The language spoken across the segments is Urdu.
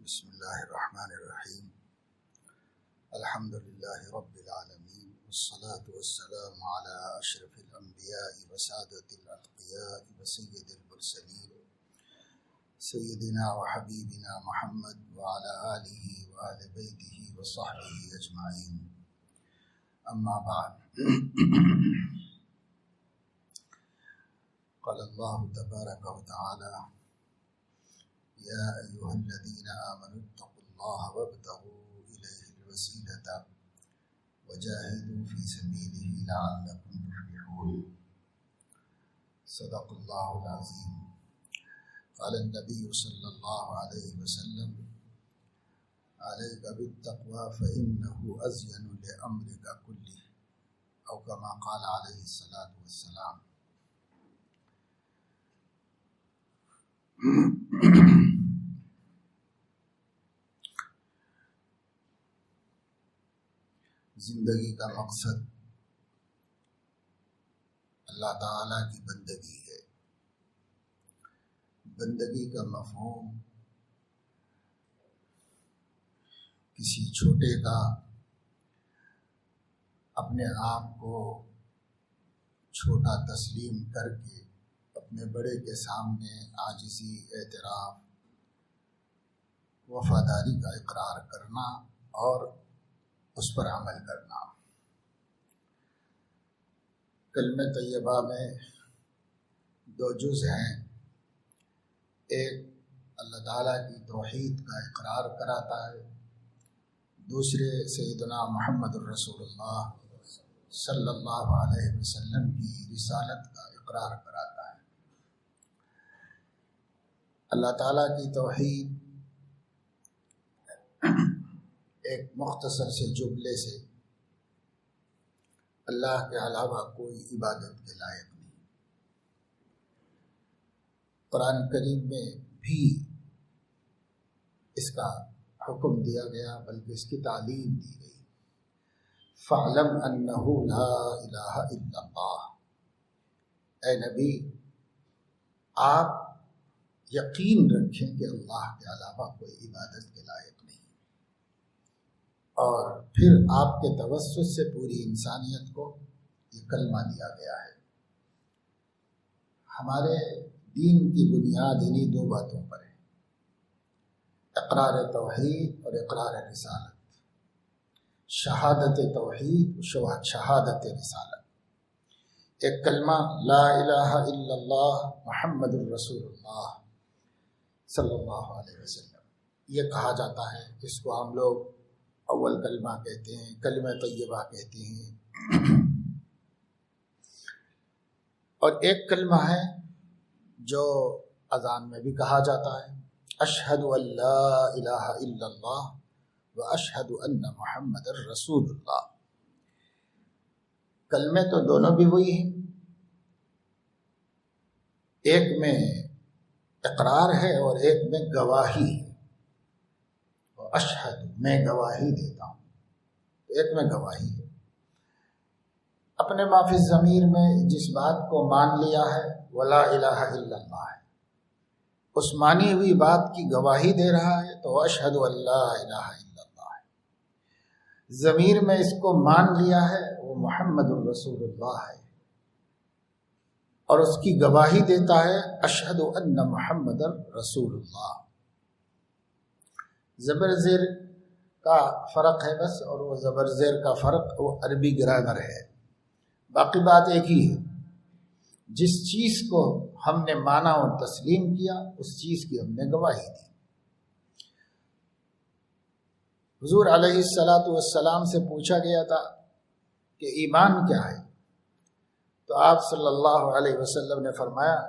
بسم اللہ الرحمن الرحیم الحمد للہ رب العالمین والصلاة والسلام علی اشرف الانبیاء وسادۃ الاتقیاء وسید المرسلین سیدنا وحبیبنا محمد وعلی آلہ وآل بیتہ وصحبہ اجمعین اما بعد قال اللہ تبارک وتعالی یا ایہا الذین آمنوا اتقوا اللہ وابتغوا الیہ الوسیلۃ وجاہدوا فی سبیلہ لعلکم تفلحون صدق اللہ العظیم قال النبی صلی اللہ علیہ وسلم علیک بالتقوی فإنہ ازین لأمرک کلہ او کما قال علیہ الصلاۃ والسلام۔ زندگی کا مقصد اللہ تعالیٰ کی بندگی ہے۔ بندگی کا مفہوم کسی چھوٹے کا اپنے آپ کو چھوٹا تسلیم کر کے اپنے بڑے کے سامنے عاجزی، اعتراف، وفاداری کا اقرار کرنا اور اس پر عمل کرنا۔ کلمہ طیبہ میں دو جز ہیں، ایک اللہ تعالیٰ کی توحید کا اقرار کراتا ہے، دوسرے سیدنا محمد الرسول اللہ صلی اللہ علیہ وسلم کی رسالت کا اقرار کراتا ہے۔ اللہ تعالیٰ کی توحید ایک مختصر سے جملے سے اللہ کے علاوہ کوئی عبادت کے لائق نہیں۔ قرآن کریم میں بھی اس کا حکم دیا گیا، بلکہ اس کی تعلیم دی گئی۔ فَاعْلَمْ أَنَّهُ لَا إِلَٰهَ إِلَّا اللَّهُ، اے نبی آپ یقین رکھیں کہ اللہ کے علاوہ کوئی عبادت کے لائق نہیں، اور پھر آپ کے توسط سے پوری انسانیت کو یہ کلمہ دیا گیا ہے۔ ہمارے دین کی بنیاد انہی دو باتوں پر ہے، اقرار توحید اور اقرار رسالت، شہادت توحید و شہادت رسالت۔ ایک کلمہ لا الہ الا اللہ محمد الرسول اللہ صلی اللہ علیہ وسلم، یہ کہا جاتا ہے، اس کو ہم لوگ اول کلمہ کہتے ہیں، کلمہ طیبہ کہتے ہیں۔ اور ایک کلمہ ہے جو اذان میں بھی کہا جاتا ہے، اشہد ان لا الہ الا اللہ و اشہد ان محمد الرسول اللہ۔ کلمے تو دونوں بھی وہی ہیں، ایک میں اقرار ہے اور ایک میں گواہی ہے۔ اشہد، میں گواہی دیتا ہوں، ایک میں گواہی ہے۔ اپنے ما فی الضمیر میں جس بات کو مان لیا ہے ولا الہ الا اللہ ہے، اس مانی ہوئی بات کی گواہی دے رہا ہے تو اشہد ان لا الہ الا اللہ ہے۔ ضمیر میں اس کو مان لیا ہے وہ محمد الرسول اللہ ہے، اور اس کی گواہی دیتا ہے اشہد ان محمد الرسول اللہ۔ زبر زیر کا فرق ہے بس، اور وہ زبر زیر کا فرق وہ عربی گرامر ہے، باقی بات ایک ہی ہے۔ جس چیز کو ہم نے مانا اور تسلیم کیا اس چیز کی ہم نے گواہی دی۔ حضور علیہ الصلاۃ والسلام سے پوچھا گیا تھا کہ ایمان کیا ہے، تو آپ صلی اللہ علیہ وسلم نے فرمایا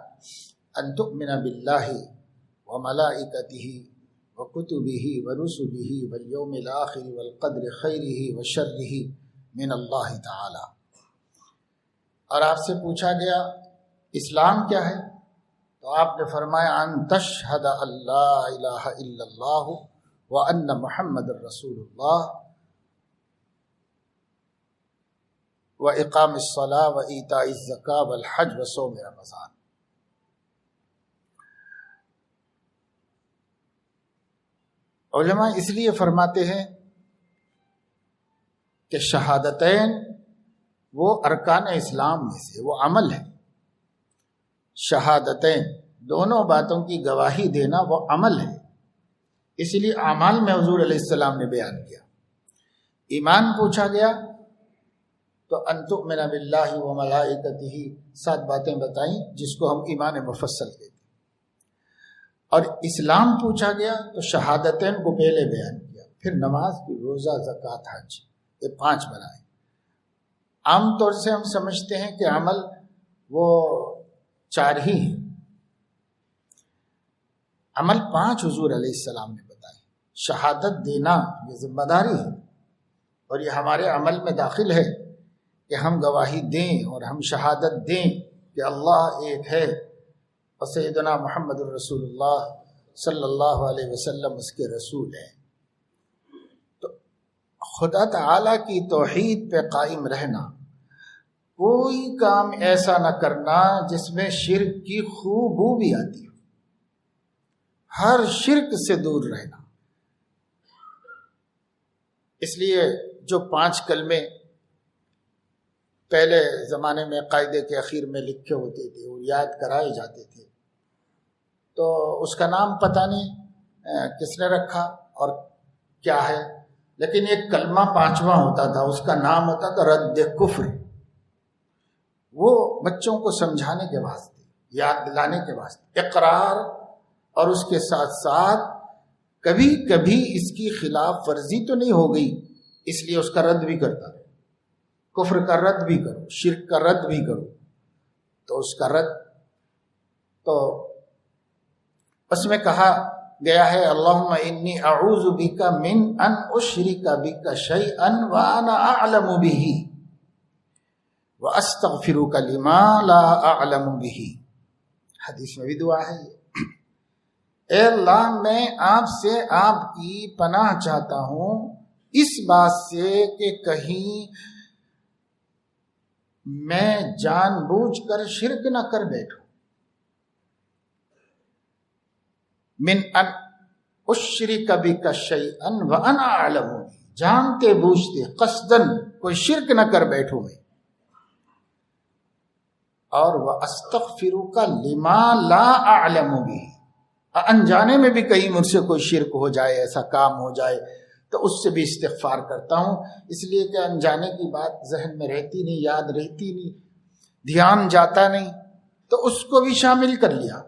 ان تؤمن باللہ وملائکتہ وکتبہ ورسلہ والیوم الآخر والقدر خیرہ وشرہ من اللہ تعالی۔ اور آپ سے پوچھا گیا اسلام کیا ہے، تو آپ نے فرمایا ان تشہد ان لا الہ الا اللہ وان محمد الرسول اللہ واقام الصلاۃ وایتاء الزکاۃ والحج وصوم رمضان۔ علماء اس لیے فرماتے ہیں کہ شہادتین وہ ارکان اسلام میں سے وہ عمل ہے. شہادتین دونوں باتوں کی گواہی دینا وہ عمل ہے. اس لیے اعمال میں حضور علیہ السلام نے بیان کیا. ایمان پوچھا گیا تو ان تؤمن باللہ و ملائکتہ 7 باتیں بتائیں جس کو ہم ایمان مفصل کہتے ہیں. اور اسلام پوچھا گیا تو شہادتین کو پہلے بیان کیا، پھر نماز، پھر روزہ، زکوٰۃ، حج، یہ 5 بنائے. عام طور سے ہم سمجھتے ہیں کہ عمل وہ 4 ہی ہیں. عمل 5 حضور علیہ السلام نے بتائے. شہادت دینا یہ ذمہ داری ہے اور یہ ہمارے عمل میں داخل ہے کہ ہم گواہی دیں اور ہم شہادت دیں کہ اللہ ایک ہے اور سیدنا محمد الرسول اللہ صلی اللہ علیہ وسلم اس کے رسول ہیں. تو خدا تعالی کی توحید پہ قائم رہنا، کوئی کام ایسا نہ کرنا جس میں شرک کی خوشبو بھی آتی ہو، ہر شرک سے دور رہنا. اس لیے جو 5 کلمے پہلے زمانے میں قاعدے کے اخیر میں لکھے ہوتے تھے وہ یاد کرائے جاتے تھے، تو اس کا نام پتہ نہیں کس نے رکھا اور کیا ہے، لیکن ایک کلمہ 5واں ہوتا تھا، اس کا نام ہوتا تھا رد کفر. وہ بچوں کو سمجھانے کے واسطے، یاد دلانے کے واسطے، اقرار اور اس کے ساتھ ساتھ کبھی کبھی اس کی خلاف ورزی تو نہیں ہو گئی اس لیے اس کا رد بھی کرتا رہے. کفر کا رد بھی کرو، شرک کا رد بھی کرو، تو اس کا رد تو اس میں کہا گیا ہے اللہم انی اعوذ بک من ان اشرک بک شیئا وانا اعلم بہ واستغفرک لما لا اعلم بہ. حدیث میں بھی دعا ہے اے اللہ میں آپ سے آپ کی پناہ چاہتا ہوں اس بات سے کہ کہیں میں جان بوجھ کر شرک نہ کر بیٹھوں. من ان اشرک بک شیئا وانا اعلم، جانتے بوجھتے قصدن کوئی شرک نہ کر بیٹھوں میں. اور واستغفرک لما لا اعلم بہ، انجانے میں بھی کہیں مجھ سے کوئی شرک ہو جائے، ایسا کام ہو جائے تو اس سے بھی استغفار کرتا ہوں، اس لیے کہ انجانے کی بات ذہن میں رہتی نہیں، یاد رہتی نہیں، دھیان جاتا نہیں، تو اس کو بھی شامل کر لیا.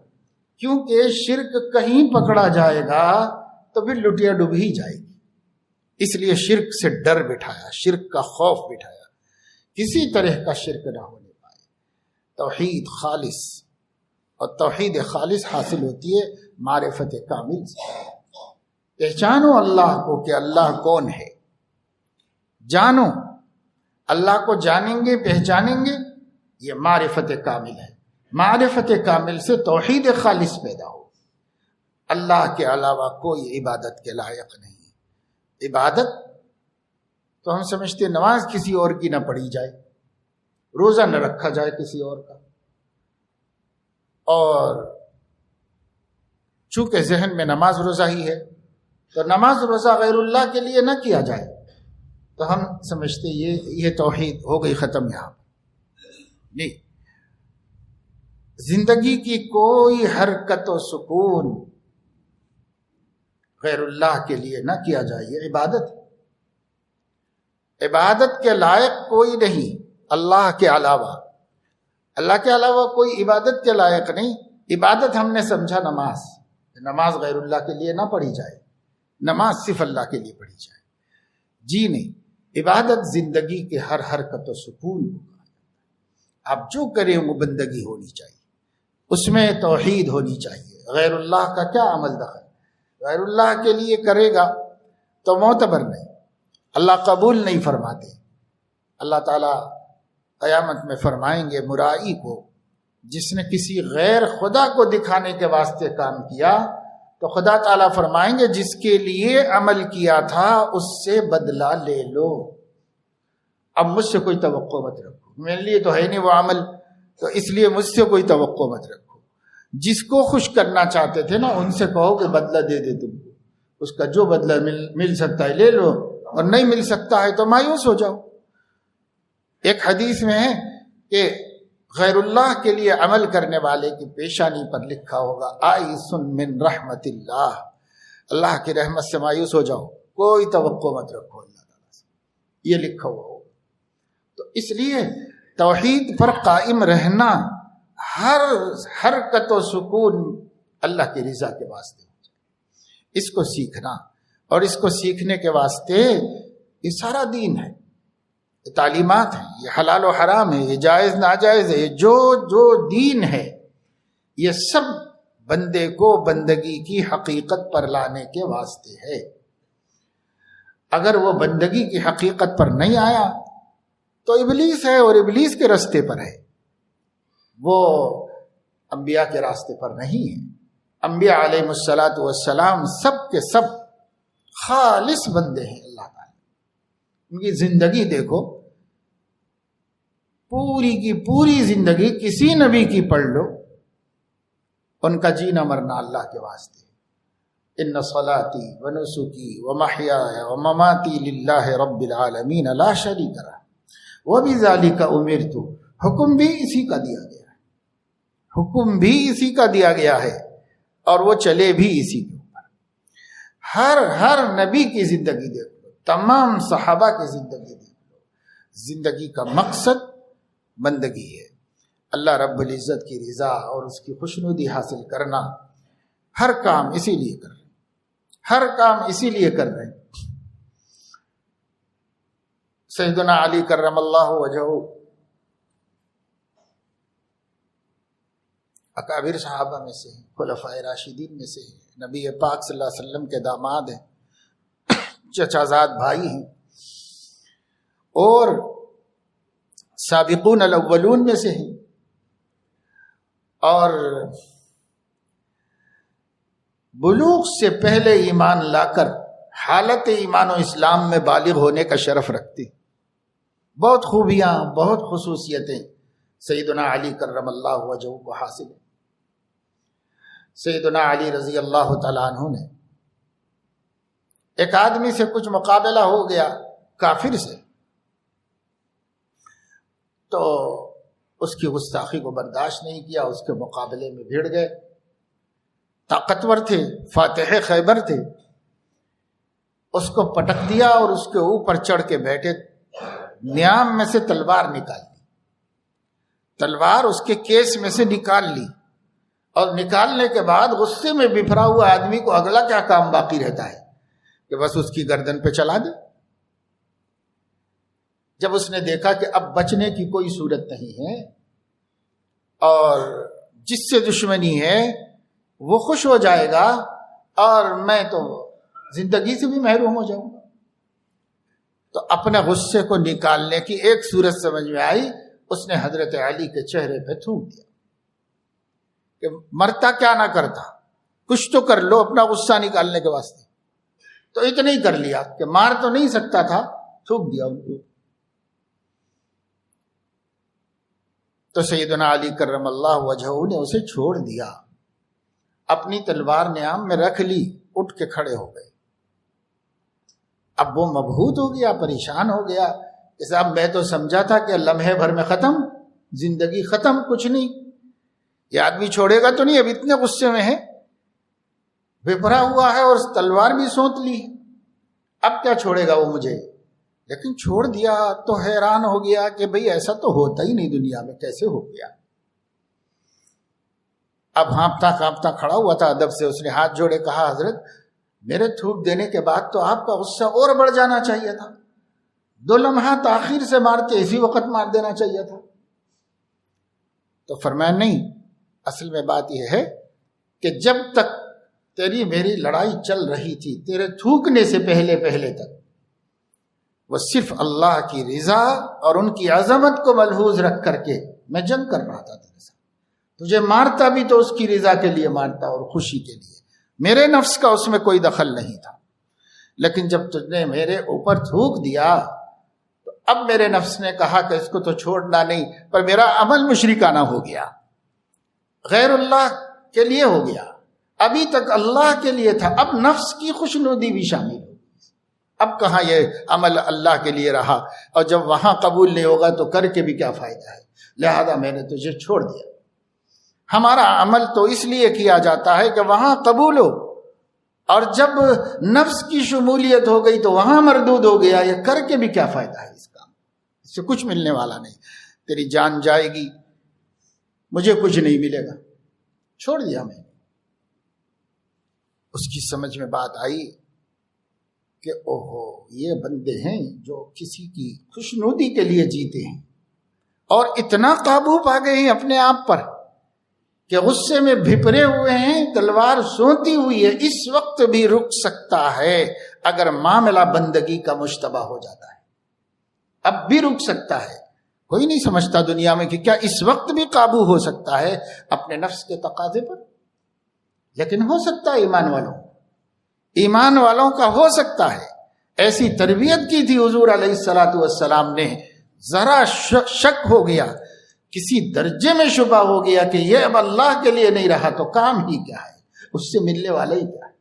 کیونکہ شرک کہیں پکڑا جائے گا تو پھر لٹیا ڈوب ہی جائے گی. اس لیے شرک سے ڈر بٹھایا، شرک کا خوف بٹھایا، کسی طرح کا شرک نہ ہونے پائے. توحید خالص، اور توحید خالص حاصل ہوتی ہے معرفت کامل سے. پہچانو اللہ کو کہ اللہ کون ہے، جانو اللہ کو، جانیں گے پہچانیں گے، یہ معرفت کامل ہے. معرفت کامل سے توحید خالص پیدا ہو. اللہ کے علاوہ کوئی عبادت کے لائق نہیں. عبادت تو ہم سمجھتے نماز کسی اور کی نہ پڑھی جائے، روزہ نہ رکھا جائے کسی اور کا، اور چونکہ ذہن میں نماز روزہ ہی ہے تو نماز روزہ غیر اللہ کے لیے نہ کیا جائے، تو ہم سمجھتے یہ توحید ہو گئی ختم. یہاں نہیں، زندگی کی کوئی حرکت و سکون غیر اللہ کے لیے نہ کیا جائے، یہ عبادت ہے. عبادت کے لائق کوئی نہیں اللہ کے علاوہ، اللہ کے علاوہ کوئی عبادت کے لائق نہیں. عبادت ہم نے سمجھا نماز، نماز غیر اللہ کے لیے نہ پڑھی جائے، نماز صرف اللہ کے لیے پڑھی جائے. جی نہیں، عبادت زندگی کے ہر حرکت و سکون ہوگا. آپ جو کریں وہ بندگی ہونی چاہیے، اس میں توحید ہونی چاہیے. غیر اللہ کا کیا عمل دخل؟ غیر اللہ کے لیے کرے گا تو معتبر نہیں، اللہ قبول نہیں فرماتے. اللہ تعالیٰ قیامت میں فرمائیں گے مرائی کو، جس نے کسی غیر خدا کو دکھانے کے واسطے کام کیا، تو خدا تعالیٰ فرمائیں گے جس کے لیے عمل کیا تھا اس سے بدلہ لے لو، اب مجھ سے کوئی توقع مت رکھو، میرے لیے تو ہے نہیں وہ عمل، تو اس لیے مجھ سے کوئی توقع مت رکھو. جس کو خوش کرنا چاہتے تھے نا ان سے کہو کہ بدلہ دے دے تم کو، اس کا جو بدلہ مل سکتا ہے لے لو، اور نہیں مل سکتا ہے تو مایوس ہو جاؤ۔ ایک حدیث میں ہے کہ غیر اللہ کے لیے عمل کرنے والے کی پیشانی پر لکھا ہوگا آئس من رحمت اللہ، اللہ کی رحمت سے مایوس ہو جاؤ، کوئی توقع مت رکھو اللہ تعالیٰ سے، یہ لکھا ہوا ہوگا۔ تو اس لیے توحید پر قائم رہنا، ہر حرکت و سکون اللہ کی رضا کے واسطے ہو جائے، اس کو سیکھنا، اور اس کو سیکھنے کے واسطے یہ سارا دین ہے، یہ تعلیمات ہیں، یہ حلال و حرام ہے، یہ جائز ناجائز ہے، یہ جو دین ہے، یہ سب بندے کو بندگی کی حقیقت پر لانے کے واسطے ہے۔ اگر وہ بندگی کی حقیقت پر نہیں آیا تو ابلیس ہے، اور ابلیس کے راستے پر ہے، وہ انبیاء کے راستے پر نہیں ہے۔ انبیاء علیہ السلام سب کے سب خالص بندے ہیں اللہ تعالیٰ، ان کی زندگی دیکھو، پوری کی پوری زندگی کسی نبی کی پڑھ لو، ان کا جینا مرنا اللہ کے واسطے۔ ان صلاتی و نسکی و محیای و مماتی للہ رب العالمین لا شریک لہ وبذالک امرت، حکم بھی اسی کا دیا گیا ہے، حکم بھی اسی کا دیا گیا ہے، اور وہ چلے بھی اسی کے اوپر۔ ہر نبی کی زندگی دیکھ لو، تمام صحابہ کی زندگی دیکھ لو، زندگی کا مقصد بندگی ہے، اللہ رب العزت کی رضا اور اس کی خوشنودی حاصل کرنا۔ ہر کام اسی لیے کر رہے ہیں، ہر کام اسی لیے کر رہے ہیں۔ سیدنا علی کرم اللہ وجہہ اکابر صحابہ میں سے ہیں، خلفائے راشدین میں سے ہیں، نبی پاک صلی اللہ علیہ وسلم کے داماد ہیں، چچا زاد بھائی ہیں، اور سابقون الاولون میں سے ہیں، اور بلوغ سے پہلے ایمان لا کر حالت ایمان و اسلام میں بالغ ہونے کا شرف رکھتے ہیں۔ بہت خوبیاں، بہت خصوصیتیں سیدنا علی کرم اللہ وجہہ کو حاصل ہیں۔ سیدنا علی رضی اللہ تعالیٰ عنہ نے ایک آدمی سے کچھ مقابلہ ہو گیا کافر سے، تو اس کی گستاخی کو برداشت نہیں کیا، اس کے مقابلے میں بھیڑ گئے، طاقتور تھے، فاتح خیبر تھے، اس کو پٹک دیا اور اس کے اوپر چڑھ کے بیٹھے، نیام میں سے تلوار نکال دی، تلوار اس کے کیس میں سے نکال لی، اور نکالنے کے بعد غصے میں بفرا ہوا آدمی کو اگلا کیا کام باقی رہتا ہے کہ بس اس کی گردن پہ چلا دے۔ جب اس نے دیکھا کہ اب بچنے کی کوئی صورت نہیں ہے اور جس سے دشمنی ہے وہ خوش ہو جائے گا اور میں تو زندگی سے بھی محروم ہو جاؤں گا، تو اپنے غصے کو نکالنے کی ایک صورت سمجھ میں آئی، اس نے حضرت علی کے چہرے پہ تھوک دیا کہ مرتا کیا نہ کرتا، کچھ تو کر لو اپنا غصہ نکالنے کے واسطے، تو اتنا ہی کر لیا کہ مار تو نہیں سکتا تھا، تھوک دیا ان کو۔ تو سیدنا علی کرم اللہ وجہہ نے اسے چھوڑ دیا، اپنی تلوار نیام میں رکھ لی، اٹھ کے کھڑے ہو گئے۔ اب وہ مبہوت ہو گیا، پریشان ہو گیا کہ صاحب میں تو سمجھا تھا کہ لمحے بھر میں ختم، زندگی ختم، کچھ نہیں، یہ آدمی چھوڑے گا تو نہیں، اب اتنے غصے میں ہے، بپرا ہوا ہے اور تلوار بھی سونت لی، اب کیا چھوڑے گا وہ مجھے؟ لیکن چھوڑ دیا تو حیران ہو گیا کہ بھئی ایسا تو ہوتا ہی نہیں دنیا میں، کیسے ہو گیا؟ اب ہانپتا کانپتا کھڑا ہوا تھا، ادب سے اس نے ہاتھ جوڑے کہا حضرت میرے تھوک دینے کے بعد تو آپ کا غصہ اور بڑھ جانا چاہیے تھا، 2 لمحہ تاخیر سے مارتے اسی وقت مار دینا چاہیے تھا۔ تو فرمایا نہیں، اصل میں بات یہ ہے کہ جب تک تیری میری لڑائی چل رہی تھی، تیرے تھوکنے سے پہلے تک وہ صرف اللہ کی رضا اور ان کی عظمت کو ملحوظ رکھ کر کے میں جنگ کر رہا تھا تیرے ساتھ، تجھے مارتا بھی تو اس کی رضا کے لیے مارتا اور خوشی کے لیے، میرے نفس کا اس میں کوئی دخل نہیں تھا۔ لیکن جب تجھ نے میرے اوپر تھوک دیا تو اب میرے نفس نے کہا کہ اس کو تو چھوڑنا نہیں، پر میرا عمل مشرکانہ ہو گیا، غیر اللہ کے لیے ہو گیا، ابھی تک اللہ کے لیے تھا، اب نفس کی خوشنودی بھی شامل ہو، اب کہاں یہ عمل اللہ کے لیے رہا، اور جب وہاں قبول نہیں ہوگا تو کر کے بھی کیا فائدہ ہے، لہذا میں نے تجھے چھوڑ دیا۔ ہمارا عمل تو اس لیے کیا جاتا ہے کہ وہاں قبول ہو، اور جب نفس کی شمولیت ہو گئی تو وہاں مردود ہو گیا، یہ کر کے بھی کیا فائدہ ہے، اس کا اس سے کچھ ملنے والا نہیں، تیری جان جائے گی، مجھے کچھ نہیں ملے گا، چھوڑ دیا میں نے۔ اس کی سمجھ میں بات آئی کہ اوہو یہ بندے ہیں جو کسی کی خوشنودی کے لیے جیتے ہیں، اور اتنا قابو پا گئے ہیں اپنے آپ پر کہ غصے میں بھپرے ہوئے ہیں، تلوار سونتی ہوئی ہے، اس وقت بھی رک سکتا ہے اگر معاملہ بندگی کا مشتبہ ہو جاتا ہے، اب بھی رک سکتا ہے۔ کوئی نہیں سمجھتا دنیا میں کہ کیا اس وقت بھی قابو ہو سکتا ہے اپنے نفس کے تقاضے پر، لیکن ہو سکتا ہے ایمان والوں کا ہو سکتا ہے۔ ایسی تربیت کی تھی حضور علیہ السلام نے، ذرا شک ہو گیا، کسی درجے میں شبہ ہو گیا کہ یہ اب اللہ کے لیے نہیں رہا تو کام ہی کیا ہے، اس سے ملنے والا ہی کیا ہے۔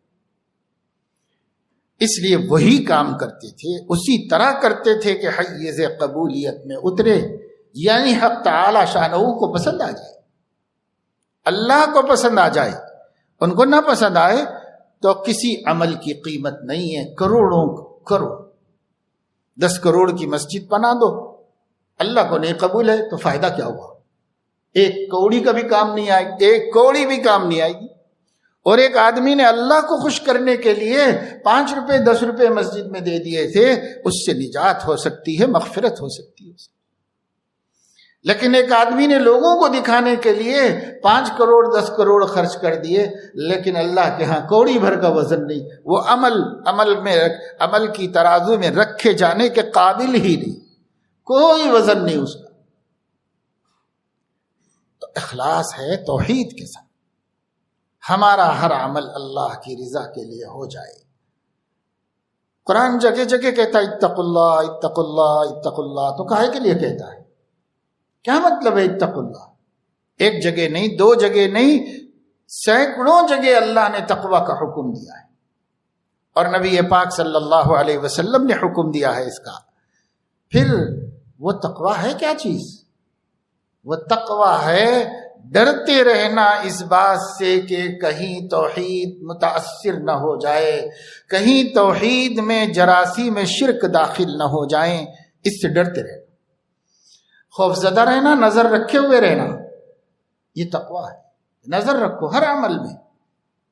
اس لیے وہی کام کرتے تھے، اسی طرح کرتے تھے کہ حیز قبولیت میں اترے، یعنی حق تعالی شانہ کو پسند آ جائے، اللہ کو پسند آ جائے۔ ان کو نہ پسند آئے تو کسی عمل کی قیمت نہیں ہے، کروڑوں کروڑ 10 کروڑ کی مسجد بنا دو، اللہ کو نہیں قبول ہے تو فائدہ کیا ہوا؟ ایک کوڑی کا بھی کام نہیں آئے گی، ایک کوڑی بھی کام نہیں آئے گی۔ اور ایک آدمی نے اللہ کو خوش کرنے کے لیے 5 روپے 10 روپے مسجد میں دے دیے تھے، اس سے نجات ہو سکتی ہے، مغفرت ہو سکتی ہے۔ لیکن ایک آدمی نے لوگوں کو دکھانے کے لیے 5 کروڑ 10 کروڑ خرچ کر دیے، لیکن اللہ کے ہاں کوڑی بھر کا وزن نہیں، وہ عمل کی ترازو میں رکھے جانے کے قابل ہی نہیں، کوئی وزن نہیں اس کا۔ تو اخلاص ہے توحید کے ساتھ، ہمارا ہر عمل اللہ کی رضا کے لیے ہو جائے۔ قرآن جگہ جگہ کہتا ہے اتقوا اللہ اتقوا اللہ اتقوا اللہ، تو کاہے کے لیے کہتا ہے؟ کیا مطلب ہے اتقوا اللہ؟ ایک جگہ نہیں، 2 جگہ نہیں، سینکڑوں جگہ اللہ نے تقوی کا حکم دیا ہے، اور نبی پاک صلی اللہ علیہ وسلم نے حکم دیا ہے اس کا۔ پھر وہ تقوی ہے کیا چیز؟ وہ تقوی ہے ڈرتے رہنا اس بات سے کہ کہیں توحید متاثر نہ ہو جائے، کہیں توحید میں جراثیم شرک داخل نہ ہو جائیں، اس سے ڈرتے رہنا، خوف زدہ رہنا، نظر رکھے ہوئے رہنا، یہ تقوی ہے۔ نظر رکھو ہر عمل میں۔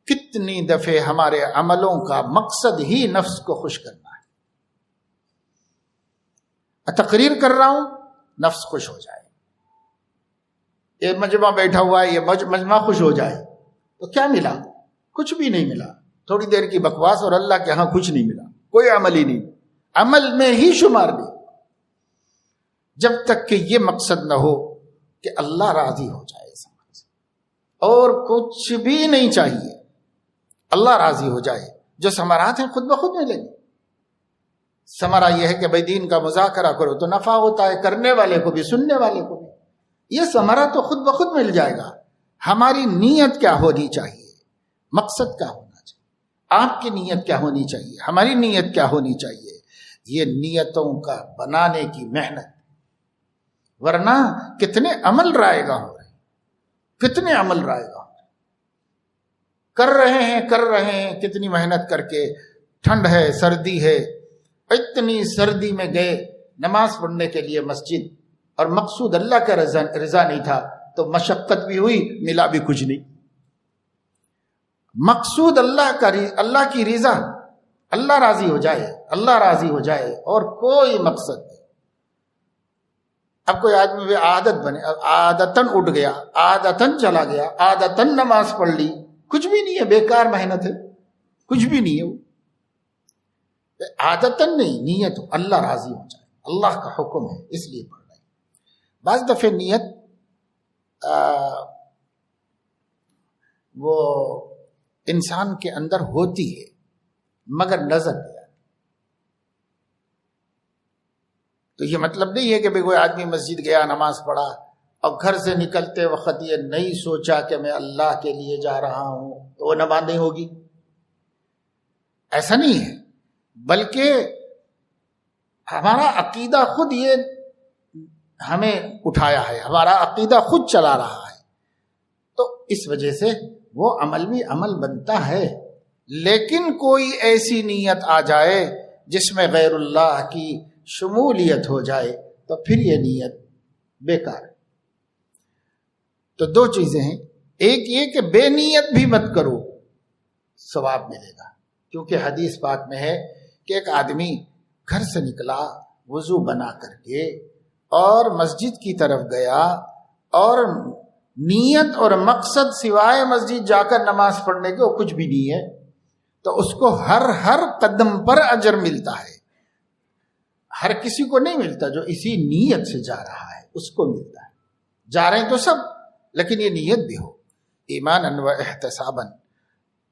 کتنی دفعے ہمارے عملوں کا مقصد ہی نفس کو خوش کرنا ہے۔ تقریر کر رہا ہوں، نفس خوش ہو جائے، یہ مجمع بیٹھا ہوا ہے، یہ مجمع خوش ہو جائے، تو کیا ملا؟ کچھ بھی نہیں ملا، تھوڑی دیر کی بکواس، اور اللہ کے ہاں کچھ نہیں ملا، کوئی عمل ہی نہیں، عمل میں ہی شمار نہیں، جب تک کہ یہ مقصد نہ ہو کہ اللہ راضی ہو جائے اس عمل سے، اور کچھ بھی نہیں چاہیے، اللہ راضی ہو جائے، جو ثمرات ہیں خود بخود ملیں گے۔ ثمرہ یہ ہے کہ بھائی دین کا مذاکرہ کرو تو نفع ہوتا ہے، کرنے والے کو بھی سننے والے کو بھی، یہ ثمرہ تو خود بخود مل جائے گا۔ ہماری نیت کیا ہونی چاہیے، مقصد کیا ہونا چاہیے، آپ کی نیت کیا ہونی چاہیے، ہماری نیت کیا ہونی چاہیے، یہ نیتوں کا بنانے کی محنت، ورنہ کتنے عمل رائے گا ہو رہے ہیں، کتنے عمل رائے گا کر رہے ہیں، کتنی محنت کر کے، ٹھنڈ ہے، سردی ہے، اتنی سردی میں گئے نماز پڑھنے کے لیے مسجد، اور مقصود اللہ کا رضا نہیں تھا، تو مشقت بھی ہوئی، ملا بھی کچھ نہیں۔ مقصود اللہ کی رضا، اللہ راضی ہو جائے، اللہ راضی ہو جائے، اور کوئی مقصد نہیں۔ اب کوئی آدمی عادت بنے، عادتاً اٹھ گیا، عادتاً چلا گیا، عادتاً نماز پڑھ لی، کچھ بھی نہیں ہے، بیکار محنت ہے، کچھ بھی نہیں ہے، وہ عادتاً نہیں، نیت اللہ راضی ہو جائے، اللہ کا حکم ہے اس لیے پڑھ رہے ہیں۔ بعض دفعہ نیت وہ انسان کے اندر ہوتی ہے مگر نظر نہیں آتی، تو یہ مطلب نہیں ہے کہ بھئی کوئی آدمی مسجد گیا، نماز پڑھا، اور گھر سے نکلتے وقت یہ نہیں سوچا کہ میں اللہ کے لیے جا رہا ہوں، تو تو وہ نمازیں ہوگی، ایسا نہیں ہے، بلکہ ہمارا عقیدہ خود یہ ہمیں اٹھایا ہے، ہمارا عقیدہ خود چلا رہا ہے، تو اس وجہ سے وہ عمل بھی عمل بنتا ہے۔ لیکن کوئی ایسی نیت آ جائے جس میں غیر اللہ کی شمولیت ہو جائے تو پھر یہ نیت بیکار ہے۔ تو دو چیزیں ہیں، ایک یہ کہ بے نیت بھی مت کرو، ثواب ملے گا، کیونکہ حدیث پاک میں ہے کہ ایک آدمی گھر سے نکلا وضو بنا کر کے اور مسجد کی طرف گیا اور نیت اور مقصد سوائے مسجد جا کر نماز پڑھنے کے وہ کچھ بھی نہیں ہے، تو اس کو ہر قدم پر اجر ملتا ہے۔ ہر کسی کو نہیں ملتا، جو اسی نیت سے جا رہا ہے اس کو ملتا ہے۔ جا رہے ہیں تو سب، لیکن یہ نیت بھی ہو، ایماناً و احتساباً،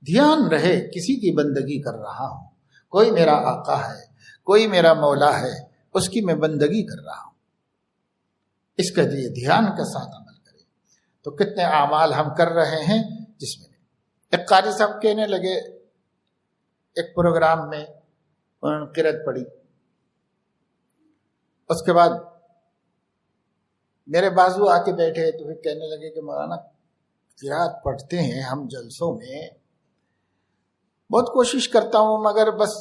دھیان رہے کسی کی بندگی کر رہا ہوں، کوئی میرا آقا ہے، کوئی میرا مولا ہے، اس کی میں بندگی کر رہا ہوں، اس کے لیے دھیان کے ساتھ عمل کرے۔ تو کتنے اعمال ہم کر رہے ہیں جس میں ایک قاری صاحب کہنے لگے، ایک پروگرام میں انہوں نے قرأت پڑھی، اس کے بعد میرے بازو آ کے بیٹھے تو پھر کہنے لگے کہ مولانا قرأت پڑھتے ہیں ہم جلسوں میں، بہت کوشش کرتا ہوں مگر بس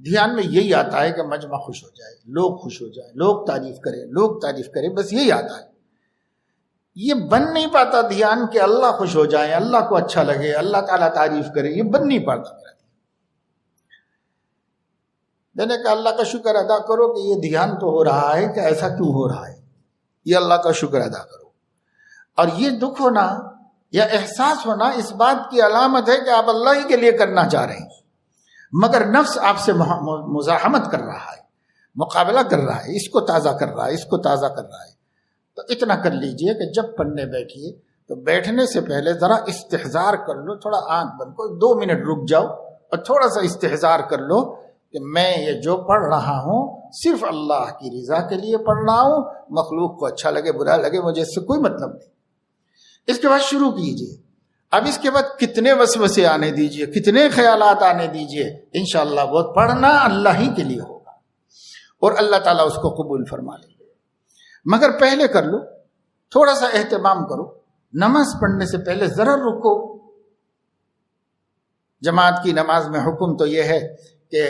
دھیان میں یہی آتا ہے کہ مجمع خوش ہو جائے، لوگ خوش ہو جائیں، لوگ تعریف کریں، بس یہی آتا ہے، یہ بن نہیں پاتا دھیان کہ اللہ خوش ہو جائیں، اللہ کو اچھا لگے، اللہ تعالیٰ تعریف کرے، یہ بن نہیں پاتا میرا۔ میں نے کہا اللہ کا شکر ادا کرو کہ یہ دھیان تو ہو رہا ہے، کہ ایسا کیوں ہو رہا ہے، یہ اللہ کا شکر ادا کرو۔ اور یہ دکھ ہونا یا احساس ہونا اس بات کی علامت ہے کہ آپ اللہ ہی کے لیے کرنا چاہ رہے ہیں، مگر نفس آپ سے مزاحمت کر رہا ہے، مقابلہ کر رہا ہے، اس کو تازہ کر رہا ہے، اس کو تازہ کر رہا ہے۔ تو اتنا کر لیجئے کہ جب پڑھنے بیٹھیے تو بیٹھنے سے پہلے ذرا استحضار کر لو، تھوڑا آنکھ بند کرو، 2 منٹ رک جاؤ اور تھوڑا سا استحضار کر لو کہ میں یہ جو پڑھ رہا ہوں صرف اللہ کی رضا کے لیے پڑھ رہا ہوں، مخلوق کو اچھا لگے برا لگے مجھے اس سے کوئی مطلب نہیں۔ اس کے بعد شروع کیجئے، اب اس کے بعد کتنے وسوسے آنے دیجئے، کتنے خیالات آنے دیجئے، انشاءاللہ وہ پڑھنا اللہ ہی کے لیے ہوگا اور اللہ تعالیٰ اس کو قبول فرما لے گا۔ مگر پہلے کر لو، تھوڑا سا اہتمام کرو، نماز پڑھنے سے پہلے ذرا رکو۔ جماعت کی نماز میں حکم تو یہ ہے کہ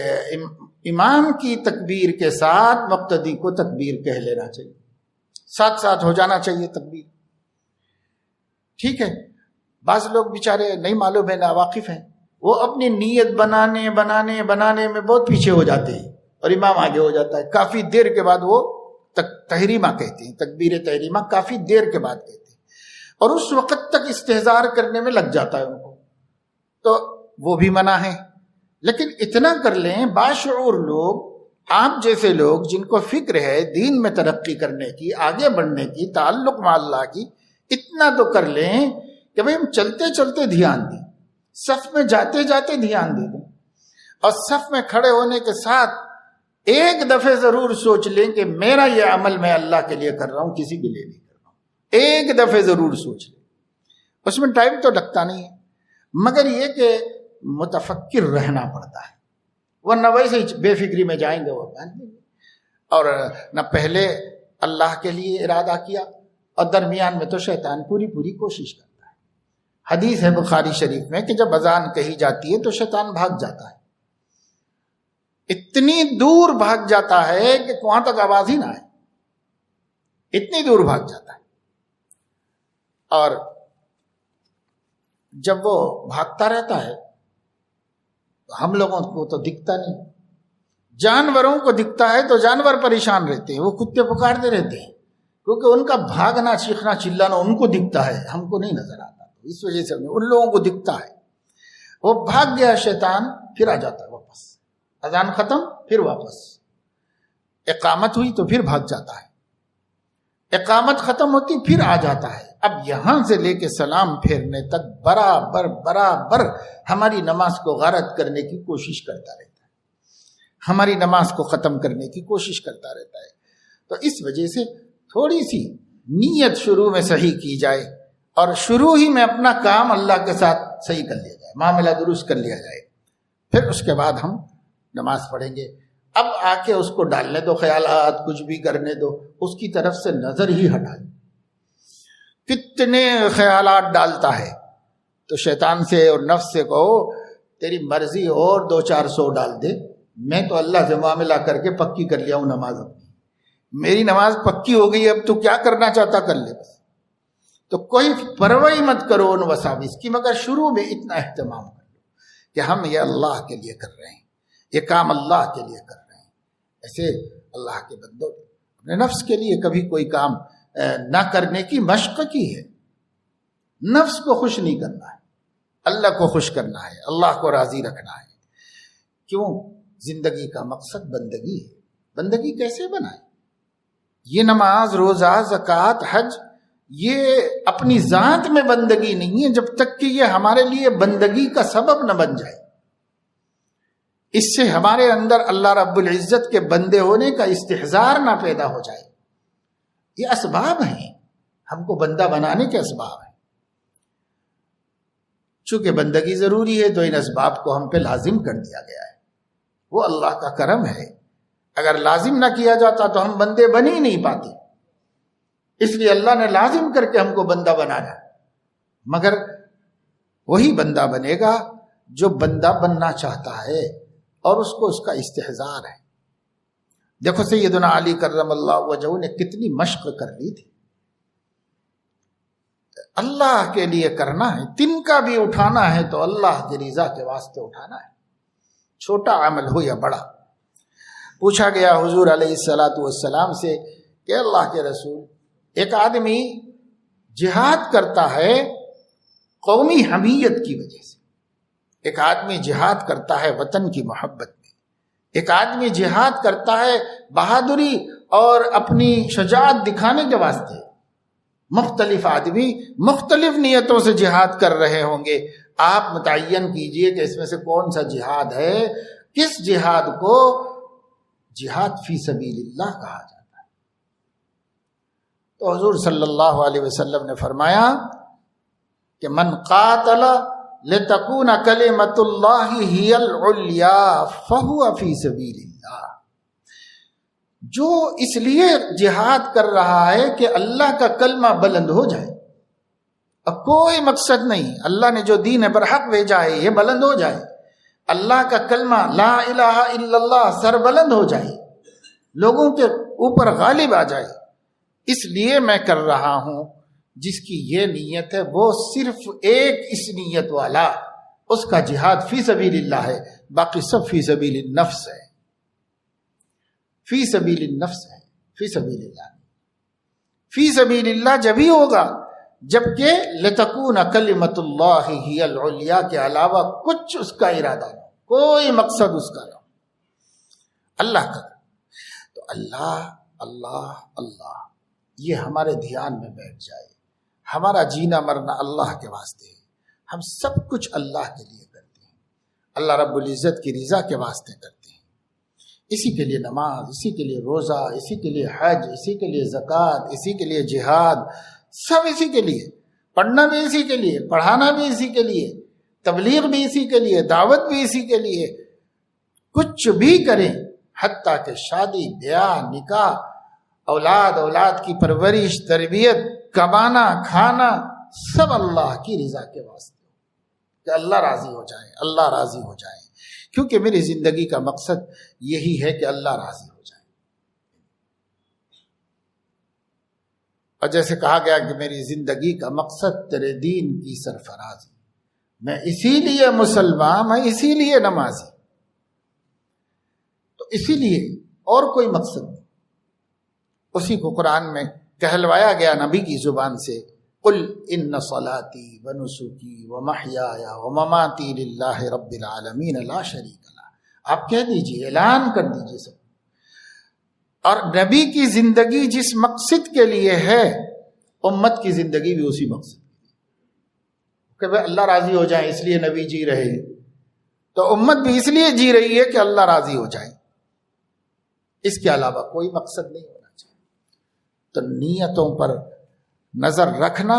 امام کی تکبیر کے ساتھ مقتدی کو تکبیر کہہ لینا چاہیے، ساتھ ساتھ ہو جانا چاہیے تکبیر، ٹھیک ہے۔ بعض لوگ بیچارے نہیں معلوم ہے، ناواقف ہیں، وہ اپنی نیت بنانے میں بہت پیچھے ہو جاتے ہیں اور امام آگے ہو جاتا ہے، کافی دیر کے بعد وہ تحریمہ کہتے ہیں، تکبیر تحریمہ کافی دیر کے بعد کہتے ہیں، اور اس وقت تک استحضار کرنے میں لگ جاتا ہے ان کو، تو وہ بھی منع ہے۔ لیکن اتنا کر لیں، باشعور لوگ، آپ جیسے لوگ جن کو فکر ہے دین میں ترقی کرنے کی، آگے بڑھنے کی، تعلق مع اللہ کی، اتنا تو کر لیں کہ بھئی ہم چلتے چلتے دھیان دیں، صف میں جاتے جاتے دھیان دے دیں، اور صف میں کھڑے ہونے کے ساتھ ایک دفعہ ضرور سوچ لیں کہ میرا یہ عمل میں اللہ کے لیے کر رہا ہوں، کسی کے لیے نہیں کر رہا ہوں، ایک دفعہ ضرور سوچ لیں۔ اس میں ٹائم تو لگتا نہیں ہے، مگر یہ کہ متفکر رہنا پڑتا ہے، ورنہ ویسے ہی بے فکری میں جائیں گے وہ، اور نہ پہلے اللہ کے لیے ارادہ کیا، اور درمیان میں تو شیطان پوری کوشش کرتا ہے۔ حدیث ہے بخاری شریف میں کہ جب اذان کہی جاتی ہے تو شیطان بھاگ جاتا ہے، اتنی دور بھاگ جاتا ہے کہ وہاں تک آواز ہی نہ آئے، اتنی دور بھاگ جاتا ہے۔ اور جب وہ بھاگتا رہتا ہے تو ہم لوگوں کو تو دکھتا نہیں، جانوروں کو دکھتا ہے تو جانور پریشان رہتے ہیں، وہ کتے پکارتے رہتے ہیں، کیونکہ ان کا بھاگنا چیخنا چلانا ان کو دکھتا ہے، ہم کو نہیں نظر آتا، اس وجہ سے ان لوگوں کو دکھتا ہے۔ وہ بھاگ گیا شیطان، پھر آ جاتا ہے واپس، اذان ختم پھر واپس، اقامت ہوئی تو پھر بھاگ جاتا ہے، اقامت ختم ہوتی پھر آ جاتا ہے۔ اب یہاں سے لے کے سلام پھیرنے تک برابر ہماری نماز کو غارت کرنے کی کوشش کرتا رہتا ہے، ہماری نماز کو ختم کرنے کی کوشش کرتا رہتا ہے۔ تو اس وجہ سے تھوڑی سی نیت شروع میں صحیح کی جائے، اور شروع ہی میں اپنا کام اللہ کے ساتھ صحیح کر لیا جائے، معاملہ درست کر لیا جائے، پھر اس کے بعد ہم نماز پڑھیں گے۔ اب آ کے اس کو ڈالنے دو، خیالات کچھ بھی کرنے دو، اس کی طرف سے نظر ہی ہٹا دو۔ کتنے خیالات ڈالتا ہے، تو شیطان سے اور نفس سے کہو تیری مرضی اور 200-400 ڈال دے، میں تو اللہ سے معاملہ کر کے پکی کر لیا ہوں نماز اپنی، میری نماز پکی ہو گئی، اب تو کیا کرنا چاہتا کر لے بس۔ تو کوئی پرواہ مت کرو ان وساوس کی، مگر شروع میں اتنا اہتمام کر لو کہ ہم یہ اللہ کے لیے کر رہے ہیں، یہ کام اللہ کے لیے کر رہے ہیں۔ ایسے اللہ کے بندوں اپنے نفس کے لیے کبھی کوئی کام نہ کرنے کی مشق کی ہے۔ نفس کو خوش نہیں کرنا ہے، اللہ کو خوش کرنا ہے، اللہ کو راضی رکھنا ہے۔ کیوں؟ زندگی کا مقصد بندگی ہے۔ بندگی کیسے بنائے؟ یہ نماز، روزہ، زکوٰۃ، حج، یہ اپنی ذات میں بندگی نہیں ہے جب تک کہ یہ ہمارے لیے بندگی کا سبب نہ بن جائے، اس سے ہمارے اندر اللہ رب العزت کے بندے ہونے کا استحضار نہ پیدا ہو جائے۔ یہ اسباب ہیں، ہم کو بندہ بنانے کے اسباب ہیں۔ چونکہ بندگی ضروری ہے تو ان اسباب کو ہم پہ لازم کر دیا گیا ہے، وہ اللہ کا کرم ہے۔ اگر لازم نہ کیا جاتا تو ہم بندے بن ہی نہیں پاتے، اس لیے اللہ نے لازم کر کے ہم کو بندہ بنایا۔ مگر وہی بندہ بنے گا جو بندہ بننا چاہتا ہے اور اس کو اس کا استحضار ہے۔ دیکھو سیدنا علی کرم اللہ وجہہ نے کتنی مشق کر لی تھی، اللہ کے لیے کرنا ہے، تن کا بھی اٹھانا ہے تو اللہ کی رضا کے واسطے اٹھانا ہے، چھوٹا عمل ہو یا بڑا۔ پوچھا گیا حضور علیہ السلام سے کہ اللہ کے رسول، ایک آدمی جہاد کرتا ہے قومی حمیت کی وجہ سے، ایک آدمی جہاد کرتا ہے وطن کی محبت میں، ایک آدمی جہاد کرتا ہے بہادری اور اپنی شجاعت دکھانے کے واسطے۔ مختلف آدمی مختلف نیتوں سے جہاد کر رہے ہوں گے، آپ متعین کیجئے کہ اس میں سے کون سا جہاد ہے، کس جہاد کو جہاد فی سبیل اللہ کہا جاتا ہے۔ تو حضور صلی اللہ علیہ وسلم نے فرمایا کہ من قاتل لتکون کلمۃ اللہ ہی العلیا فہو فی سبیل اللہ، جو اس لیے جہاد کر رہا ہے کہ اللہ کا کلمہ بلند ہو جائے، اب کوئی مقصد نہیں، اللہ نے جو دین برحق بھیجا ہے یہ بلند ہو جائے، اللہ کا کلمہ لا الہ الا اللہ سر بلند ہو جائے، لوگوں کے اوپر غالب آ جائے، اس لیے میں کر رہا ہوں۔ جس کی یہ نیت ہے وہ صرف ایک اس نیت والا، اس کا جہاد فی سبیل اللہ ہے، باقی سب فی سبیل النفس ہے، فی سبیل النفس ہے، فی سبیل اللہ۔ فی سبیل اللہ جبھی ہوگا جبکہ لتکون کلمۃ اللہ ہی العلیا کے علاوہ کچھ اس کا ارادہ نہ، کوئی مقصد اس کا نہ، اللہ کا۔ تو اللہ اللہ اللہ یہ ہمارے دھیان میں بیٹھ جائے، ہمارا جینا مرنا اللہ کے واسطے ہے، ہم سب کچھ اللہ کے لیے کرتے ہیں، اللہ رب العزت کی رضا کے واسطے کرتے ہیں، اسی کے لیے نماز، اسی کے لیے روزہ، اسی کے لیے حج، اسی کے لیے زکوٰۃ، اسی کے لیے جہاد، سب اسی کے لیے، پڑھنا بھی اسی کے لیے، پڑھانا بھی اسی کے لیے، تبلیغ بھی اسی کے لیے، دعوت بھی اسی کے لیے، کچھ بھی کریں، حتیٰ کہ شادی، بیاہ، نکاح، اولاد کی پرورش، تربیت، کمانا، کھانا، سب اللہ کی رضا کے واسطے، کہ اللہ راضی ہو جائے، اللہ راضی ہو جائے، کیونکہ میری زندگی کا مقصد یہی ہے کہ اللہ راضی ہو جائے۔ اور جیسے کہا گیا کہ میری زندگی کا مقصد تیرے دین کی سرفرازی، میں اسی لیے مسلمان، میں اسی لیے نمازی، تو اسی لیے، اور کوئی مقصد نہیں۔ اسی کو قرآن میں کہلوایا گیا نبی کی زبان سے، قل ان صلاتی ونسکی ومحیای ومماتی للہ رب العالمین لا شریک لہ، آپ کہہ دیجئے، اعلان کر دیجئے سب۔ اور نبی کی زندگی جس مقصد کے لیے ہے، امت کی زندگی بھی اسی مقصد کہ بھئی اللہ راضی ہو جائے، اس لیے نبی جی رہے، تو امت بھی اس لیے جی رہی ہے کہ اللہ راضی ہو جائے، اس کے علاوہ کوئی مقصد نہیں ہونا چاہیے۔ تو نیتوں پر نظر رکھنا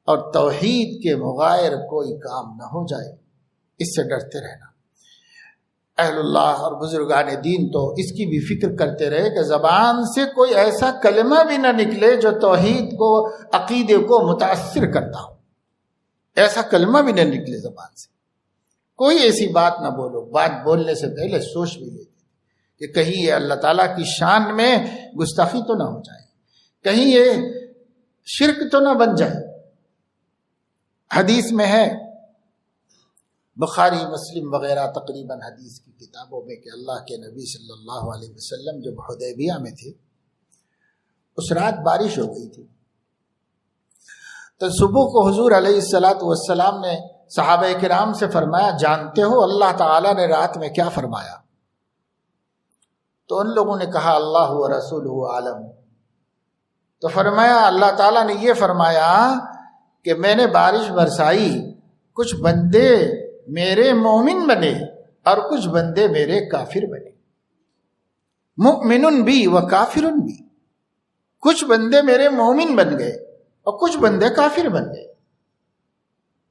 اور توحید کے مغایر کوئی کام نہ ہو جائے، اس سے ڈرتے رہنا۔ اہل اللہ اور بزرگان دین تو اس کی بھی فکر کرتے رہے کہ زبان سے کوئی ایسا کلمہ بھی نہ نکلے جو توحید کو، عقیدے کو متاثر کرتا ہو، ایسا کلمہ بھی نہ نکلے زبان سے۔ کوئی ایسی بات نہ بولو، بات بولنے سے پہلے سوچ بھی لیتے کہ کہیں یہ اللہ تعالیٰ کی شان میں گستاخی تو نہ ہو جائے، کہیں یہ شرک تو نہ بن جائے۔ حدیث میں ہے، بخاری مسلم وغیرہ تقریباً حدیث کی کتابوں میں، کہ اللہ کے نبی صلی اللہ علیہ وسلم جب حدیبیہ میں تھے، اس رات بارش ہو گئی تھی، تو صبح کو حضور علیہ الصلاۃ والسلام نے صحابہ کرام سے فرمایا، جانتے ہو اللہ تعالیٰ نے رات میں کیا فرمایا؟ تو ان لوگوں نے کہا اللہ و رسولہ عالم۔ تو فرمایا اللہ تعالیٰ نے یہ فرمایا کہ میں نے بارش برسائی، کچھ بندے میرے مومن بنے اور کچھ بندے میرے کافر بنے، مؤمن بھی و کافر بھی، کچھ بندے میرے مومن بن گئے اور کچھ بندے کافر بن گئے۔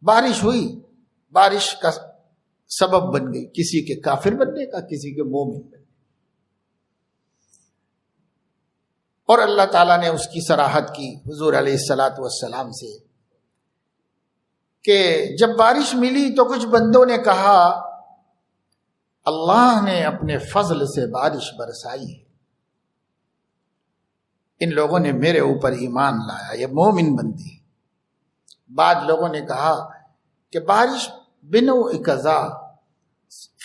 بارش ہوئی، بارش کا سبب بن گئی کسی کے کافر بننے کا، کسی کے مومن بننے۔ اور اللہ تعالیٰ نے اس کی صراحت کی حضور علیہ الصلاۃ والسلام سے کہ جب بارش ملی تو کچھ بندوں نے کہا اللہ نے اپنے فضل سے بارش برسائی ہے، ان لوگوں نے میرے اوپر ایمان لایا، یہ مومن بندے۔ بعد لوگوں نے کہا کہ بارش بنوع قضا،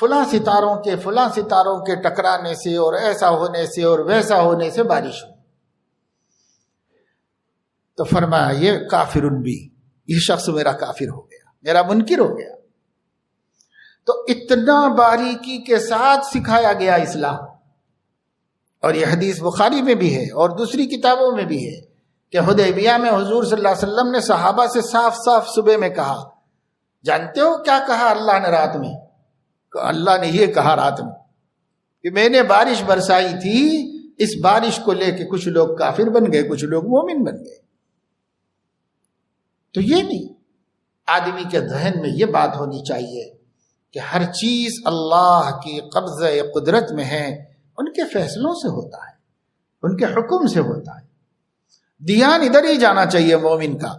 فلاں ستاروں کے ٹکرانے سے اور ایسا ہونے سے اور ویسا ہونے سے بارش ہوئی۔ تو فرمایا یہ کافر بھی، یہ شخص میرا کافر ہو گیا، میرا منکر ہو گیا۔ تو اتنا باریکی کے ساتھ سکھایا گیا اسلام، اور یہ حدیث بخاری میں بھی ہے اور دوسری کتابوں میں بھی ہے کہ حدیبیہ میں حضور صلی اللہ علیہ وسلم نے صحابہ سے صاف صاف صبح میں کہا، جانتے ہو کیا کہا اللہ نے رات میں؟ اللہ نے یہ کہا رات میں کہ میں نے بارش برسائی تھی، اس بارش کو لے کے کچھ لوگ کافر بن گئے، کچھ لوگ مومن بن گئے۔ تو یہ نہیں، آدمی کے ذہن میں یہ بات ہونی چاہیے کہ ہر چیز اللہ کی قبضہ قدرت میں ہے، ان کے فیصلوں سے ہوتا ہے، ان کے حکم سے ہوتا ہے۔ دھیان ادھر ہی جانا چاہیے مومن کا۔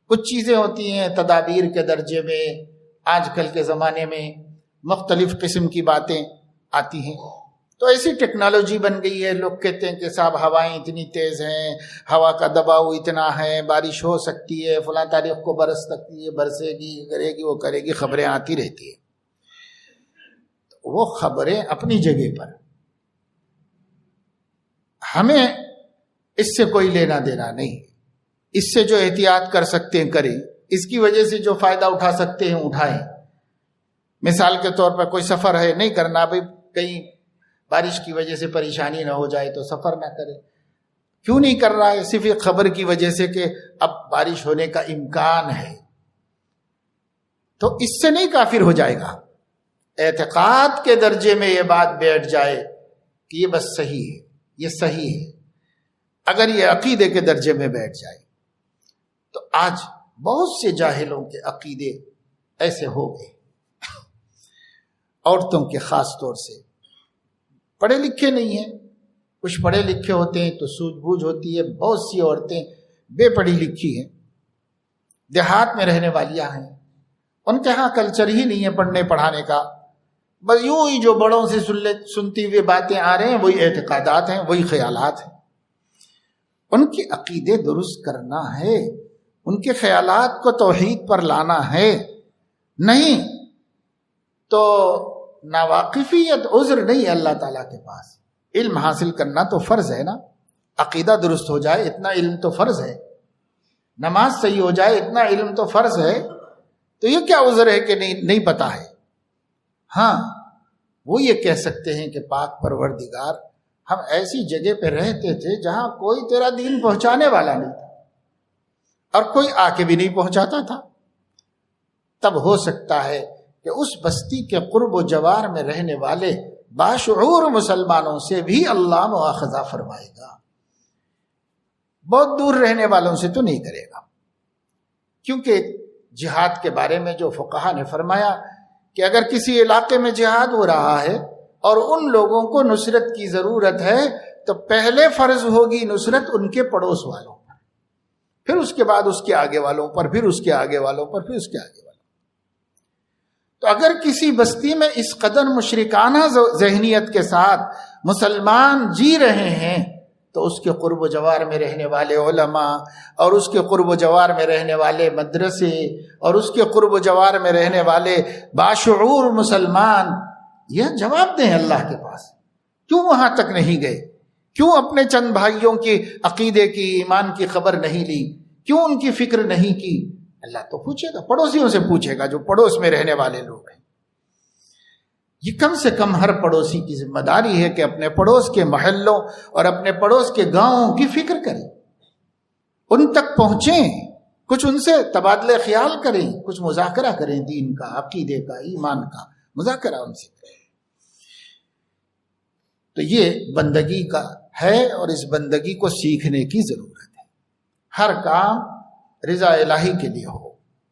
کچھ چیزیں ہوتی ہیں تدابیر کے درجے میں، آج کل کے زمانے میں مختلف قسم کی باتیں آتی ہیں، تو ایسی ٹیکنالوجی بن گئی ہے، لوگ کہتے ہیں کہ صاحب ہوائیں اتنی تیز ہیں، ہوا کا دباؤ اتنا ہے، بارش ہو سکتی ہے، فلاں تاریخ کو برس سکتی ہے، برسے گی، کرے گی، وہ کرے گی، خبریں آتی رہتی ہیں۔ وہ خبریں اپنی جگہ پر، ہمیں اس سے کوئی لینا دینا نہیں، اس سے جو احتیاط کر سکتے ہیں کریں، اس کی وجہ سے جو فائدہ اٹھا سکتے ہیں اٹھائیں۔ مثال کے طور پر کوئی سفر ہے، نہیں کرنا بھائی، کہیں بارش کی وجہ سے پریشانی نہ ہو جائے تو سفر نہ کرے۔ کیوں نہیں کر رہا ہے؟ صرف ایک خبر کی وجہ سے کہ اب بارش ہونے کا امکان ہے، تو اس سے نہیں کافر ہو جائے گا۔ اعتقاد کے درجے میں یہ بات بیٹھ جائے کہ یہ بس صحیح ہے، یہ صحیح ہے، اگر یہ عقیدے کے درجے میں بیٹھ جائے تو آج بہت سے جاہلوں کے عقیدے ایسے ہو گئے، عورتوں کے خاص طور سے۔ پڑھے لکھے نہیں ہیں، کچھ پڑھے لکھے ہوتے ہیں تو سوجھ بوجھ ہوتی ہے، بہت سی عورتیں بے پڑھی لکھی ہیں، دیہات میں رہنے والیاں ہیں، ان کے ہاں کلچر ہی نہیں ہے پڑھنے پڑھانے کا، بس یوں ہی جو بڑوں سے سنتی ہوئی باتیں آ رہے ہیں وہی اعتقادات ہیں، وہی خیالات ہیں۔ ان کے عقیدے درست کرنا ہے، ان کے خیالات کو توحید پر لانا ہے، نہیں تو ناواقفیت عذر نہیں ہے اللہ تعالیٰ کے پاس۔ علم حاصل کرنا تو فرض ہے نا، عقیدہ درست ہو جائے اتنا علم تو فرض ہے، نماز صحیح ہو جائے اتنا علم تو فرض ہے، تو یہ کیا عذر ہے کہ نہیں پتا ہے؟ ہاں وہ یہ کہہ سکتے ہیں کہ پاک پروردگار ہم ایسی جگہ پہ رہتے تھے جہاں کوئی تیرا دین پہنچانے والا نہیں تھا اور کوئی آ کے بھی نہیں پہنچاتا تھا، تب ہو سکتا ہے کہ اس بستی کے قرب و جوار میں رہنے والے باشعور مسلمانوں سے بھی اللہ مؤاخذہ فرمائے گا، بہت دور رہنے والوں سے تو نہیں کرے گا۔ کیونکہ جہاد کے بارے میں جو فقہا نے فرمایا کہ اگر کسی علاقے میں جہاد ہو رہا ہے اور ان لوگوں کو نصرت کی ضرورت ہے تو پہلے فرض ہوگی نصرت ان کے پڑوس والوں پر، پھر اس کے بعد اس کے آگے والوں پر، پھر اس کے آگے والوں پر، پھر اس کے آگے والوں پر۔ تو اگر کسی بستی میں اس قدر مشرکانہ ذہنیت کے ساتھ مسلمان جی رہے ہیں تو اس کے قرب و جوار میں رہنے والے علماء اور اس کے قرب و جوار میں رہنے والے مدرسے اور اس کے قرب و جوار میں رہنے والے باشعور مسلمان یہ جواب دیں اللہ کے پاس، کیوں وہاں تک نہیں گئے؟ کیوں اپنے چند بھائیوں کی عقیدے کی، ایمان کی خبر نہیں لی؟ کیوں ان کی فکر نہیں کی؟ اللہ تو پوچھے گا، پڑوسیوں سے پوچھے گا جو پڑوس میں رہنے والے لوگ ہیں۔ یہ کم سے کم ہر پڑوسی کی ذمہ داری ہے کہ اپنے پڑوس کے محلوں اور اپنے پڑوس کے گاؤں کی فکر کریں، ان تک پہنچیں، کچھ ان سے تبادلہ خیال کریں، کچھ مذاکرہ کریں، دین کا، عقیدے کا، ایمان کا مذاکرہ ان سے کریں۔ تو یہ بندگی کا ہے اور اس بندگی کو سیکھنے کی ضرورت ہے۔ ہر کام رضا الہی کے لیے ہو،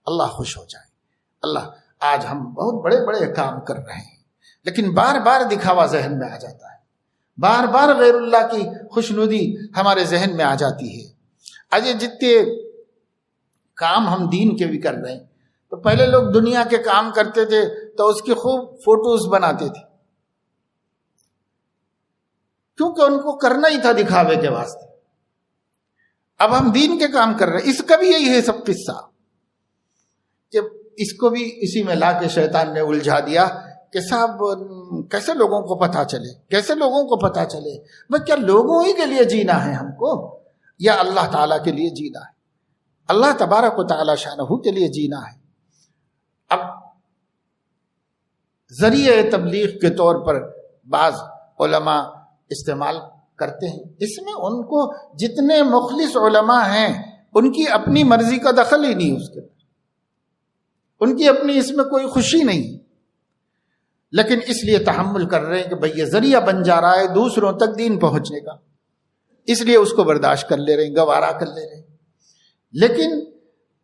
اللہ خوش ہو جائے۔ اللہ، آج ہم بہت بڑے بڑے کام کر رہے ہیں لیکن بار بار دکھاوا ذہن میں آ جاتا ہے، بار بار غیر اللہ کی خوشنودی ہمارے ذہن میں آ جاتی ہے۔ آج یہ جتنے کام ہم دین کے بھی کر رہے ہیں، تو پہلے لوگ دنیا کے کام کرتے تھے تو اس کی خوب فوٹوز بناتے تھے، کیونکہ ان کو کرنا ہی تھا دکھاوے کے واسطے۔ اب ہم دین کے کام کر رہے ہیں، اس کا بھی یہی ہے سب قصہ، کہ اس کو بھی اسی میں لا کے شیطان نے الجھا دیا کہ صاحب کیسے لوگوں کو پتہ چلے، کیسے لوگوں کو پتہ چلے؟ بس کیا لوگوں ہی کے لیے جینا ہے ہم کو، یا اللہ تعالیٰ کے لیے جینا ہے؟ اللہ تبارک و تعالیٰ شانہ کے لیے جینا ہے۔ اب ذریعہ تبلیغ کے طور پر بعض علماء استعمال کرتے ہیں، اس میں ان کو جتنے مخلص علماء ہیں ان کی اپنی مرضی کا دخل ہی نہیں، اس کے ان کی اپنی اس میں کوئی خوشی نہیں، لیکن اس لیے تحمل کر رہے ہیں کہ بھئی یہ ذریعہ بن جا رہا ہے دوسروں تک دین پہنچنے کا، اس لیے اس کو برداشت کر لے رہے ہیں، گوارا کر لے رہے ہیں۔ لیکن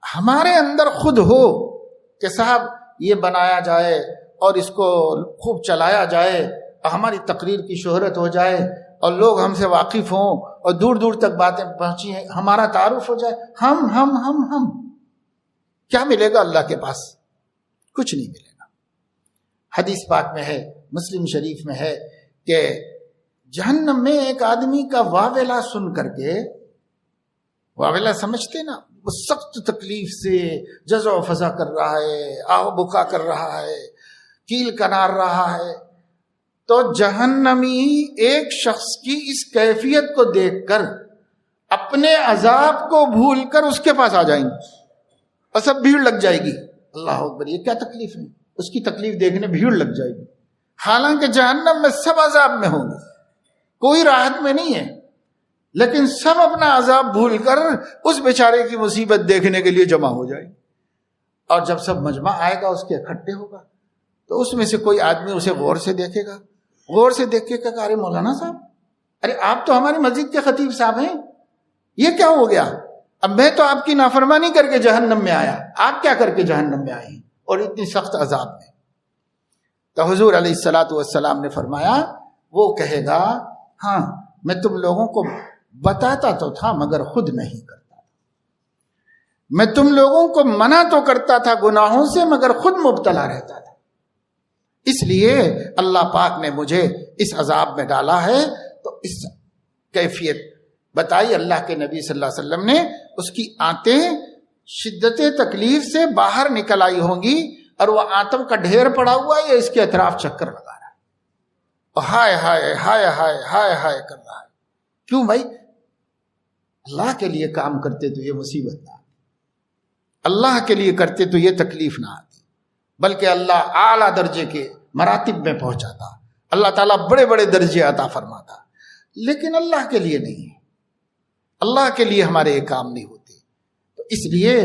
ہمارے اندر خود ہو کہ صاحب یہ بنایا جائے اور اس کو خوب چلایا جائے اور ہماری تقریر کی شہرت ہو جائے اور لوگ ہم سے واقف ہوں اور دور دور تک باتیں پہنچی ہیں، ہمارا تعارف ہو جائے، ہم کیا ملے گا اللہ کے پاس؟ کچھ نہیں ملے گا۔ حدیث پاک میں ہے، مسلم شریف میں ہے کہ جہنم میں ایک آدمی کا واویلا سن کر کے، واویلا سمجھتے نا، وہ سخت تکلیف سے جزع و فضا کر رہا ہے، آہ بکا کر رہا ہے، کیل کنار رہا ہے، تو جہنمی ایک شخص کی اس کیفیت کو دیکھ کر اپنے عذاب کو بھول کر اس کے پاس آ جائیں گے اور سب بھیڑ لگ جائے گی۔ اللہ اکبر، یہ کیا تکلیف ہے؟ اس کی تکلیف دیکھنے بھیڑ لگ جائے گی، حالانکہ جہنم میں سب عذاب میں ہوں گے، کوئی راحت میں نہیں ہے، لیکن سب اپنا عذاب بھول کر اس بیچارے کی مصیبت دیکھنے کے لیے جمع ہو جائے گی۔ اور جب سب مجمع آئے گا، اس کے اکٹھے ہوگا، تو اس میں سے کوئی آدمی اسے غور سے دیکھے گا، غور سے دیکھ کے کہا، ارے مولانا صاحب، ارے آپ تو ہماری مسجد کے خطیب صاحب ہیں، یہ کیا ہو گیا؟ اب میں تو آپ کی نافرمانی کر کے جہنم میں آیا، آپ کیا کر کے جہنم میں آئے ہیں اور اتنی سخت عذاب میں؟ تو حضور علیہ الصلوۃ والسلام نے فرمایا، وہ کہے گا، ہاں میں تم لوگوں کو بتاتا تو تھا مگر خود نہیں کرتا، میں تم لوگوں کو منع تو کرتا تھا گناہوں سے مگر خود مبتلا رہتا تھا، اس لیے اللہ پاک نے مجھے اس عذاب میں ڈالا ہے۔ تو اس کیفیت بتائی اللہ کے نبی صلی اللہ علیہ وسلم نے، اس کی آنتیں شدت تکلیف سے باہر نکل آئی ہوں گی اور وہ آتم کا ڈھیر پڑا ہوا ہے، اس کے اطراف چکر لگا رہا ہے اور ہائے ہائے ہائے ہائے ہائے ہائے کر رہا ہے۔ کیوں بھائی؟ اللہ کے لیے کام کرتے تو یہ مصیبت نہ آتی، اللہ کے لیے کرتے تو یہ تکلیف نہ آتی، بلکہ اللہ اعلیٰ درجے کے مراتب میں پہنچاتا، اللہ تعالیٰ بڑے بڑے درجے عطا فرماتا، لیکن اللہ کے لیے نہیں ہے، اللہ کے لیے ہمارے یہ کام نہیں ہوتے۔ تو اس لیے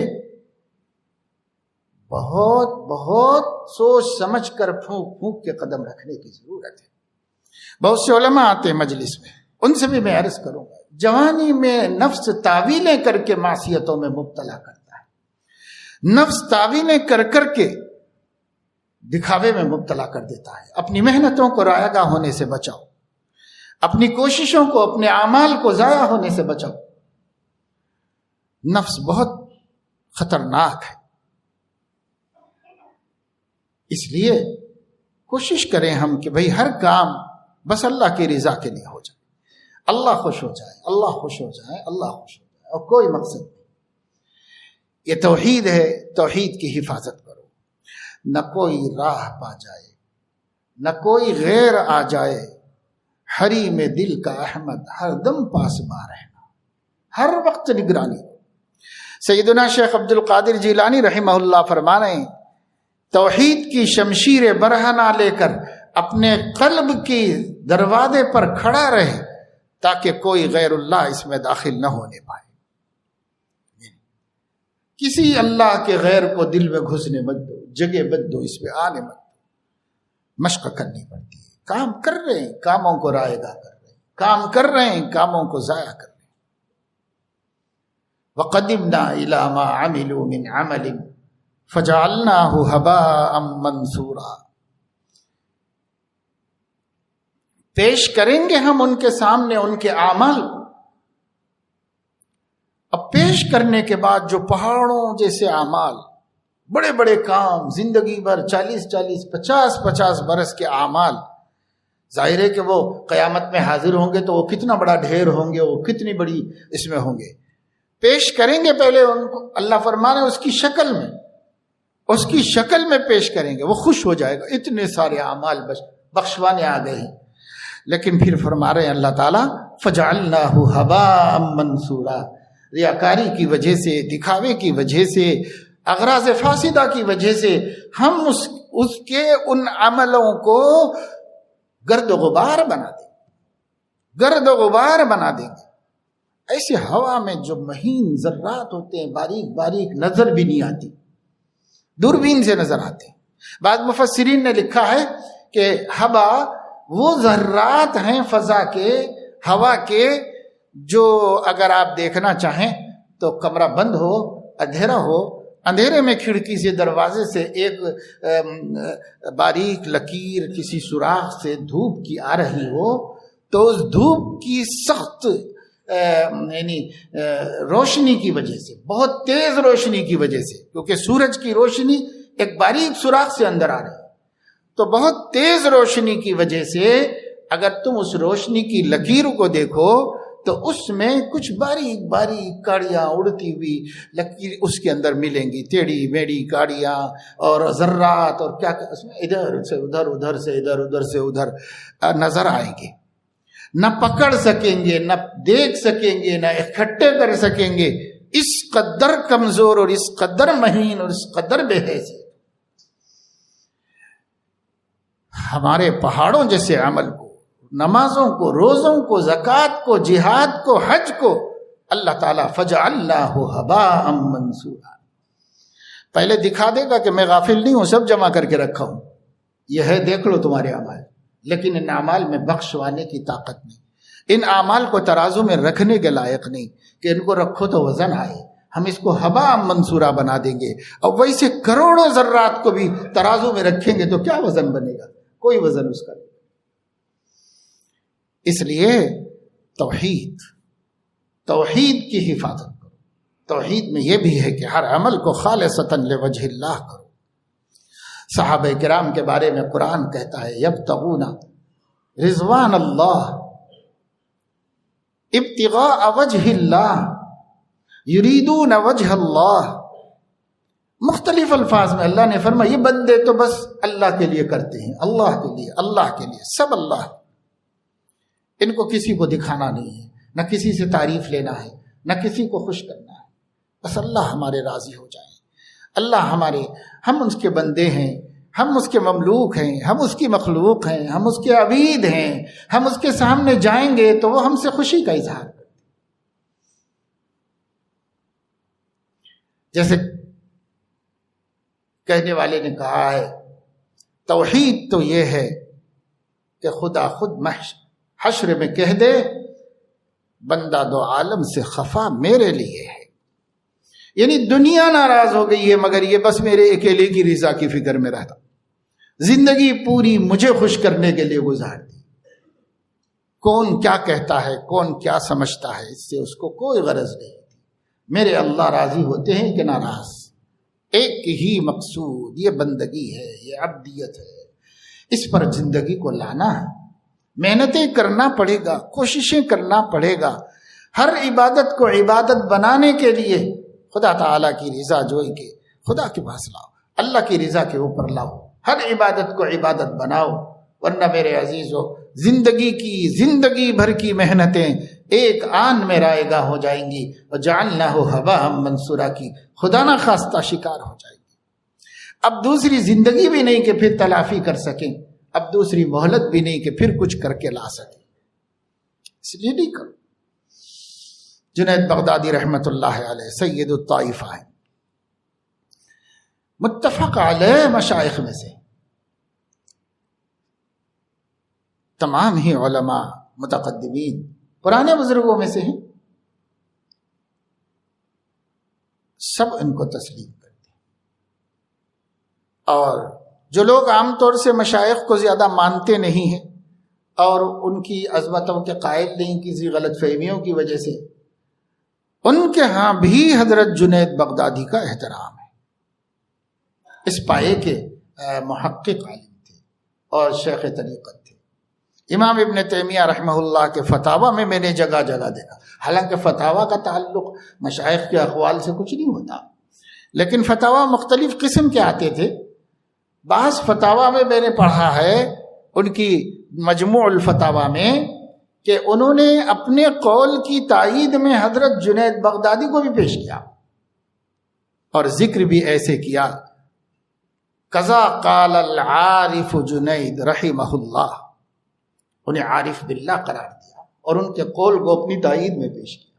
بہت بہت سوچ سمجھ کر پھونک پھونک کے قدم رکھنے کی ضرورت ہے۔ بہت سے علماء آتے ہیں مجلس میں، ان سے بھی میں عرض کروں گا، جوانی میں نفس تعویلیں کر کے معصیتوں میں مبتلا کرتا ہے، نفس تعویلیں کر کر کے دکھاوے میں مبتلا کر دیتا ہے. اپنی محنتوں کو رائے گاہ ہونے سے بچاؤ، اپنی کوششوں کو، اپنے اعمال کو ضائع ہونے سے بچاؤ. نفس بہت خطرناک ہے، اس لیے کوشش کریں ہم کہ بھئی ہر کام بس اللہ کی رضا کے لیے ہو جائے، اللہ خوش ہو جائے، اللہ خوش ہو جائے، اللہ خوش ہو جائے، اور کوئی مقصد نہیں. یہ توحید ہے، توحید کی حفاظت کرو. نہ کوئی راہ پا جائے، نہ کوئی غیر آ جائے. حریم دل کا احمد ہر دم پاس با رہنا، ہر وقت نگرانی. سیدنا شیخ عبد القادر جیلانی رحمہ اللہ فرمانے توحید کی شمشیر برہنہ لے کر اپنے قلب کی دروازے پر کھڑا رہے تاکہ کوئی غیر اللہ اس میں داخل نہ ہونے پائے. کسی اللہ کے غیر کو دل میں گھسنے مت دو، جگہ مت دو، اس میں آنے مت دو. مشق کرنی پڑتی ہے. کام کر رہے ہیں، کاموں کو رائے گاہ کر رہے ہیں، کام کر رہے ہیں، کاموں کو ضائع کر رہے ہیں. وَقَدِمْنَا إِلَى مَا عَمِلُوا مِنْ عَمَلٍ فَجَعَلْنَاهُ هَبَاءً مَنْثُورًا. پیش کریں گے ہم ان کے سامنے ان کے اعمال. اب پیش کرنے کے بعد جو پہاڑوں جیسے اعمال، بڑے بڑے کام، زندگی بھر 40 50 برس کے اعمال، ظاہر ہے کہ وہ قیامت میں حاضر ہوں گے تو وہ کتنا بڑا ڈھیر ہوں گے، وہ کتنی بڑی اس میں ہوں گے. پیش کریں گے پہلے ان کو، اللہ فرمانے اس کی شکل میں پیش کریں گے. وہ خوش ہو جائے گا، اتنے سارے اعمال بخشوانے آ گئے ہیں. لیکن پھر فرما رہے ہیں اللہ تعالیٰ فَجَعَلْنَاهُ هَبَاءً مَنْثُورًا. ریاکاری کی وجہ سے، دکھاوے کی وجہ سے، اغراض فاسدہ کی وجہ سے ہم اس کے ان عملوں کو گرد و غبار بنا دیں گے، گرد و غبار بنا دیں گے. ایسے ہوا میں جو مہین ذرات ہوتے ہیں، باریک باریک، نظر بھی نہیں آتی، دوربین سے نظر آتے ہیں. بعض مفسرین نے لکھا ہے کہ ہوا وہ ذرات ہیں فضا کے، ہوا کے، جو اگر آپ دیکھنا چاہیں تو کمرہ بند ہو، اندھیرا ہو، اندھیرے میں کھڑکی سے، دروازے سے ایک باریک لکیر کسی سوراخ سے دھوپ کی آ رہی ہو تو اس دھوپ کی سخت یعنی روشنی کی وجہ سے، بہت تیز روشنی کی وجہ سے، کیونکہ سورج کی روشنی ایک باریک سوراخ سے اندر آ رہی ہے، تو بہت تیز روشنی کی وجہ سے اگر تم اس روشنی کی لکیر کو دیکھو تو اس میں کچھ باریک باریک کاڑیاں اڑتی ہوئی لکیر اس کے اندر ملیں گی، ٹیڑھی میڑھی کاڑیاں اور ذرات اور کیا اس میں ادھر سے ادھر، ادھر سے ادھر، ادھر سے ادھر نظر آئیں گے. نہ پکڑ سکیں گے، نہ دیکھ سکیں گے، نہ اکٹھے کر سکیں گے. اس قدر کمزور اور اس قدر مہین اور اس قدر بے حیثیت ہمارے پہاڑوں جیسے عمل کو، نمازوں کو، روزوں کو، زکوٰۃ کو، جہاد کو، حج کو اللہ تعالیٰ فَجَعَلْنَاهُ هَبَاءً مَنْثُورًا. پہلے دکھا دے گا کہ میں غافل نہیں ہوں، سب جمع کر کے رکھا ہوں، یہ ہے دیکھ لو تمہارے اعمال. لیکن ان اعمال میں بخشوانے کی طاقت نہیں، ان اعمال کو ترازو میں رکھنے کے لائق نہیں کہ ان کو رکھو تو وزن آئے. ہم اس کو ہباء منصورہ بنا دیں گے، اور ویسے کروڑوں ذرات کو بھی ترازو میں رکھیں گے تو کیا وزن بنے گا؟ کوئی وزن اس کا نہیں. اس لیے توحید کی حفاظت کرو. توحید میں یہ بھی ہے کہ ہر عمل کو خالصتاً لوجہ اللہ کرو. صحابہ کرام کے بارے میں قرآن کہتا ہے یبتغون رضوان اللہ ابتغاء وجہ اللہ یریدون وجہ اللہ. مختلف الفاظ میں اللہ نے فرمایا یہ بندے تو بس اللہ کے لیے کرتے ہیں، اللہ کے لیے، اللہ کے لیے، سب اللہ. ان کو کسی کو دکھانا نہیں ہے، نہ کسی سے تعریف لینا ہے، نہ کسی کو خوش کرنا ہے، بس اللہ ہمارے راضی ہو جائیں. اللہ ہم اس کے بندے ہیں، ہم اس کے مملوک ہیں، ہم اس کی مخلوق ہیں، ہم اس کے عبید ہیں. ہم اس کے سامنے جائیں گے تو وہ ہم سے خوشی کا اظہار کرتے. جیسے کہنے والے نے کہا ہے توحید تو یہ ہے کہ خدا خود حشر میں کہہ دے بندہ دو عالم سے خفا میرے لیے ہے. یعنی دنیا ناراض ہو گئی ہے مگر یہ بس میرے اکیلے کی رضا کی فکر میں رہتا. زندگی پوری مجھے خوش کرنے کے لیے گزار دی. کون کیا کہتا ہے، کون کیا سمجھتا ہے، اس سے اس کو کوئی غرض نہیں. میرے اللہ راضی ہوتے ہیں کہ ناراض، ایک ہی مقصود، یہ بندگی ہے، یہ عبدیت ہے. اس پر زندگی کو لانا ہے، محنتیں کرنا پڑے گا، کوششیں کرنا پڑے گا. ہر عبادت کو عبادت بنانے کے لیے خدا تعالیٰ کی رضا جوئی کے خدا کے پاس لاؤ، اللہ کی رضا کے اوپر لاؤ. ہر عبادت کو عبادت بناؤ، ورنہ میرے عزیزو زندگی بھر کی محنتیں ایک آن میں رائے گاہ ہو جائیں گی، اور جعلناہ ھباء منثورا کی خدا نہ خواستہ شکار ہو جائے گی. اب دوسری زندگی بھی نہیں کہ پھر تلافی کر سکیں، اب دوسری مہلت بھی نہیں کہ پھر کچھ کر کے لا سکیں. اس لیے نہیں کرو. جنید بغدادی رحمت اللہ علیہ سید الطائفہ ہیں، متفق علیہ مشائخ میں سے. تمام ہی علماء متقدمین پرانے بزرگوں میں سے ہیں، سب ان کو تسلیم کرتے ہیں. اور جو لوگ عام طور سے مشائخ کو زیادہ مانتے نہیں ہیں اور ان کی عظمتوں کے قائل نہیں کسی غلط فہمیوں کی وجہ سے، ان کے ہاں بھی حضرت جنید بغدادی کا احترام ہے. اس پائے کے محقق عالم تھے اور شیخ طریقت تھے. امام ابن تیمیہ رحمہ اللہ کے فتاوی میں میں نے جگہ جگہ دیکھا، حالانکہ فتاوی کا تعلق مشائخ کے اقوال سے کچھ نہیں ہوتا، لیکن فتاوی مختلف قسم کے آتے تھے. بعض فتاوی میں نے پڑھا ہے ان کی مجموع الفتاوی میں کہ انہوں نے اپنے قول کی تائید میں حضرت جنید بغدادی کو بھی پیش کیا اور ذکر بھی ایسے کیا، قضا قال العارف جنید رحمہ اللہ. انہیں عارف باللہ قرار دیا اور ان کے قول کو اپنی تائید میں پیش کیا.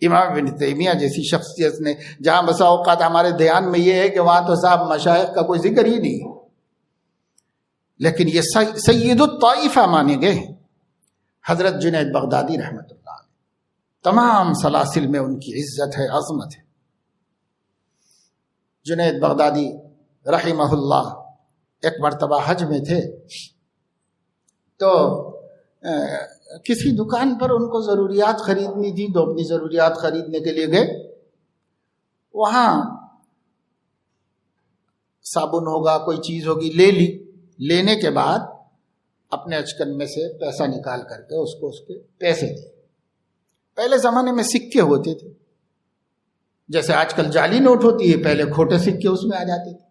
امام ابن تیمیہ جیسی شخصیت نے، جہاں بسا اوقات ہمارے دھیان میں یہ ہے کہ وہاں تو صاحب مشائخ کا کوئی ذکر ہی نہیں ہے، لیکن یہ سید الطائفہ مانے گئے ہیں حضرت جنید بغدادی رحمت اللہ علیہ. تمام سلاسل میں ان کی عزت ہے، عظمت ہے. جنید بغدادی رحمہ اللہ ایک مرتبہ حج میں تھے تو کسی دکان پر ان کو ضروریات خریدنی تھی، تو اپنی ضروریات خریدنے کے لیے گئے. وہاں صابن ہوگا، کوئی چیز ہوگی، لے لی. لینے کے بعد اپنے اچکن میں سے پیسہ نکال کر کے اس کو اس کے پیسے دے. پہلے زمانے میں سکے ہوتے تھے، جیسے آج کل جعلی نوٹ ہوتی ہے، پہلے کھوٹے سکے اس میں آ جاتے تھے.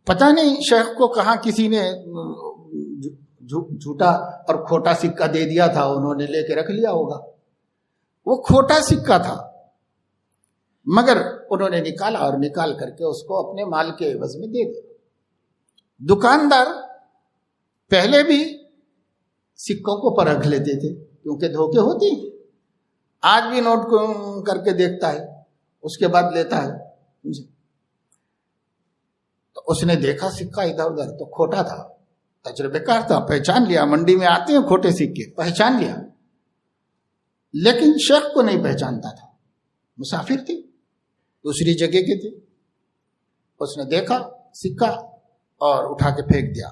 پتہ نہیں شیخ کو کہاں کسی نے جھوٹا اور کھوٹا سکہ دے دیا تھا، انہوں نے لے کے رکھ لیا ہوگا. وہ کھوٹا سکہ تھا، مگر انہوں نے نکالا اور نکال کر کے اس کو اپنے مال کے عوض میں دے دیا. دکاندار پہلے بھی سکوں کو پرکھ لیتے تھے کیونکہ دھوکے ہوتے ہیں. آج بھی نوٹ کر کے دیکھتا ہے، اس کے بعد لیتا ہے. تو اس نے دیکھا سکہ ادھر ادھر تو کھوٹا تھا، تجربے کار تھا، پہچان لیا. منڈی میں آتے ہیں کھوٹے سکے، پہچان لیا. لیکن شیخ کو نہیں پہچانتا تھا، مسافر تھے، دوسری جگہ کے تھے. اس نے دیکھا سکہ اور اٹھا کے پھینک دیا.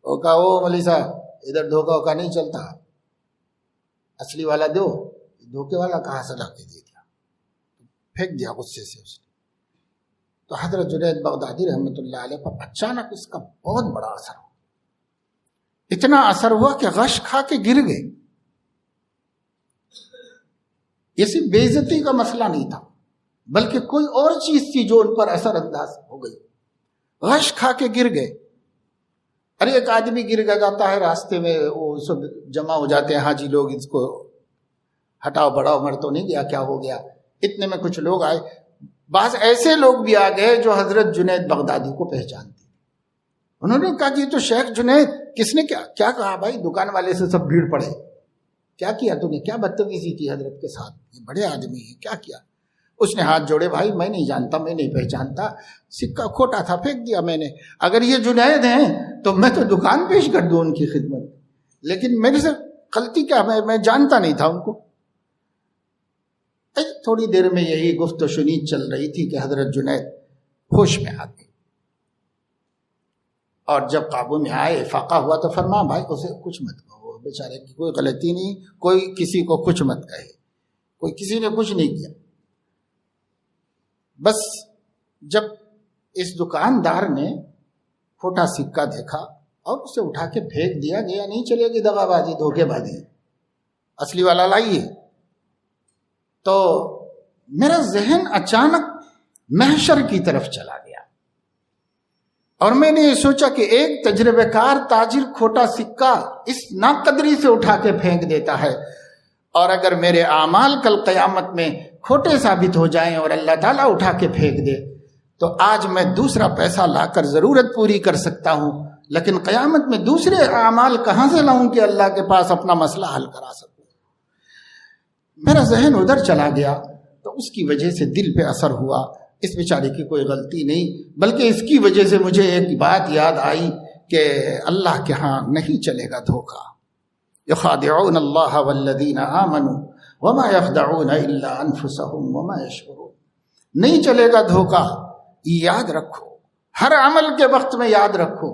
وہ کہا، او مولوی صاحب ادھر دھوکا ووکا نہیں چلتا، اصلی والا دو. دھوکے والا کہاں سے لا کے دے دیا، پھینک دیا غصے سے اس نے. تو حضرت جنید بغدادی رحمۃ اللہ علیہ پر اچانک اس کا بہت بڑا اثر ہوا. اتنا اثر ہوا کہ غش کھا کے گر گئے. یہ صرف بے عزتی کا مسئلہ نہیں تھا، بلکہ کوئی اور چیز تھی جو ان پر اثر انداز ہو گئی. غش کھا کے گر گئے. ارے ایک آدمی گر جاتا ہے راستے میں، وہ سب جمع ہو جاتے ہیں حاجی لوگ، اس کو ہٹاؤ بڑھاؤ، مر تو نہیں گیا، کیا ہو گیا. اتنے میں کچھ لوگ آئے. بعض ایسے لوگ بھی آ گئے جو حضرت جنید بغدادی کو پہچانتے. انہوں نے کہا کہ یہ تو شیخ جنید. کس نے کیا کہا بھائی؟ دکان والے سے سب بھیڑ پڑے. کیا کیا تو نے؟ کیا بدتمیزی کی حضرت کے ساتھ؟ یہ بڑے آدمی ہیں، کیا کیا؟ اس نے ہاتھ جوڑے، بھائی میں نہیں جانتا، میں نہیں پہچانتا، سکہ کھوٹا تھا، پھینک دیا میں نے. اگر یہ جنید ہیں تو میں تو دکان پیش کر دوں ان کی خدمت، لیکن میرے سے غلطی کیا، میں جانتا نہیں تھا ان کو. تھوڑی دیر میں یہی گفت و شنید چل رہی تھی کہ حضرت جنید ہوش میں آ گئے، اور جب قابو میں آئے فاقہ ہوا تو فرمایا بھائی اسے کچھ مت کہو، بیچارے کی کوئی غلطی نہیں، کوئی کسی کو کچھ مت کہے، کوئی کسی نے کچھ نہیں کیا۔ بس جب اس دکاندار نے کھوٹا سکہ دیکھا اور اسے اٹھا کے پھینک دیا، گیا نہیں چلے گی دغا بازی دھوکے بازی، اصلی والا لائیے، تو میرا ذہن اچانک محشر کی طرف چلا گیا، اور میں نے یہ سوچا کہ ایک تجربہ کار تاجر کھوٹا سکہ اس ناقدری سے اٹھا کے پھینک دیتا ہے، اور اگر میرے اعمال کل قیامت میں کھوٹے ثابت ہو جائیں اور اللہ تعالیٰ اٹھا کے پھینک دے تو آج میں دوسرا پیسہ لا کر ضرورت پوری کر سکتا ہوں، لیکن قیامت میں دوسرے اعمال کہاں سے لاؤں کہ اللہ کے پاس اپنا مسئلہ حل کرا سکوں؟ میرا ذہن ادھر چلا گیا، تو اس کی وجہ سے دل پہ اثر ہوا، اس بیچارے کی کوئی غلطی نہیں، بلکہ اس کی وجہ سے مجھے ایک بات یاد آئی کہ اللہ کے ہاں نہیں چلے گا دھوکہ۔ یخادعون اللہ والذین آمنوا وما یخدعون الا انفسهم وما یشعرون، نہیں چلے گا دھوکہ، یاد رکھو، ہر عمل کے وقت میں یاد رکھو،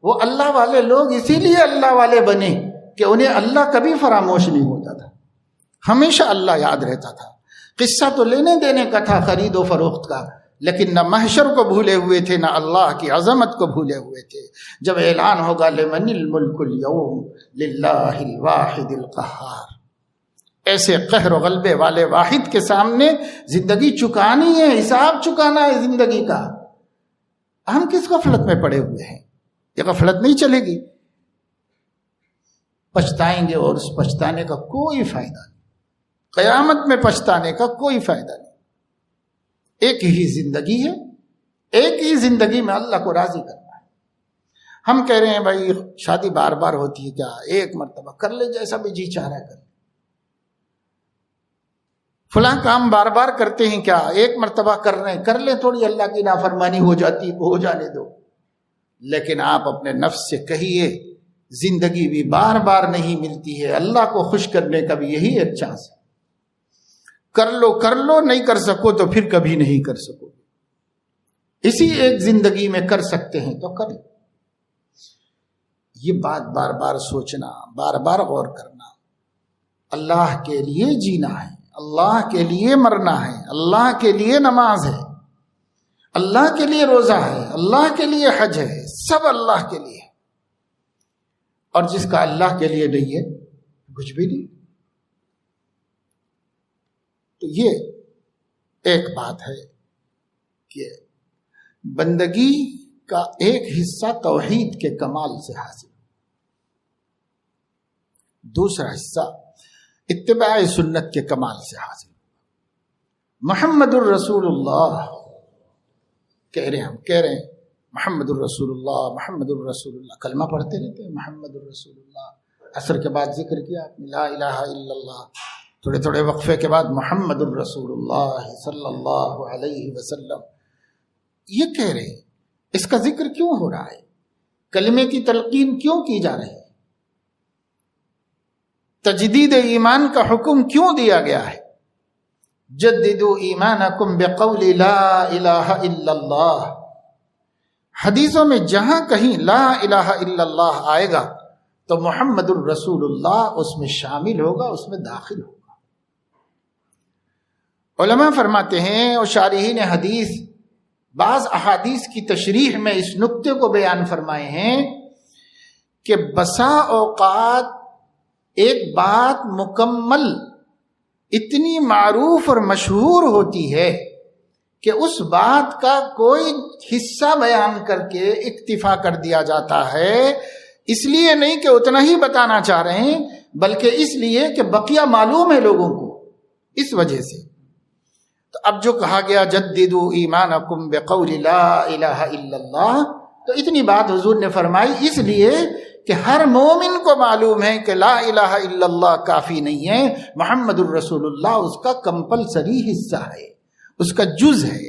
وہ اللہ والے لوگ اسی لیے اللہ والے بنے کہ انہیں اللہ کبھی فراموش نہیں ہوتا تھا، ہمیشہ اللہ یاد رہتا تھا۔ قصہ تو لینے دینے کا تھا، خرید و فروخت کا، لیکن نہ محشر کو بھولے ہوئے تھے، نہ اللہ کی عظمت کو بھولے ہوئے تھے۔ جب اعلان ہوگا لمن الملک اليوم للہ الواحد القہار، ایسے قہر و غلبے والے واحد کے سامنے زندگی چکانی ہے، حساب چکانا ہے زندگی کا۔ ہم کس غفلت میں پڑے ہوئے ہیں؟ یہ غفلت نہیں چلے گی، پچھتائیں گے، اور اس پچھتانے کا کوئی فائدہ نہیں، قیامت میں پچھتانے کا کوئی فائدہ نہیں۔ ایک ہی زندگی ہے، ایک ہی زندگی میں اللہ کو راضی کرنا ہے۔ ہم کہہ رہے ہیں بھائی شادی بار بار ہوتی ہے کیا؟ ایک مرتبہ کر لے، جیسا بھی جی چاہ رہا ہے کر لے۔ فلاں کام بار بار کرتے ہیں کیا؟ ایک مرتبہ کر رہے ہیں، کر لیں، تھوڑی اللہ کی نافرمانی ہو جاتی ہو جانے دو۔ لیکن آپ اپنے نفس سے کہیے زندگی بھی بار بار نہیں ملتی ہے، اللہ کو خوش کرنے کا بھی یہی ایک چانس ہے، کر لو، نہیں کر سکو تو پھر کبھی نہیں کر سکو، اسی ایک زندگی میں کر سکتے ہیں تو کریں۔ یہ بات بار بار سوچنا، بار بار غور کرنا، اللہ کے لیے جینا ہے، اللہ کے لیے مرنا ہے، اللہ کے لیے نماز ہے، اللہ کے لیے روزہ ہے، اللہ کے لیے حج ہے، سب اللہ کے لیے، اور جس کا اللہ کے لیے نہیں ہے کچھ بھی نہیں۔ تو یہ ایک بات ہے کہ بندگی کا ایک حصہ توحید کے کمال سے حاصل، دوسرا حصہ اتباع سنت کے کمال سے حاصل۔ محمد الرسول اللہ کہہ رہے ہیں محمد الرسول اللہ، محمد الرسول اللہ، کلمہ پڑھتے رہتے ہیں محمد الرسول اللہ، عصر کے بعد ذکر کیا لا الہ الا اللہ، تھوڑے تھوڑے وقفے کے بعد محمد الرسول اللہ صلی اللہ علیہ وسلم۔ یہ کہہ رہے ہیں اس کا ذکر کیوں ہو رہا ہے، کلمے کی تلقین کیوں کی جا رہی ہے، تجدید ایمان کا حکم کیوں دیا گیا ہے؟ جددوا ایمانکم بقول لا الہ الا اللہ۔ حدیثوں میں جہاں کہیں لا الہ الا اللہ آئے گا تو محمد الرسول اللہ اس میں شامل ہوگا، اس میں داخل ہوگا۔ علماء فرماتے ہیں اور شارحین حدیث بعض احادیث کی تشریح میں اس نقطے کو بیان فرمائے ہیں کہ بسا اوقات ایک بات مکمل اتنی معروف اور مشہور ہوتی ہے کہ اس بات کا کوئی حصہ بیان کر کے اکتفا کر دیا جاتا ہے، اس لیے نہیں کہ اتنا ہی بتانا چاہ رہے ہیں، بلکہ اس لیے کہ بقیہ معلوم ہے لوگوں کو، اس وجہ سے۔ تو اب جو کہا گیا جددوا ایمانکم بقول لا الہ الا اللہ، تو اتنی بات حضور نے فرمائی اس لیے کہ ہر مومن کو معلوم ہے کہ لا الہ الا اللہ کافی نہیں ہے، محمد الرسول اللہ اس کا کمپلسری حصہ ہے، اس کا جز ہے،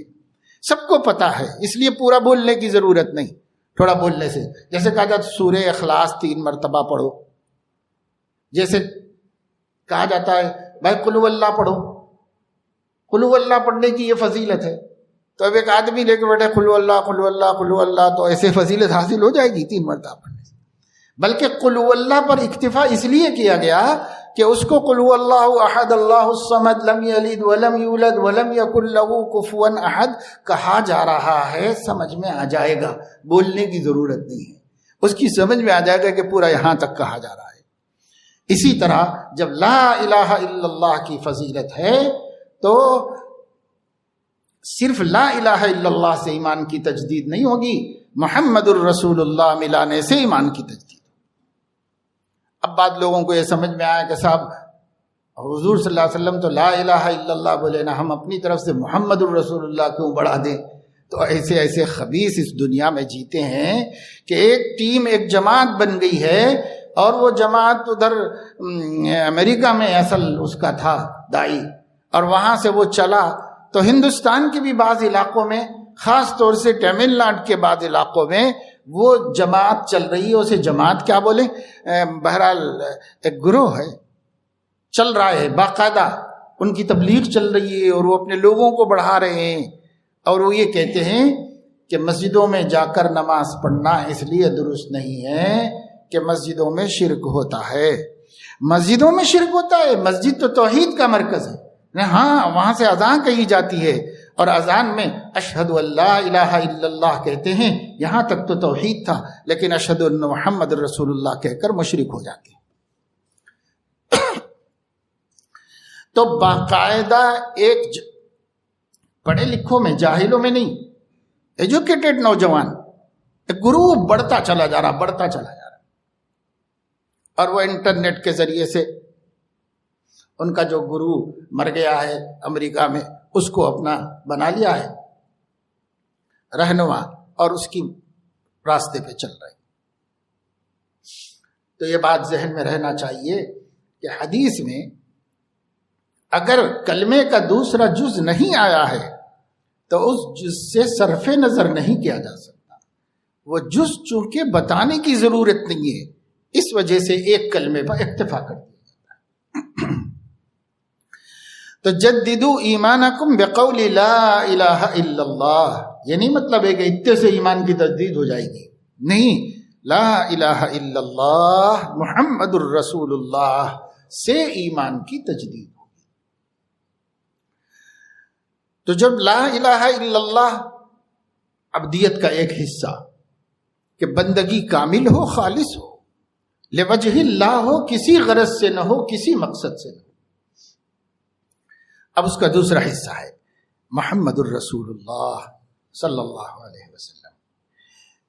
سب کو پتا ہے، اس لیے پورا بولنے کی ضرورت نہیں، تھوڑا بولنے سے۔ جیسے کہا جاتا سورہ اخلاص 3 مرتبہ پڑھو، جیسے کہا جاتا ہے بھائی قل ہو اللہ پڑھو، قل هو اللہ پڑھنے کی یہ فضیلت ہے، تو اب ایک آدمی لے کے بیٹھے قل هو اللہ قل هو اللہ قل هو اللہ، تو ایسے فضیلت حاصل ہو جائے گی 3 مرتبہ پڑھنے سے؟ بلکہ قل هو اللہ پر اکتفا اس لیے کیا گیا کہ اس کو قل هو اللہ احد اللہ الصمد لم یلد ولم یولد ولم یکن له کفوا احد کہا جا رہا ہے، سمجھ میں آ جائے گا، بولنے کی ضرورت نہیں ہے، اس کی سمجھ میں آ جائے گا کہ پورا یہاں تک کہا جا رہا ہے۔ اسی طرح جب لا الہ الا اللہ کی فضیلت ہے تو صرف لا الہ الا اللہ سے ایمان کی تجدید نہیں ہوگی، محمد الرسول اللہ ملانے سے ایمان کی تجدید۔ اب بعد لوگوں کو یہ سمجھ میں آیا کہ صاحب حضور صلی اللہ علیہ وسلم تو لا الہ الا اللہ بولے نا، ہم اپنی طرف سے محمد الرسول اللہ کیوں بڑھا دیں؟ تو ایسے ایسے خبیث اس دنیا میں جیتے ہیں کہ ایک ٹیم ایک جماعت بن گئی ہے، اور وہ جماعت ادھر امریکہ میں اصل اس کا تھا دائی، اور وہاں سے وہ چلا تو ہندوستان کے بھی بعض علاقوں میں، خاص طور سے تمل ناڈو کے بعض علاقوں میں وہ جماعت چل رہی ہے۔ اسے جماعت کیا بولیں، بہرحال ایک گروہ ہے، چل رہا ہے باقاعدہ، ان کی تبلیغ چل رہی ہے اور وہ اپنے لوگوں کو بڑھا رہے ہیں، اور وہ یہ کہتے ہیں کہ مسجدوں میں جا کر نماز پڑھنا اس لیے درست نہیں ہے کہ مسجدوں میں شرک ہوتا ہے۔ مسجدوں میں شرک ہوتا ہے؟ مسجد تو توحید کا مرکز ہے، ہاں وہاں سے اذان کہی جاتی ہے، اور اذان میں اشہد ان لا الہ الا اللہ کہتے ہیں، یہاں تک تو توحید تھا، لیکن اشہد ان محمد رسول اللہ کہہ کر مشرک ہو جاتے ہیں۔ تو باقاعدہ ایک پڑھے لکھوں میں، جاہلوں میں نہیں، ایجوکیٹڈ نوجوان ایک گروپ بڑھتا چلا جا رہا، اور وہ انٹرنیٹ کے ذریعے سے ان کا جو گرو مر گیا ہے امریکہ میں، اس کو اپنا بنا لیا ہے رہنما، اور اس کی راستے پہ چل رہے۔ تو یہ بات ذہن میں رہنا چاہیے کہ حدیث میں اگر کلمے کا دوسرا جز نہیں آیا ہے تو اس جز سے صرف نظر نہیں کیا جا سکتا، وہ جز چونکہ بتانے کی ضرورت نہیں ہے، اس وجہ سے ایک کلمے پر اکتفا کر دیا جاتا ہے۔ تو جددوا ایمانکم بقول لا الہ الا اللہ، یہ نہیں مطلب ہے کہ اتنے سے ایمان کی تجدید ہو جائے گی، نہیں، لا الہ الا اللہ محمد الرسول اللہ سے ایمان کی تجدید ہوگی۔ تو جب لا الہ الا اللہ عبدیت کا ایک حصہ کہ بندگی کامل ہو، خالص ہو، لوجہ اللہ ہو، کسی غرض سے نہ ہو، کسی مقصد سے نہ ہو۔ اب اس کا دوسرا حصہ ہے محمد الرسول اللہ صلی اللہ علیہ وسلم،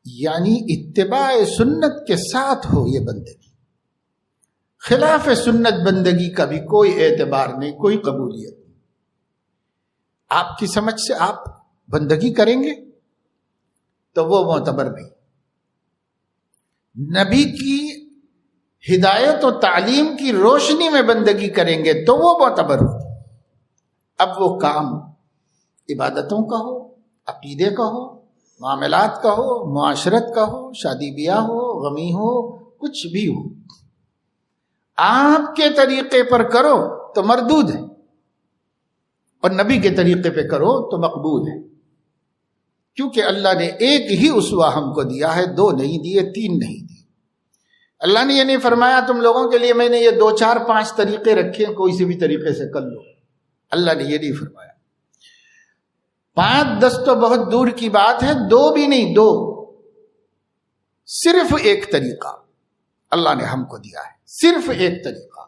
یعنی اتباع سنت کے ساتھ ہو یہ بندگی، خلاف سنت بندگی کا بھی کوئی اعتبار نہیں، کوئی قبولیت نہیں۔ آپ کی سمجھ سے آپ بندگی کریں گے تو وہ معتبر نہیں، نبی کی ہدایت و تعلیم کی روشنی میں بندگی کریں گے تو وہ معتبر ہو۔ اب وہ کام عبادتوں کا ہو، عقیدے کا ہو، معاملات کا ہو، معاشرت کا ہو، شادی بیاہ ہو، غمی ہو، کچھ بھی ہو، آپ کے طریقے پر کرو تو مردود ہے، اور نبی کے طریقے پہ کرو تو مقبول ہے، کیونکہ اللہ نے ایک ہی اسوہ ہم کو دیا ہے، 2 نہیں دیے، 3 نہیں دیے۔ اللہ نے یہ نہیں فرمایا تم لوگوں کے لیے میں نے یہ 2 4 5 طریقے رکھے ہیں، کوئی سے بھی طریقے سے کر لو، اللہ نے یہ نہیں فرمایا۔ 5 10 تو بہت دور کی بات ہے، 2 بھی نہیں، 2 صرف ایک طریقہ اللہ نے ہم کو دیا ہے، صرف ایک طریقہ۔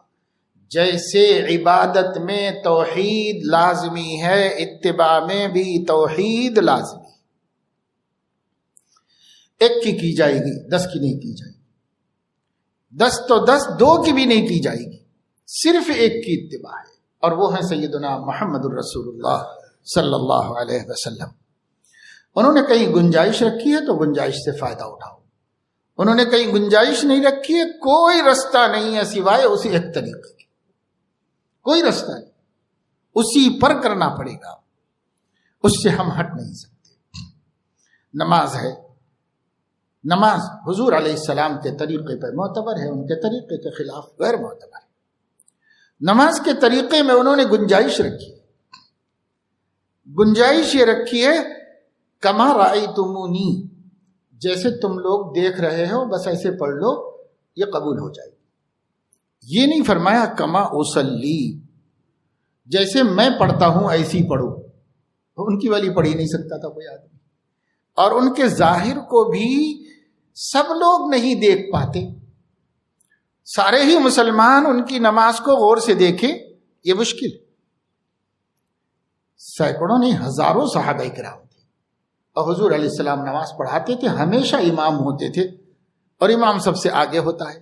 جیسے عبادت میں توحید لازمی ہے، اتباع میں بھی توحید لازمی ہے، ایک کی جائے گی، 10 کی نہیں کی جائے گی، 10 تو 10، 2 کی بھی نہیں کی جائے گی، صرف ایک کی اتباع ہے، اور وہ ہے سیدنا محمد الرسول اللہ صلی اللہ علیہ وسلم۔ انہوں نے کہیں گنجائش رکھی ہے تو گنجائش سے فائدہ اٹھاؤ، انہوں نے کہیں گنجائش نہیں رکھی ہے، کوئی رستہ نہیں ہے سوائے اسی ایک طریقے کے، کوئی رستہ نہیں، اسی پر کرنا پڑے گا، اس سے ہم ہٹ نہیں سکتے۔ نماز ہے، نماز حضور علیہ السلام کے طریقے پر معتبر ہے، ان کے طریقے کے خلاف غیر معتبر ہے۔ نماز کے طریقے میں انہوں نے گنجائش رکھی، گنجائش یہ رکھی ہے کما رأیتمونی، جیسے تم لوگ دیکھ رہے ہو بس ایسے پڑھ لو یہ قبول ہو جائے گی۔ یہ نہیں فرمایا کما اصلی، جیسے میں پڑھتا ہوں ایسی پڑھو، ان کی والی پڑھ ہی نہیں سکتا تھا کوئی آدمی، اور ان کے ظاہر کو بھی سب لوگ نہیں دیکھ پاتے، سارے ہی مسلمان ان کی نماز کو غور سے دیکھیں یہ مشکل۔ سینکڑوں نہیں ہزاروں صحابہ کرام تھے اور حضور علیہ السلام نماز پڑھاتے تھے، ہمیشہ امام ہوتے تھے اور امام سب سے آگے ہوتا ہے۔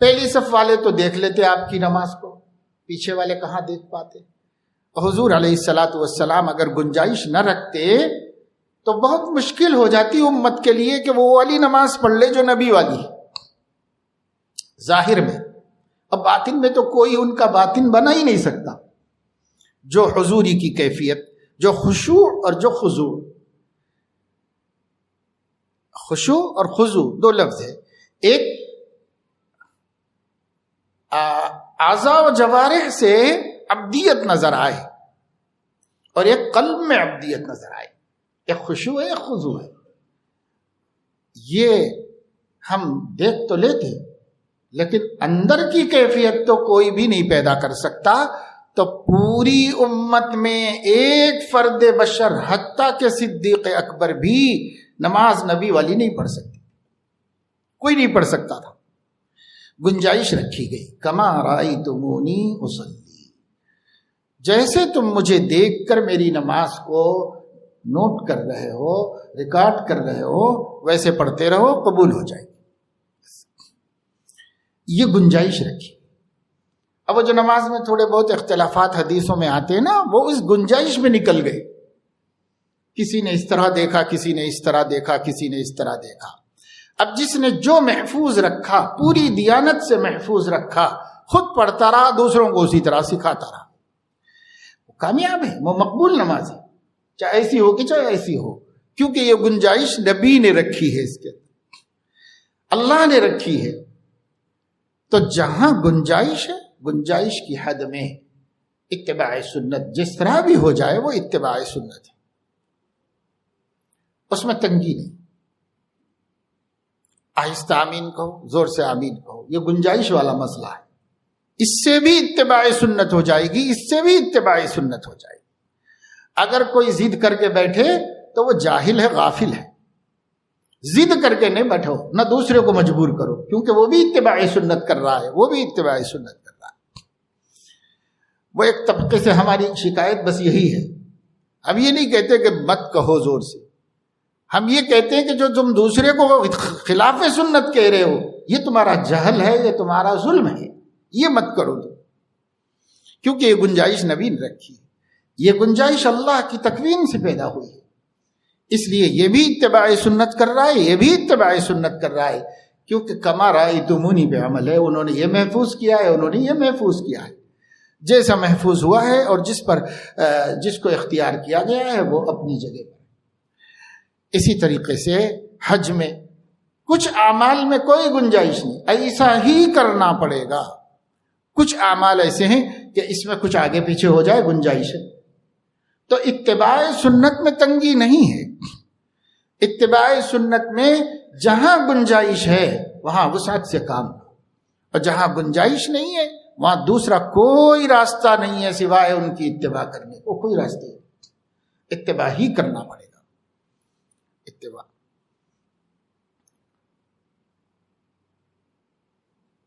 پہلی صف والے تو دیکھ لیتے آپ کی نماز کو، پیچھے والے کہاں دیکھ پاتے۔ اور حضور علیہ السلام اگر گنجائش نہ رکھتے تو بہت مشکل ہو جاتی امت کے لیے کہ وہ والی نماز پڑھ لے جو نبی والی ظاہر میں، اب باطن میں تو کوئی ان کا باطن بنا ہی نہیں سکتا۔ جو حضوری کی کیفیت، جو خشوع اور جو خضوع، خشوع اور خضوع دو لفظ ہے، ایک اعضاء و جوارح سے عبدیت نظر آئے اور ایک قلب میں عبدیت نظر آئے، ایک خشوع ہے ایک خضوع ہے۔ یہ ہم دیکھ تو لیتے لیکن اندر کی کیفیت تو کوئی بھی نہیں پیدا کر سکتا۔ تو پوری امت میں ایک فرد بشر حتیٰ کہ صدیق اکبر بھی نماز نبی والی نہیں پڑھ سکتی، کوئی نہیں پڑھ سکتا تھا۔ گنجائش رکھی گئی کما رأیتمونی اصلی، جیسے تم مجھے دیکھ کر میری نماز کو نوٹ کر رہے ہو، ریکارڈ کر رہے ہو، ویسے پڑھتے رہو قبول ہو جائے گی۔ یہ گنجائش رکھی۔ اب وہ جو نماز میں تھوڑے بہت اختلافات حدیثوں میں آتے ہیں نا، وہ اس گنجائش میں نکل گئے، کسی نے اس طرح دیکھا، کسی نے اس طرح دیکھا، کسی نے اس طرح دیکھا۔ اب جس نے جو محفوظ رکھا، پوری دیانت سے محفوظ رکھا، خود پڑھتا رہا، دوسروں کو اسی طرح سکھاتا رہا، وہ کامیاب ہے، وہ مقبول نماز ہے، چاہے ایسی ہو کہ چاہے ایسی ہو، کیونکہ یہ گنجائش نبی نے رکھی ہے، اس کے اللہ نے رکھی ہے۔ تو جہاں گنجائش ہے، گنجائش کی حد میں اتباع سنت جس طرح بھی ہو جائے وہ اتباع سنت ہے، اس میں تنگی نہیں۔ آہستہ آمین کہو، زور سے آمین کہو، یہ گنجائش والا مسئلہ ہے۔ اس سے بھی اتباع سنت ہو جائے گی، اس سے بھی اتباع سنت ہو جائے گی۔ اگر کوئی ضد کر کے بیٹھے تو وہ جاہل ہے، غافل ہے۔ ضد کر کے نہیں بیٹھو، نہ دوسرے کو مجبور کرو، کیونکہ وہ بھی اتباع سنت کر رہا ہے، وہ بھی اتباع سنت کر رہا ہے۔ وہ ایک طبقے سے ہماری شکایت بس یہی ہے، ہم یہ نہیں کہتے کہ مت کہو زور سے، ہم یہ کہتے ہیں کہ جو تم دوسرے کو خلاف سنت کہہ رہے ہو یہ تمہارا جہل ہے، یہ تمہارا ظلم ہے، یہ مت کرو تم، کیونکہ یہ گنجائش نبی نے رکھی ہے، یہ گنجائش اللہ کی تکوین سے پیدا ہوئی ہے، اس لیے یہ بھی اتباع سنت کر رہا ہے، یہ بھی اتباع سنت کر رہا ہے، کیونکہ کما رأیتمونی پہ عمل ہے، انہوں نے یہ محفوظ کیا ہے، انہوں نے یہ محفوظ کیا ہے، جیسا محفوظ ہوا ہے اور جس کو اختیار کیا گیا ہے وہ اپنی جگہ پر۔ اسی طریقے سے حج میں کچھ اعمال میں کوئی گنجائش نہیں، ایسا ہی کرنا پڑے گا۔ کچھ اعمال ایسے ہیں کہ اس میں کچھ آگے پیچھے ہو جائے، گنجائش ہے، تو اتباع سنت میں تنگی نہیں ہے۔ اتباع سنت میں جہاں گنجائش ہے وہاں وسعت سے کام لو، اور جہاں گنجائش نہیں ہے وہاں دوسرا کوئی راستہ نہیں ہے سوائے ان کی اتباع کرنے کو، کوئی راستہ نہیں، اتباع ہی کرنا پڑے گا، اتباع۔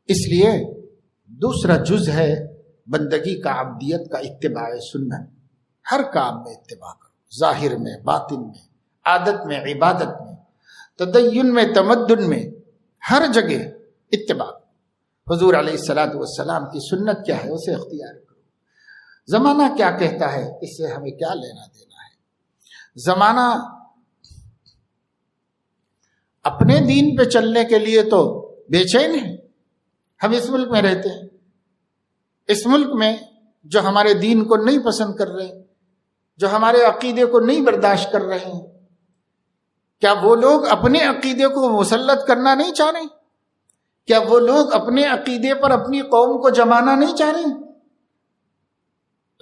اس لیے دوسرا جز ہے بندگی کا، عبدیت کا، اتباع سنت۔ ہر کام میں اتباع کرو، ظاہر میں، باطن میں، عادت میں، عبادت میں، تدین میں، تمدن میں، ہر جگہ اتباع۔ حضور علیہ السلام کی سنت کیا ہے اسے اختیار کرو۔ زمانہ کیا کہتا ہے اس سے ہمیں کیا لینا دینا ہے؟ زمانہ اپنے دین پہ چلنے کے لیے تو بے چین ہے۔ ہم اس ملک میں رہتے ہیں، اس ملک میں جو ہمارے دین کو نہیں پسند کر رہے، جو ہمارے عقیدے کو نہیں برداشت کر رہے ہیں، کیا وہ لوگ اپنے عقیدے کو مسلط کرنا نہیں چاہ رہے؟ کیا وہ لوگ اپنے عقیدے پر اپنی قوم کو جمانا نہیں چاہ رہے؟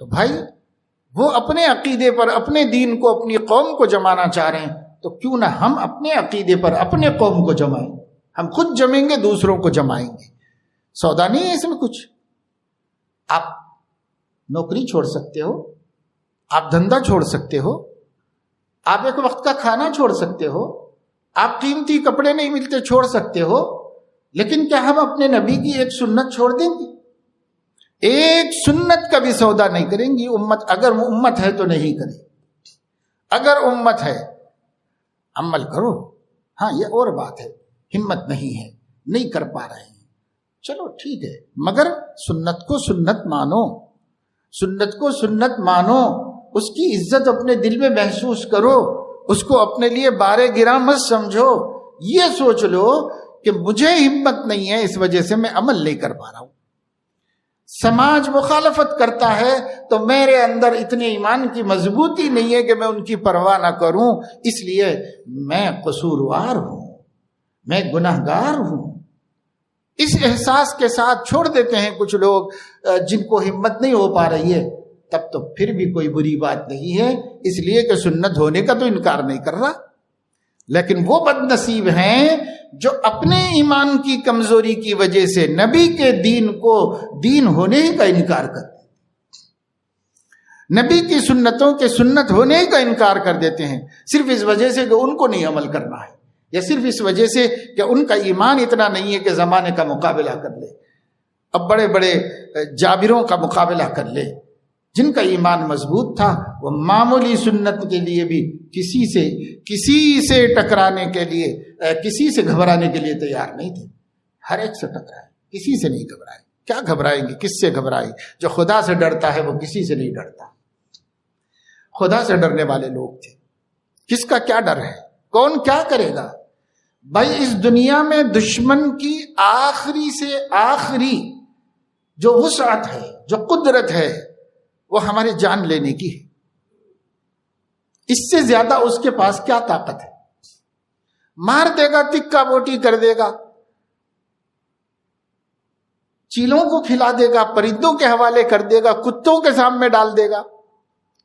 تو بھائی وہ اپنے عقیدے پر اپنے دین کو اپنی قوم کو جمانا چاہ رہے ہیں، تو کیوں نہ ہم اپنے عقیدے پر اپنے قوم کو جمائیں. ہم خود جمیں گے، دوسروں کو جمائیں گے. سودا نہیں ہے اس میں کچھ. آپ نوکری چھوڑ سکتے ہو، آپ دھندا چھوڑ سکتے ہو، آپ ایک وقت کا کھانا چھوڑ سکتے ہو، آپ قیمتی کپڑے نہیں ملتے چھوڑ سکتے ہو، لیکن کیا ہم اپنے نبی کی ایک سنت چھوڑ دیں گے؟ ایک سنت کا بھی سودا نہیں کریں گی امت. اگر امت ہے تو نہیں کرے. اگر امت ہے عمل کرو. ہاں یہ اور بات ہے، ہمت نہیں ہے، نہیں کر پا رہے ہیں، چلو ٹھیک ہے، مگر سنت کو سنت مانو. سنت کو سنت مانو، اس کی عزت اپنے دل میں محسوس کرو، اس کو اپنے لیے بارے گراں مت سمجھو. یہ سوچ لو کہ مجھے ہمت نہیں ہے، اس وجہ سے میں عمل نہیں کر پا رہا ہوں. سماج مخالفت کرتا ہے تو میرے اندر اتنے ایمان کی مضبوطی نہیں ہے کہ میں ان کی پرواہ نہ کروں، اس لیے میں قصوروار ہوں، میں گناہگار ہوں. اس احساس کے ساتھ چھوڑ دیتے ہیں کچھ لوگ جن کو ہمت نہیں ہو پا رہی ہے. تب تو پھر بھی کوئی بری بات نہیں ہے، اس لیے کہ سنت ہونے کا تو انکار نہیں کر رہا. لیکن وہ بد نصیب ہیں جو اپنے ایمان کی کمزوری کی وجہ سے نبی کے دین کو دین ہونے کا انکار کرتے ہیں، نبی کی سنتوں کے سنت ہونے کا انکار کر دیتے ہیں، صرف اس وجہ سے کہ ان کو نہیں عمل کرنا ہے، یا صرف اس وجہ سے کہ ان کا ایمان اتنا نہیں ہے کہ زمانے کا مقابلہ کر لے. اب بڑے بڑے جابروں کا مقابلہ کر لے، جن کا ایمان مضبوط تھا، وہ معمولی سنت کے لیے بھی کسی سے ٹکرانے کے لیے، کسی سے گھبرانے کے لیے تیار نہیں تھے. ہر ایک سے ٹکرائے، کسی سے نہیں گھبرائے. کیا گھبرائیں گے؟ کس سے گھبرائے؟ جو خدا سے ڈرتا ہے وہ کسی سے نہیں ڈرتا. خدا سے ڈرنے والے لوگ تھے. کس کا کیا ڈر ہے؟ کون کیا کرے گا؟ بھائی اس دنیا میں دشمن کی آخری سے آخری جو وسعت ہے، جو قدرت ہے، وہ ہماری جان لینے کی ہے. اس سے زیادہ اس کے پاس کیا طاقت ہے؟ مار دے گا، تکا بوٹی کر دے گا، چیلوں کو کھلا دے گا، پرندوں کے حوالے کر دے گا، کتوں کے سامنے ڈال دے گا.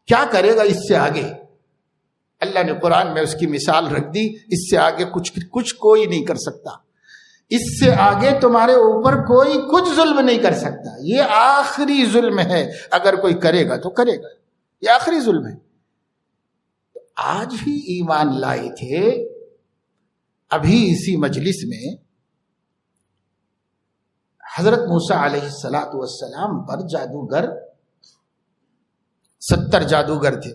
کیا کرے گا اس سے آگے؟ اللہ نے قرآن میں اس کی مثال رکھ دی. اس سے آگے کچھ کوئی نہیں کر سکتا. اس سے آگے تمہارے اوپر کوئی کچھ ظلم نہیں کر سکتا. یہ آخری ظلم ہے. اگر کوئی کرے گا تو کرے گا، یہ آخری ظلم ہے. آج ہی ایمان لائے تھے ابھی اسی مجلس میں حضرت موسیٰ علیہ السلام پر جادوگر 70 جادوگر تھے.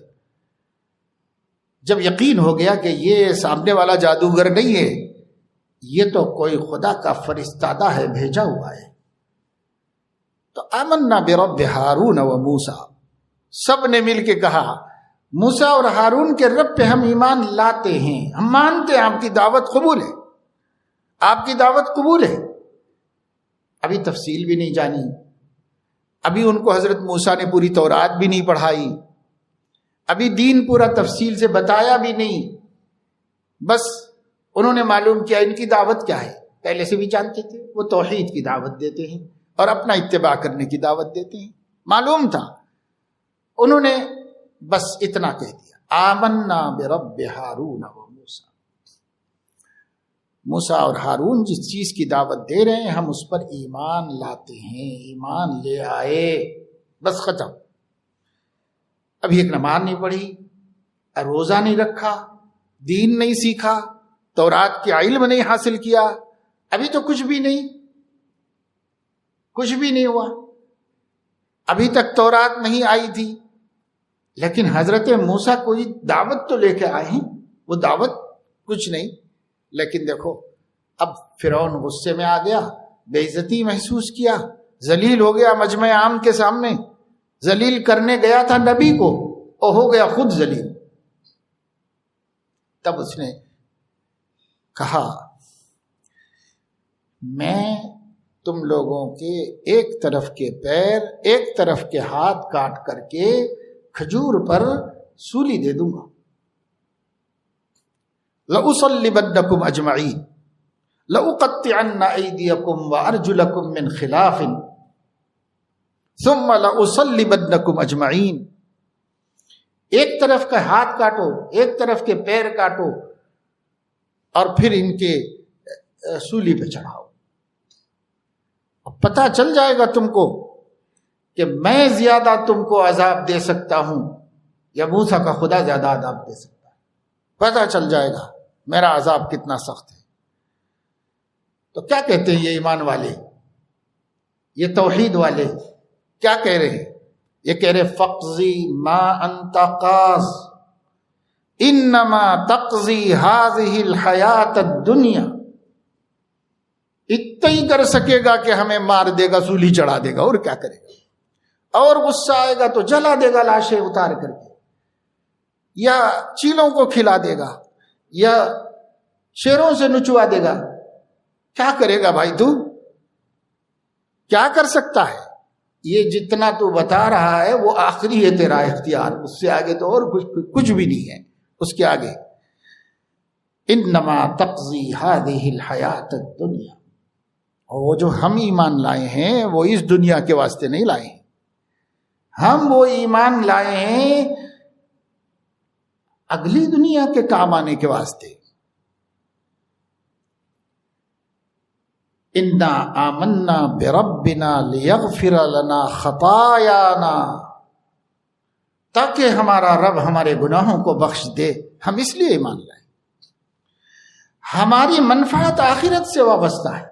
جب یقین ہو گیا کہ یہ سامنے والا جادوگر نہیں ہے، یہ تو کوئی خدا کا فرستادہ ہے، بھیجا ہوا ہے، تو آمنا برب ہارون و موسیٰ، سب نے مل کے کہا موسیٰ اور ہارون کے رب پہ ہم ایمان لاتے ہیں، ہم مانتے ہیں آپ کی دعوت قبول ہے، آپ کی دعوت قبول ہے. ابھی تفصیل بھی نہیں جانی، ابھی ان کو حضرت موسیٰ نے پوری تورات بھی نہیں پڑھائی، ابھی دین پورا تفصیل سے بتایا بھی نہیں. بس انہوں نے معلوم کیا ان کی دعوت کیا ہے. پہلے سے بھی جانتے تھے، وہ توحید کی دعوت دیتے ہیں اور اپنا اتباع کرنے کی دعوت دیتے ہیں. معلوم تھا. انہوں نے بس اتنا کہہ دیا، آمنا برب ہارون و موسیٰ. موسیٰ اور ہارون جس چیز کی دعوت دے رہے ہیں ہم اس پر ایمان لاتے ہیں، ایمان لے آئے، بس ختم. ابھی ایک نماز نہیں پڑھی، روزہ نہیں رکھا، دین نہیں سیکھا، تورات کی علم نہیں حاصل کیا، ابھی تو کچھ بھی نہیں ہوا. ابھی تک تورات نہیں آئی تھی، لیکن حضرت موسیٰ کوئی دعوت تو لے کے آئے ہیں، وہ دعوت کچھ نہیں. لیکن دیکھو اب فرعون غصے میں آ گیا، بے عزتی محسوس کیا، ذلیل ہو گیا مجمع عام کے سامنے. ذلیل کرنے گیا تھا نبی کو اور ہو گیا خود ذلیل. تب اس نے کہا میں تم لوگوں کے ایک طرف کے پیر ایک طرف کے ہاتھ کاٹ کر کے کھجور پر سولی دے دوں گا. لَأُصَلِّبَنَّكُمْ أَجْمَعِينَ لَأُقَطِّعَنَّ أَيْدِيَكُمْ وَأَرْجُلَكُمْ مِنْ خِلَافٍ ثُمَّ لَأُصَلِّبَنَّكُمْ أَجْمَعِينَ. ایک طرف کا ہاتھ کاٹو، ایک طرف کے پیر کاٹو، اور پھر ان کے سولی پہ چڑھاؤ. پتہ چل جائے گا تم کو کہ میں زیادہ تم کو عذاب دے سکتا ہوں یا موسیٰ کا خدا زیادہ عذاب دے سکتا ہے. پتہ چل جائے گا میرا عذاب کتنا سخت ہے. تو کیا کہتے ہیں یہ ایمان والے، یہ توحید والے کیا کہہ رہے ہیں؟ یہ کہہ رہے فقضی ما انت قاض انما تقضی هذه الحیات الدنیا. اتنا ہی کر سکے گا کہ ہمیں مار دے گا، سولی چڑھا دے گا، اور کیا کرے گا؟ اور غصہ آئے گا تو جلا دے گا لاشیں اتار کر کے، یا چیلوں کو کھلا دے گا، یا شیروں سے نچوا دے گا. کیا کرے گا بھائی؟ تو کیا کر سکتا ہے؟ یہ جتنا تو بتا رہا ہے وہ آخری ہے تیرا اختیار، اس سے آگے تو اور کچھ بھی نہیں ہے اس کے آگے. انما تقضی هذه الحیات الدنیا. اور وہ جو ہم ایمان لائے ہیں وہ اس دنیا کے واسطے نہیں لائے ہیں، ہم وہ ایمان لائے ہیں اگلی دنیا کے کام آنے کے واسطے. انا آمنا بربنا لیغفر لنا خطایانا. تاکہ ہمارا رب ہمارے گناہوں کو بخش دے، ہم اس لیے ایمان لائے. ہماری منفعت آخرت سے وابستہ ہے،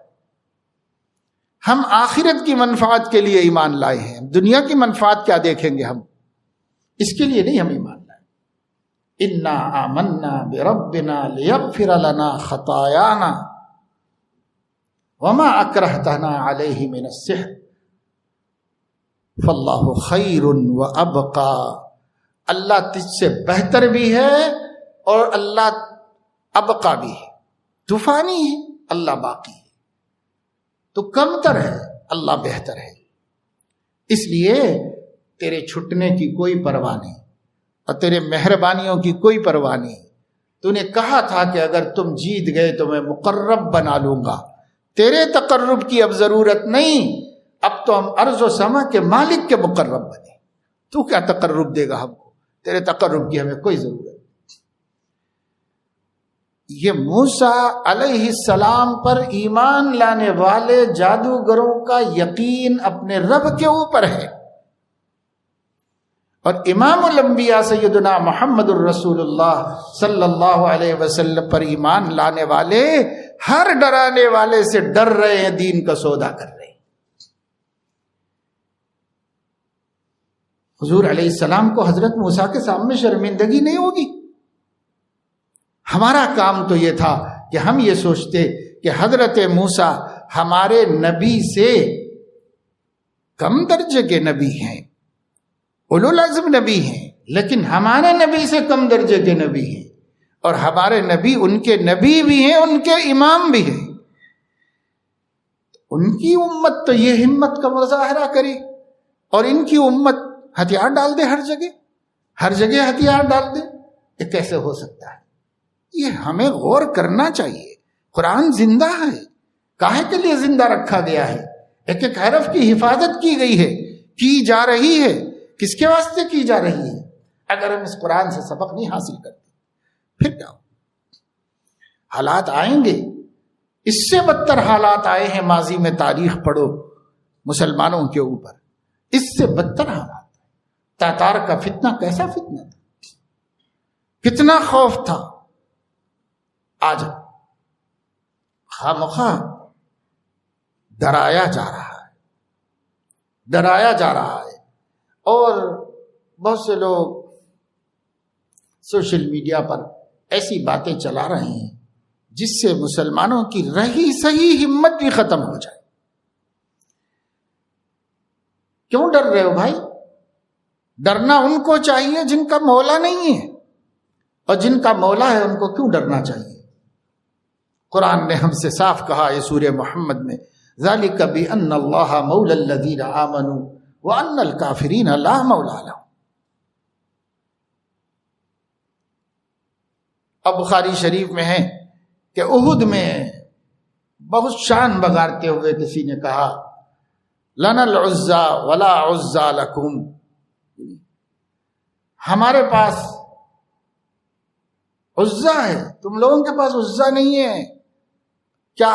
ہم آخرت کی منفعت کے لیے ایمان لائے ہیں. دنیا کی منفعت کیا دیکھیں گے ہم، اس کے لیے نہیں ہم ایمان لائے. انا آمنا بربنا لیغفر لنا خطایانا وما اکرہتنا علیہ من السحر فاللہ خیر وابقا. اللہ تجھ سے بہتر بھی ہے اور اللہ ابقا بھی ہے. تو فانی ہے، اللہ باقی ہے. تو کمتر ہے، اللہ بہتر ہے. اس لیے تیرے چھٹنے کی کوئی پرواہ نہیں اور تیرے مہربانیوں کی کوئی پرواہ نہیں. تو نے کہا تھا کہ اگر تم جیت گئے تو میں مقرب بنا لوں گا. تیرے تقرب کی اب ضرورت نہیں، اب تو ہم ارض و سما کے مالک کے مقرب بنے. تو کیا تقرب دے گا ہم کو؟ تیرے تقرب کی ہمیں کوئی ضرورت نہیں. یہ موسیٰ علیہ السلام پر ایمان لانے والے جادوگروں کا یقین اپنے رب کے اوپر ہے. اور امام الانبیاء سیدنا محمد الرسول اللہ صلی اللہ علیہ وسلم پر ایمان لانے والے ہر ڈرانے والے سے ڈر رہے ہیں، دین کا سودا کر رہے ہیں. حضور علیہ السلام کو حضرت موسیٰ کے سامنے شرمندگی نہیں ہوگی. ہمارا کام تو یہ تھا کہ ہم یہ سوچتے کہ حضرت موسیٰ ہمارے نبی سے کم درجے کے نبی ہیں، اولو العزم نبی ہیں، لیکن ہمارے نبی سے کم درجے کے نبی ہیں، اور ہمارے نبی ان کے نبی بھی ہیں، ان کے امام بھی ہیں. ان کی امت تو یہ ہمت کا مظاہرہ کرے اور ان کی امت ہتھیار ڈال دے، ہر جگہ ہتھیار ڈال دے. یہ کیسے ہو سکتا ہے؟ یہ ہمیں غور کرنا چاہیے. قرآن زندہ ہے، کاہے کے لیے زندہ رکھا گیا ہے؟ ایک ایک حرف کی حفاظت کی گئی ہے، کی جا رہی ہے. کس کے واسطے کی جا رہی ہے؟ اگر ہم اس قرآن سے سبق نہیں حاصل کرتے پھر کیا ہو؟ حالات آئیں گے، اس سے بدتر حالات آئے ہیں ماضی میں. تاریخ پڑھو مسلمانوں کے اوپر، اس سے بدتر حالات. تاتار کا فتنہ کیسا فتنہ تھا، کتنا خوف تھا. آج خامخواہ ڈرایا جا رہا ہے. اور بہت سے لوگ سوشل میڈیا پر ایسی باتیں چلا رہے ہیں جس سے مسلمانوں کی رہی صحیح ہمت بھی ختم ہو جائے. کیوں ڈر رہے ہو بھائی؟ ڈرنا ان کو چاہیے جن کا مولا نہیں ہے، اور جن کا مولا ہے ان کو کیوں ڈرنا چاہیے؟ قرآن نے ہم سے صاف کہا ہے سورہ محمد میں، ذالک بأن اللہ مولا الذین آمنوا وَأَنَّ الْكَافِرِينَ لَا مَوْلَىٰ لَهُمْ. اب بخاری شریف میں ہے کہ احد میں بہت شان بگارتے ہوئے کسی نے کہا لَنَا الْعُزَّىٰ وَلَا عُزَّىٰ لَكُمْ. ہمارے پاس عزا ہے، تم لوگوں کے پاس عزا نہیں ہے، کیا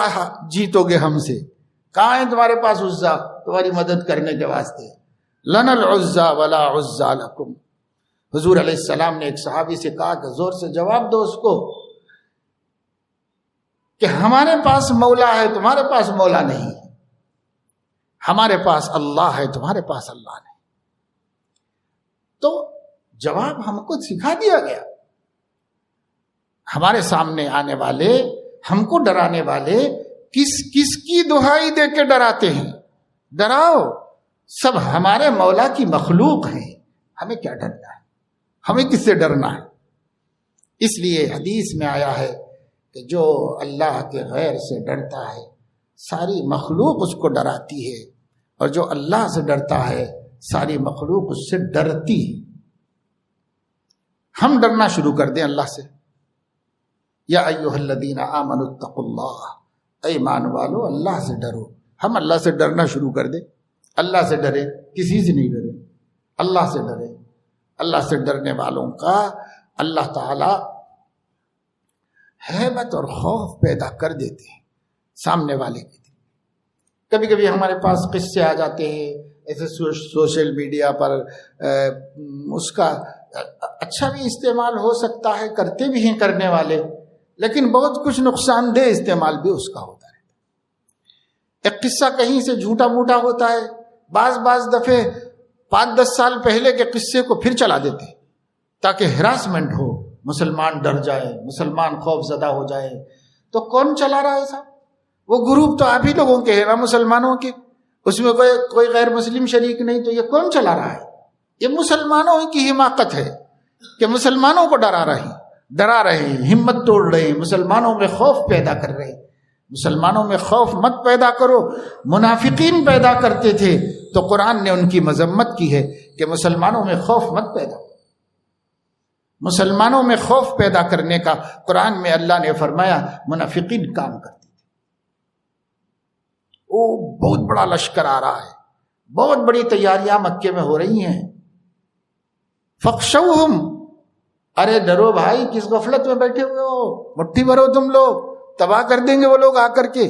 جیتو گے ہم سے؟ کہاں ہے تمہارے پاس عزا تمہاری مدد کرنے کے واسطے؟ لنا العزا ولا عزا لکم۔ حضور علیہ السلام نے ایک صحابی سے کہا کہ زور سے جواب دو اس کو کہ ہمارے پاس مولا ہے، تمہارے پاس مولا نہیں ہے، ہمارے پاس اللہ ہے، تمہارے پاس اللہ نہیں۔ تو جواب ہم کو سکھا دیا گیا۔ ہمارے سامنے آنے والے، ہم کو ڈرانے والے کس کس کی دہائی دے کے ڈراتے ہیں؟ ڈراؤ، سب ہمارے مولا کی مخلوق ہیں، ہمیں کیا ڈرنا ہے؟ ہمیں کس سے ڈرنا ہے؟ اس لیے حدیث میں آیا ہے کہ جو اللہ کے غیر سے ڈرتا ہے ساری مخلوق اس کو ڈراتی ہے، اور جو اللہ سے ڈرتا ہے ساری مخلوق اس سے ڈرتی ہے۔ ہم ڈرنا شروع کر دیں اللہ سے۔ یا ایھا الذین آمنوا اتقوا اللہ، اے ایمان والو اللہ سے ڈرو۔ ہم اللہ سے ڈرنا شروع کر دیں، اللہ سے ڈرے، کسی سے نہیں ڈرے، اللہ سے ڈرے۔ اللہ سے ڈرنے والوں کا اللہ تعالی ہیبت اور خوف پیدا کر دیتے ہیں سامنے والے کے دل۔ کبھی کبھی ہمارے پاس قصے آ جاتے ہیں ایسے سوشل میڈیا پر، اس کا اچھا بھی استعمال ہو سکتا ہے، کرتے بھی ہیں کرنے والے، لیکن بہت کچھ نقصان دہ استعمال بھی اس کا ہوتا ہے۔ ایک قصہ کہیں سے جھوٹا موٹا ہوتا ہے، بعض دفعے 5-10 سال پہلے کے قصے کو پھر چلا دیتے تاکہ ہراسمنٹ ہو، مسلمان ڈر جائے، مسلمان خوف زدہ ہو جائے۔ تو کون چلا رہا ہے صاحب؟ وہ گروپ تو آپ ہی لوگوں کے ہیں نا، مسلمانوں کے، اس میں کوئی غیر مسلم شریک نہیں، تو یہ کون چلا رہا ہے؟ یہ مسلمانوں کی حماقت ہے کہ مسلمانوں کو ڈرا رہے ہیں، ہمت توڑ رہے ہیں، مسلمانوں میں خوف پیدا کر رہے ہیں۔ مسلمانوں میں خوف مت پیدا کرو۔ منافقین پیدا کرتے تھے تو قرآن نے ان کی مذمت کی ہے کہ مسلمانوں میں خوف مت پیدا کرو۔ مسلمانوں میں خوف پیدا کرنے کا قرآن میں اللہ نے فرمایا منافقین کام کرتے تھے۔ او بہت بڑا لشکر آ رہا ہے، بہت بڑی تیاریاں مکے میں ہو رہی ہیں، فخشوہم، ارے ڈرو بھائی، کس غفلت میں بیٹھے ہوئے ہو؟ مٹھی بھرو، تم لوگ تباہ کر دیں گے وہ لوگ، آ کر کے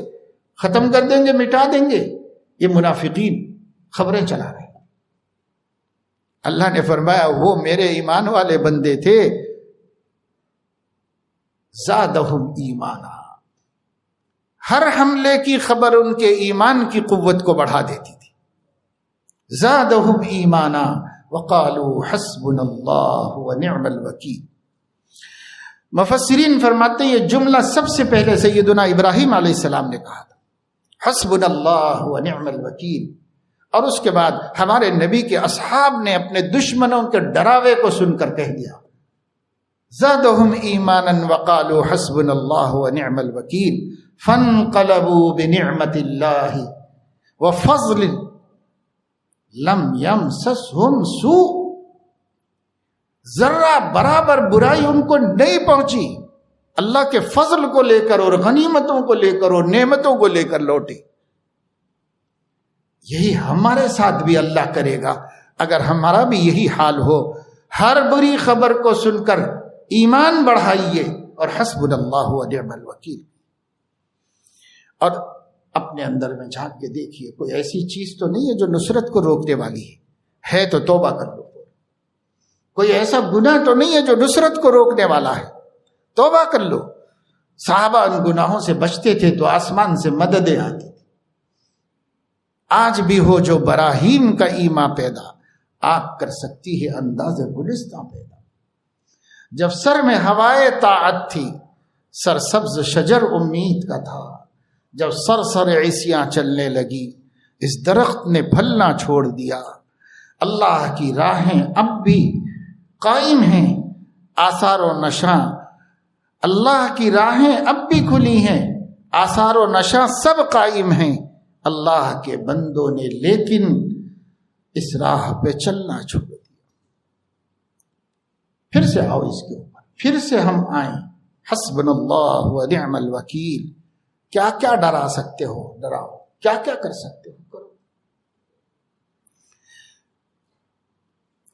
ختم کر دیں گے، مٹا دیں گے۔ یہ منافقین خبریں چلا رہے ہیں۔ اللہ نے فرمایا وہ میرے ایمان والے بندے تھے، زادہم ایمانا، ہر حملے کی خبر ان کے ایمان کی قوت کو بڑھا دیتی تھی۔ زادہم ایمانا وقالوا حسبنا اللہ ونعم الوکیل۔ مفسرین فرماتے ہیں یہ جملہ سب سے پہلے سیدنا ابراہیم علیہ السلام نے کہا تھا، حسبنا اللہ ونعم الوکیل، اور اس کے بعد ہمارے نبی کے اصحاب نے اپنے دشمنوں کے ڈراوے کو سن کر کہہ دیا، زادہم ایمانا وقالوا حسبنا اللہ ونعم الوکیل فانقلبوا بنعمت اللہ وفضل لم یمسسہم سوء، ذرہ برابر برائی ان کو نہیں پہنچی، اللہ کے فضل کو لے کر اور غنیمتوں کو لے کر اور نعمتوں کو لے کر لوٹے۔ یہی ہمارے ساتھ بھی اللہ کرے گا اگر ہمارا بھی یہی حال ہو۔ ہر بری خبر کو سن کر ایمان بڑھائیے اور حسبنا اللہ ونعم الوکیل، اور اپنے اندر میں جھانک کے دیکھیے کوئی ایسی چیز تو نہیں ہے جو نصرت کو روکنے والی ہے تو توبہ کر لو۔ کوئی ایسا گناہ تو نہیں ہے جو نصرت کو روکنے والا ہے، توبہ کر لو۔ صحابہ ان گناہوں سے بچتے تھے تو آسمان سے مددیں آتی تھی۔ آج بھی ہو جو براہیم کا ایما پیدا، آگ کر سکتی ہے انداز گلستاں پیدا۔ جب سر میں ہوائے طاعت تھی، سرسبز شجر امید کا تھا، جب سر عیسیاں چلنے لگی، اس درخت نے پھلنا چھوڑ دیا۔ اللہ کی راہیں اب بھی قائم ہیں، آثار و نشاں، اللہ کی راہیں اب بھی کھلی ہیں، آثار و نشاں سب قائم ہیں۔ اللہ کے بندوں نے لیکن اس راہ پہ چلنا چھوڑ دیا۔ پھر سے آؤ اس کے اوپر، پھر سے ہم آئیں، حسبنا اللہ ونعم الوکیل۔ کیا کیا ڈرا سکتے ہو ڈراؤ، کیا کیا کر سکتے ہو کرو۔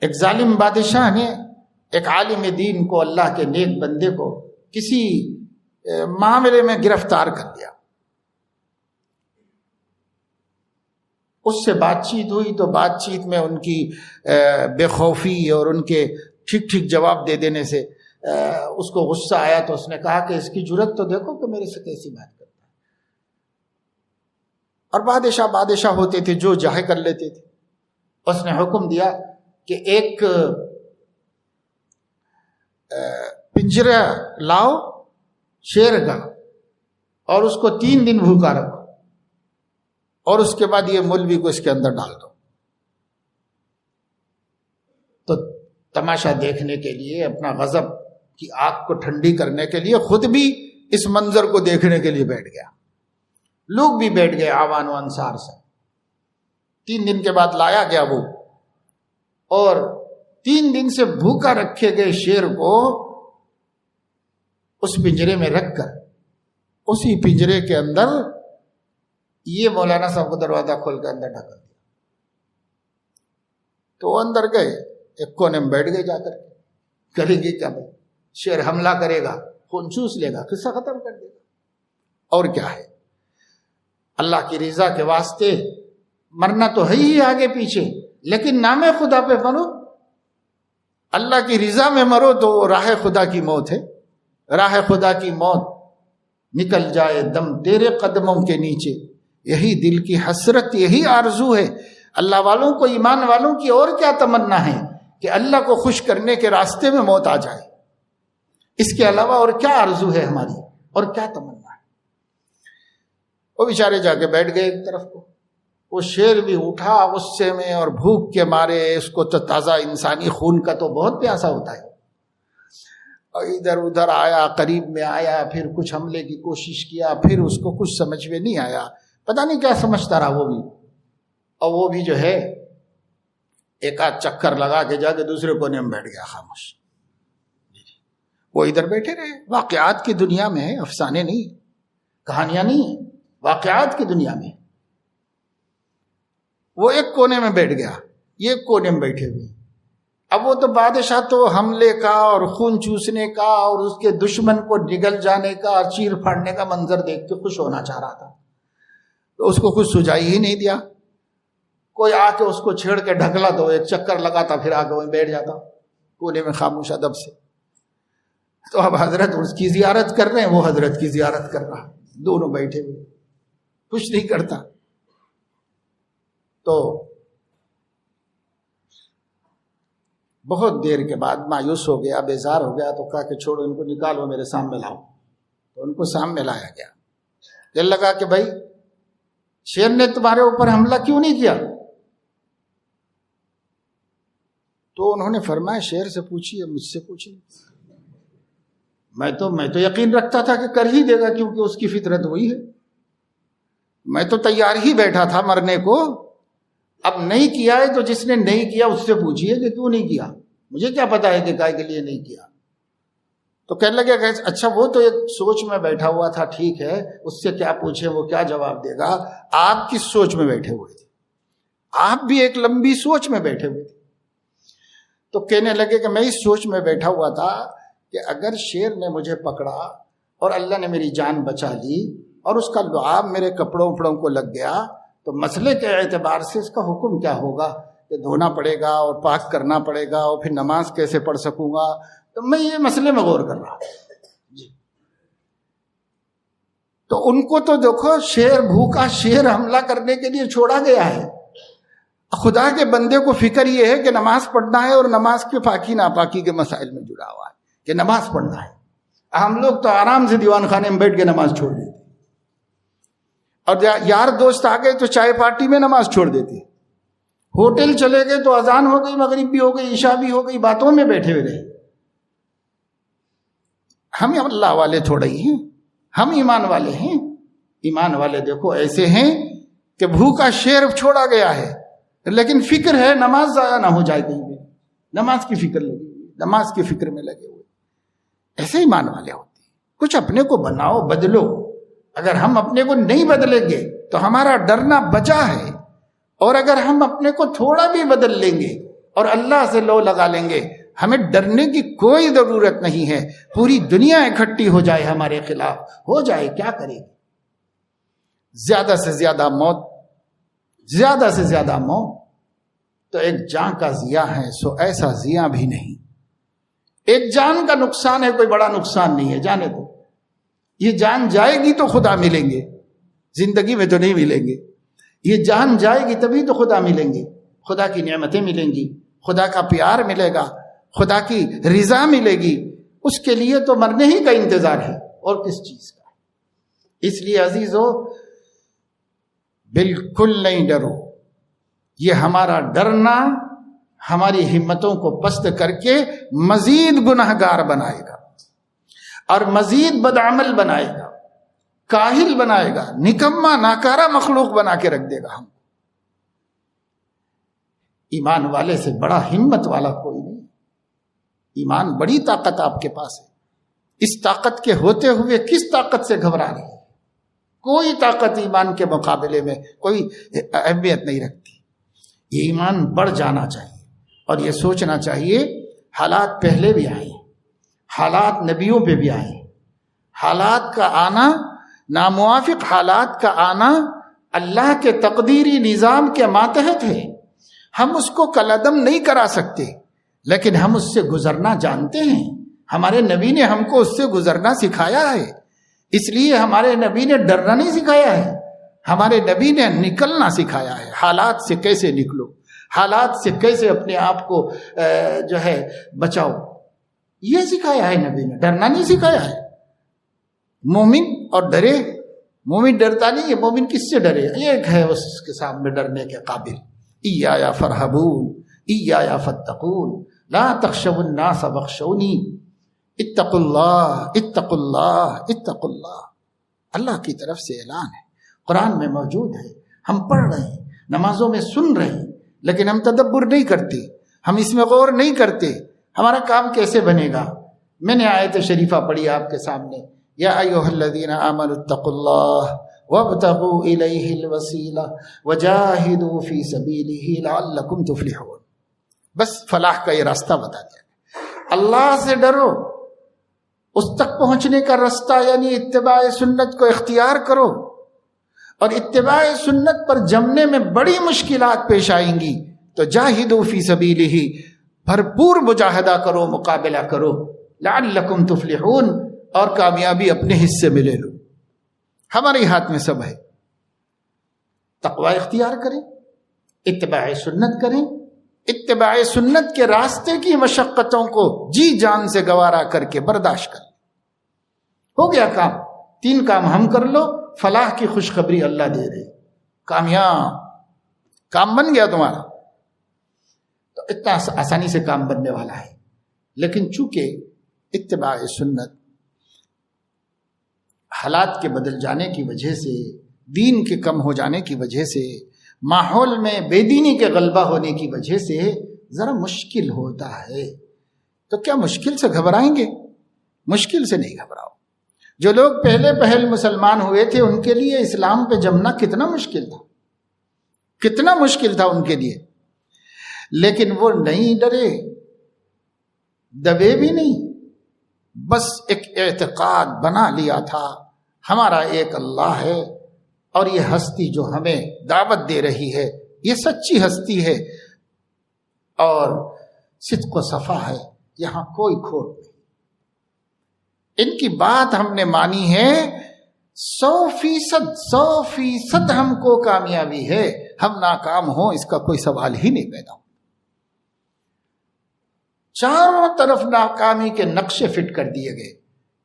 ایک ظالم بادشاہ نے ایک عالم دین کو، اللہ کے نیک بندے کو کسی معاملے میں گرفتار کر لیا، اس سے بات چیت ہوئی تو بات چیت میں ان کی بے خوفی اور ان کے ٹھیک ٹھیک جواب دے دینے سے اس کو غصہ آیا، تو اس نے کہا کہ اس کی جرت تو دیکھو کہ میرے سے کیسی بات کرتا ہے۔ اور بادشاہ ہوتے تھے، جو چاہے کر لیتے تھے۔ اس نے حکم دیا کہ ایک پنجرا لاؤ شیر کا اور اس کو 3 دن بھوکا رکھو، اور اس کے بعد یہ مولوی کو اس کے اندر ڈال دو۔ تو تماشا دیکھنے کے لیے، اپنا غضب کی آگ کو ٹھنڈی کرنے کے لیے خود بھی اس منظر کو دیکھنے کے لیے بیٹھ گیا، لوگ بھی بیٹھ گئے آوان و انصار سے۔ 3 دن کے بعد لایا گیا وہ، اور 3 دن سے بھوکا رکھے گئے شیر کو اس پنجرے میں رکھ کر اسی پنجرے کے اندر یہ مولانا صاحب کو دروازہ کھول کے اندر ڈھکا دیا۔ تو وہ اندر گئے، ایک کونے میں بیٹھ گئے، جا کر کرے گی کیا بھائی، شیر حملہ کرے گا، خون چوس لے گا، قصہ ختم کر دے گا، اور کیا ہے۔ اللہ کی رضا کے واسطے مرنا تو ہے ہی آگے پیچھے، لیکن نام خدا پہ مرو، اللہ کی رضا میں مرو تو وہ راہ خدا کی موت ہے۔ راہ خدا کی موت، نکل جائے دم تیرے قدموں کے نیچے، یہی دل کی حسرت، یہی آرزو ہے۔ اللہ والوں کو، ایمان والوں کی اور کیا تمنا ہے کہ اللہ کو خوش کرنے کے راستے میں موت آ جائے، اس کے علاوہ اور کیا آرزو ہے ہماری، اور کیا تمنا ہے۔ وہ بیچارے جا کے بیٹھ گئے ایک طرف کو، وہ شیر بھی اٹھا غصے میں اور بھوک کے مارے، اس کو تو تازہ انسانی خون کا تو بہت پیاسا ہوتا ہے، اور ادھر ادھر آیا، قریب میں آیا، پھر کچھ حملے کی کوشش کیا، پھر اس کو کچھ سمجھ میں نہیں آیا، پتہ نہیں کیا سمجھتا رہا وہ بھی، اور وہ بھی جو ہے ایک آدھ چکر لگا کے جا کے دوسرے کونے میں بیٹھ گیا خاموش۔ وہ ادھر بیٹھے رہے، واقعات کی دنیا میں، افسانے نہیں، کہانیاں نہیں، واقعات کی دنیا میں۔ وہ ایک کونے میں بیٹھ گیا، یہ ایک کونے میں بیٹھے ہوئے۔ اب وہ تو بادشاہ تو حملے کا اور خون چوسنے کا اور اس کے دشمن کو نگل جانے کا اور چیر پھاڑنے کا منظر دیکھ کے خوش ہونا چاہ رہا تھا، تو اس کو کچھ سجائی ہی نہیں دیا۔ کوئی آ کے اس کو چھیڑ کے ڈھکلا تو ایک چکر لگاتا، پھر آ کے وہیں بیٹھ جاتا کونے میں خاموش ادب سے۔ تو اب حضرت اس کی زیارت کر رہے ہیں، وہ حضرت کی زیارت کر رہا، دونوں بیٹھے ہوئے، کچھ نہیں کرتا۔ تو بہت دیر کے بعد مایوس ہو گیا، بیزار ہو گیا، تو کہا کہ چھوڑو ان کو، نکالو میرے سامنے لاؤ۔ تو ان کو سامنے لایا گیا، دل لگا کہ بھائی شیر نے تمہارے اوپر حملہ کیوں نہیں کیا؟ تو انہوں نے فرمایا شیر سے پوچھیے، مجھ سے پوچھیے، میں تو یقین رکھتا تھا کہ کر ہی دے گا، کیونکہ اس کی فطرت وہی ہے، میں تو تیار ہی بیٹھا تھا مرنے کو۔ اب نہیں کیا ہے تو جس نے نہیں کیا اس سے پوچھیے کہ کیوں نہیں کیا، مجھے کیا پتا ہے کہ کائے کے لیے نہیں کیا۔ تو کہنے لگے کہ اچھا وہ تو ایک سوچ میں بیٹھا ہوا تھا، ٹھیک ہے، اس سے کیا پوچھے، وہ کیا جواب دے گا۔ آپ کس سوچ میں بیٹھے ہوئے تھے؟ آپ بھی ایک لمبی سوچ میں بیٹھے ہوئے تھے۔ تو کہنے لگے کہ میں اس سوچ میں بیٹھا ہوا تھا کہ اگر شیر نے مجھے پکڑا اور اللہ نے میری جان بچا لی اور اس کا لعاب میرے کپڑوں وپڑوں کو لگ گیا، تو مسئلے کے اعتبار سے اس کا حکم کیا ہوگا، کہ دھونا پڑے گا اور پاک کرنا پڑے گا، اور پھر نماز کیسے پڑھ سکوں گا۔ تو میں یہ مسئلے میں غور کر رہا جی۔ تو ان کو تو دیکھو، شیر بھوکا شیر حملہ کرنے کے لیے چھوڑا گیا ہے، خدا کے بندے کو فکر یہ ہے کہ نماز پڑھنا ہے، اور نماز کے پاکی ناپاکی کے مسائل میں جڑا ہوا ہے کہ نماز پڑھنا ہے۔ ہم لوگ تو آرام سے دیوان خانے میں بیٹھ کے نماز چھوڑ دیتے، اور یار دوست آ گئے تو چائے پارٹی میں نماز چھوڑ دیتے، ہوٹل چلے گئے تو اذان ہو گئی، مغرب بھی ہو گئی، عشاء بھی ہو گئی، باتوں میں بیٹھے ہوئے رہے۔ ہم اللہ والے تھوڑے ہی ہیں، ہم ایمان والے ہیں۔ ایمان والے دیکھو ایسے ہیں کہ بھوکا شیر چھوڑا گیا ہے، لیکن فکر ہے نماز ضائع نہ ہو جائے کہیں بھی، نماز کی فکر لگی ہوئی، نماز کی فکر میں لگے ہوئے۔ ایسے ایمان والے ہوتے ہیں۔ کچھ اپنے کو بناؤ، بدلو۔ اگر ہم اپنے کو نہیں بدلیں گے تو ہمارا ڈرنا بچا ہے، اور اگر ہم اپنے کو تھوڑا بھی بدل لیں گے اور اللہ سے لو لگا لیں گے، ہمیں ڈرنے کی کوئی ضرورت نہیں ہے. پوری دنیا اکٹھی ہو جائے ہمارے خلاف، ہو جائے، کیا کرے؟ زیادہ سے زیادہ موت، زیادہ سے زیادہ موت تو ایک جان کا ضیاء ہے، سو ایسا ضیاء بھی نہیں. ایک جان کا نقصان ہے، کوئی بڑا نقصان نہیں ہے، جانے دو. یہ جان جائے گی تو خدا ملیں گے، زندگی میں تو نہیں ملیں گے. یہ جان جائے گی تبھی تو خدا ملیں گے، خدا کی نعمتیں ملیں گی، خدا کا پیار ملے گا، خدا کی رضا ملے گی. اس کے لیے تو مرنے ہی کا انتظار ہے، اور کس چیز کا. اس لیے عزیزو بالکل نہیں ڈرو. یہ ہمارا ڈرنا ہماری ہمتوں کو پست کر کے مزید گناہگار بنائے گا اور مزید بدعمل بنائے گا، کاہل بنائے گا، نکما ناکارہ مخلوق بنا کے رکھ دے گا. ہم ایمان والے سے بڑا ہمت والا کوئی نہیں. ایمان بڑی طاقت آپ کے پاس ہے. اس طاقت کے ہوتے ہوئے کس طاقت سے گھبرا رہے ہیں؟ کوئی طاقت ایمان کے مقابلے میں کوئی اہمیت نہیں رکھتی. یہ ایمان بڑھ جانا چاہیے اور یہ سوچنا چاہیے حالات پہلے بھی آئے، حالات نبیوں پہ بھی آئے. حالات کا آنا، ناموافق حالات کا آنا اللہ کے تقدیری نظام کے ماتحت ہے. ہم اس کو کالعدم نہیں کرا سکتے، لیکن ہم اس سے گزرنا جانتے ہیں. ہمارے نبی نے ہم کو اس سے گزرنا سکھایا ہے. اس لیے ہمارے نبی نے ڈرنا نہیں سکھایا ہے، ہمارے نبی نے نکلنا سکھایا ہے. حالات سے کیسے نکلو، حالات سے کیسے اپنے آپ کو جو ہے بچاؤ، یہ سکھایا ہے نبی نے. ڈرنا نہیں سکھایا ہے. مومن اور ڈرے، مومن ڈرتا نہیں ہے. مومن کس سے ڈرے؟ ایک ہے اس کے سامنے ڈرنے کے قابل. ایایا فرحبون ایایا فتقون لا تخشوا الناس واخشونی اتقوا اللہ اتقوا اللہ اتقوا اللہ. اللہ کی طرف سے اعلان ہے، قرآن میں موجود ہے. ہم پڑھ رہے ہیں، نمازوں میں سن رہے ہیں، لیکن ہم تدبر نہیں کرتے، ہم اس میں غور نہیں کرتے. ہمارا کام کیسے بنے گا؟ میں نے آیت شریفہ پڑھی آپ کے سامنے، یا ایھا الذین آمنوا اتقوا اللہ وابتغوا الیہ الوسیلہ وجاہدوا فی سبیلہ لعلکم تفلحون. بس فلاح کا یہ راستہ بتا دیا. اللہ سے ڈرو، اس تک پہنچنے کا راستہ یعنی اتباع سنت کو اختیار کرو. اور اتباع سنت پر جمنے میں بڑی مشکلات پیش آئیں گی، تو جاہدوا فی سبیلہ، بھرپور مجاہدہ کرو، مقابلہ کرو. لعلکم تفلحون، اور کامیابی اپنے حصے میں لے لو. ہمارے ہاتھ میں سب ہے. تقوی اختیار کریں، اتباع سنت کریں، اتباع سنت کے راستے کی مشقتوں کو جی جان سے گوارا کر کے برداشت کر. ہو گیا کام. 3 کام ہم کر لو، فلاح کی خوشخبری اللہ دے رہے. کامیاب کام بن گیا تمہارا. تو اتنا آسانی سے کام بننے والا ہے. لیکن چونکہ اتباع سنت حالات کے بدل جانے کی وجہ سے، دین کے کم ہو جانے کی وجہ سے، ماحول میں بے دینی کے غلبہ ہونے کی وجہ سے ذرا مشکل ہوتا ہے. تو کیا مشکل سے گھبرائیں گے؟ مشکل سے نہیں گھبراؤ. جو لوگ پہلے پہل مسلمان ہوئے تھے ان کے لیے اسلام پہ جمنا کتنا مشکل تھا، کتنا مشکل تھا ان کے لیے. لیکن وہ نہیں ڈرے، دبے بھی نہیں. بس ایک اعتقاد بنا لیا تھا، ہمارا ایک اللہ ہے، اور یہ ہستی جو ہمیں دعوت دے رہی ہے یہ سچی ہستی ہے اور صدق و صفا ہے، یہاں کوئی کھوٹ نہیں. ان کی بات ہم نے مانی ہے، 100% ہم کو کامیابی ہے. ہم ناکام ہوں اس کا کوئی سوال ہی نہیں پیدا. چاروں طرف ناکامی کے نقشے فٹ کر دیے گئے.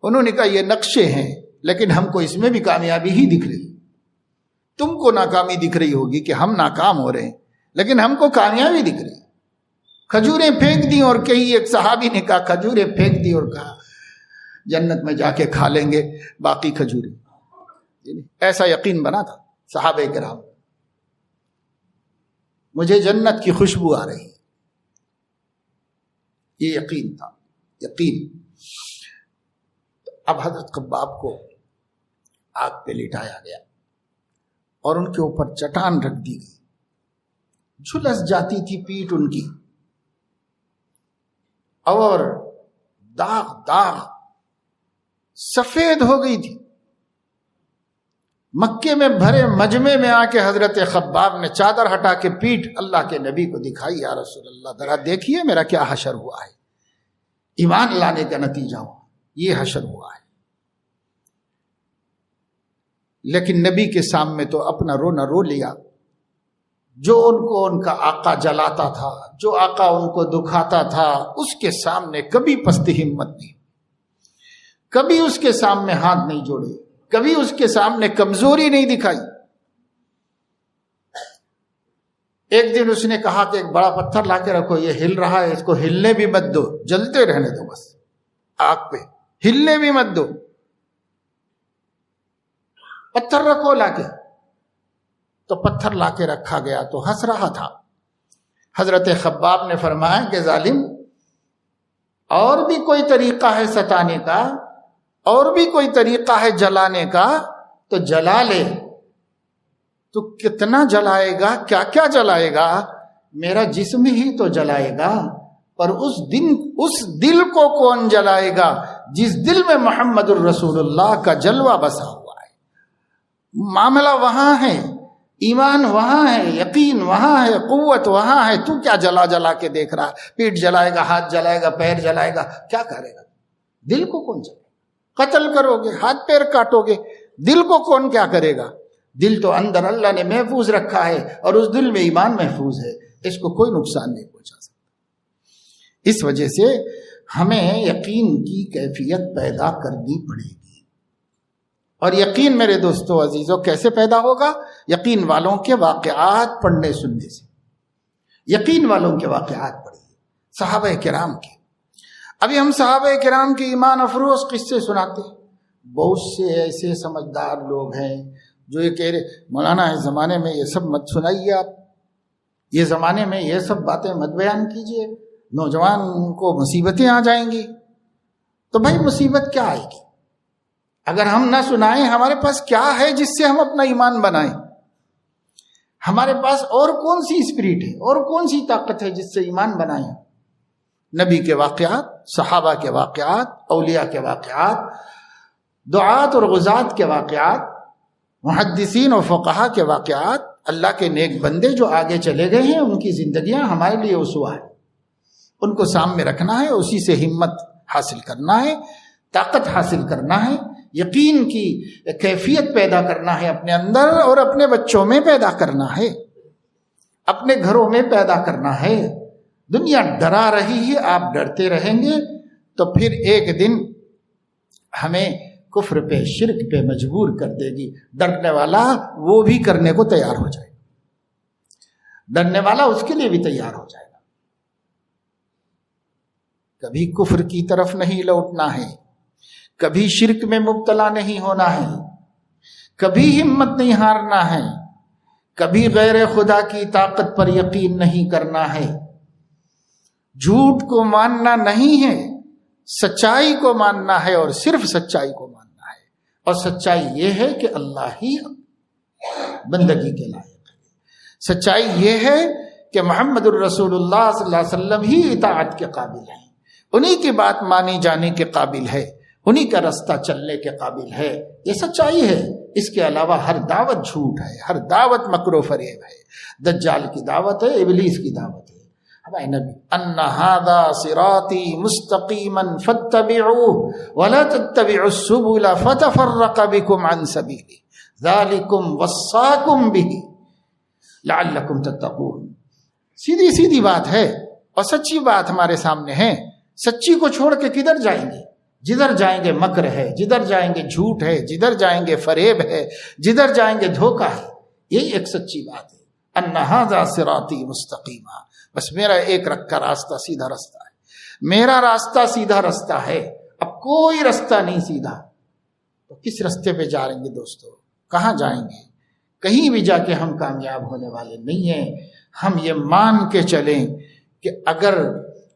انہوں نے کہا یہ نقشے ہیں، لیکن ہم کو اس میں بھی کامیابی ہی دکھ رہی. تم کو ناکامی دکھ رہی ہوگی کہ ہم ناکام ہو رہے ہیں، لیکن ہم کو کامیابی دکھ رہی. کھجوریں پھینک دی، اور کہیں ایک صحابی نے کہا کھجوریں پھینک دی اور کہا جنت میں جا کے کھا لیں گے باقی کھجوریں. ایسا یقین بنا تھا صحابہ کرام. مجھے جنت کی خوشبو آ رہی، یہ یقین تھا، یقین. اب حضرت خباب کو آگ پہ لٹایا گیا اور ان کے اوپر چٹان رکھ دی گئی. جھلس جاتی تھی پیٹھ ان کی. اور داغ داغ سفید ہو گئی تھی. مکے میں بھرے مجمع میں آ کے حضرت خباب نے چادر ہٹا کے پیٹھ اللہ کے نبی کو دکھائی. یا رسول اللہ ذرا دیکھیے میرا کیا حشر ہوا ہے, ایمان لانے کا نتیجہ ہوا, یہ حشر ہوا ہے. لیکن نبی کے سامنے تو اپنا رونا رو لیا. جو ان کو ان کا آقا جلاتا تھا, جو آقا ان کو دکھاتا تھا, اس کے سامنے کبھی پست ہمت نہیں, کبھی اس کے سامنے ہاتھ نہیں جوڑے, کبھی اس کے سامنے کمزوری نہیں دکھائی. ایک دن اس نے کہا کہ ایک بڑا پتھر لا کے رکھو, یہ ہل رہا ہے, اس کو ہلنے بھی مت دو, جلتے رہنے دو, بس آگ پہ ہلنے بھی مت دو, پتھر رکھو لا کے. تو پتھر لا کے رکھا گیا تو ہنس رہا تھا. حضرت خباب نے فرمایا کہ ظالم, اور بھی کوئی طریقہ ہے ستانے کا, اور بھی کوئی طریقہ ہے جلانے کا, تو جلا لے. تو کتنا جلائے گا, کیا کیا جلائے گا؟ میرا جسم ہی تو جلائے گا, پر اس دل کو کون جلائے گا جس دل میں محمد الرسول اللہ کا جلوہ بسا ہوا ہے. معاملہ وہاں ہے, ایمان وہاں ہے, یقین وہاں ہے, قوت وہاں ہے. تو کیا جلا جلا کے دیکھ رہا, پیٹ جلائے گا, ہاتھ جلائے گا, پیر جلائے گا, کیا کرے گا؟ دل کو کون جلائے گا؟ قتل کرو گے, ہاتھ پیر کاٹو گے, دل کو کون کیا کرے گا؟ دل تو اندر اللہ نے محفوظ رکھا ہے, اور اس دل میں ایمان محفوظ ہے, اس کو کوئی نقصان نہیں پہنچا سکتا. اس وجہ سے ہمیں یقین کی کیفیت پیدا کرنی پڑے گی. اور یقین میرے دوستو عزیزو کیسے پیدا ہوگا؟ یقین والوں کے واقعات پڑھنے سننے سے. یقین والوں کے واقعات پڑھیے, صحابہ کرام کے. ابھی ہم صحابہ کرام کے ایمان افروز قصے سناتے ہیں. بہت سے ایسے سمجھدار لوگ ہیں جو یہ کہہ رہے, مولانا اس زمانے میں یہ سب مت سنائیے, آپ یہ زمانے میں یہ سب باتیں مت بیان کیجیے, نوجوان کو مصیبتیں آ جائیں گی. تو بھائی مصیبت کیا آئے گی اگر ہم نہ سنائیں؟ ہمارے پاس کیا ہے جس سے ہم اپنا ایمان بنائیں؟ ہمارے پاس اور کون سی اسپرٹ ہے, اور کون سی طاقت ہے جس سے ایمان بنائیں؟ نبی کے واقعات, صحابہ کے واقعات, اولیاء کے واقعات, دعات اور غزات کے واقعات, محدثین اور فقہا کے واقعات, اللہ کے نیک بندے جو آگے چلے گئے ہیں ان کی زندگیاں ہمارے لیے اسوہ ہے. ان کو سامنے رکھنا ہے, اسی سے ہمت حاصل کرنا ہے, طاقت حاصل کرنا ہے, یقین کی کیفیت پیدا کرنا ہے اپنے اندر, اور اپنے بچوں میں پیدا کرنا ہے, اپنے گھروں میں پیدا کرنا ہے. دنیا ڈرا رہی ہے, آپ ڈرتے رہیں گے تو پھر ایک دن ہمیں کفر پہ, شرک پہ مجبور کر دے گی. ڈرنے والا وہ بھی کرنے کو تیار ہو جائے گا, ڈرنے والا اس کے لیے بھی تیار ہو جائے گا. کبھی کفر کی طرف نہیں لوٹنا ہے, کبھی شرک میں مبتلا نہیں ہونا ہے, کبھی ہمت نہیں ہارنا ہے, کبھی غیر خدا کی طاقت پر یقین نہیں کرنا ہے. جھوٹ کو ماننا نہیں ہے, سچائی کو ماننا ہے, اور صرف سچائی کو ماننا ہے. اور سچائی یہ ہے کہ اللہ ہی بندگی کے لائق ہے. سچائی یہ ہے کہ محمد الرسول اللہ صلی اللہ علیہ وسلم ہی اطاعت کے قابل ہیں, انہی کی بات مانی جانے کے قابل ہے, انہی کا رستہ چلنے کے قابل ہے. یہ سچائی ہے. اس کے علاوہ ہر دعوت جھوٹ ہے, ہر دعوت مکر و فریب ہے. دجال کی دعوت ہے, ابلیس کی دعوت ہے. ہمارے نبی ان ھذا صراطی مستقیما فاتبعوه ولا تتبعوا السبل فتفرق بكم عن سبیلہ ذالکم وصاکم به لعلکم تتقون. سیدھی سیدھی بات ہے اور سچی بات ہمارے سامنے ہے. سچی کو چھوڑ کے کدھر جائیں گے؟ جدھر جائیں گے مکر ہے, جدھر جائیں گے جھوٹ ہے, جدھر جائیں گے فریب ہے, جدھر جائیں گے دھوکہ ہے. یہی ایک سچی بات ہے. ان ھذا صراطی مستقیما, بس میرا ایک رکھا راستہ سیدھا راستہ ہے, میرا راستہ سیدھا راستہ ہے. اب کوئی راستہ نہیں سیدھا. تو کس راستے پہ جا رہے گے دوستو؟ کہاں جائیں گے؟ کہیں بھی جا کے ہم کامیاب ہونے والے نہیں ہیں. ہم یہ مان کے چلیں کہ اگر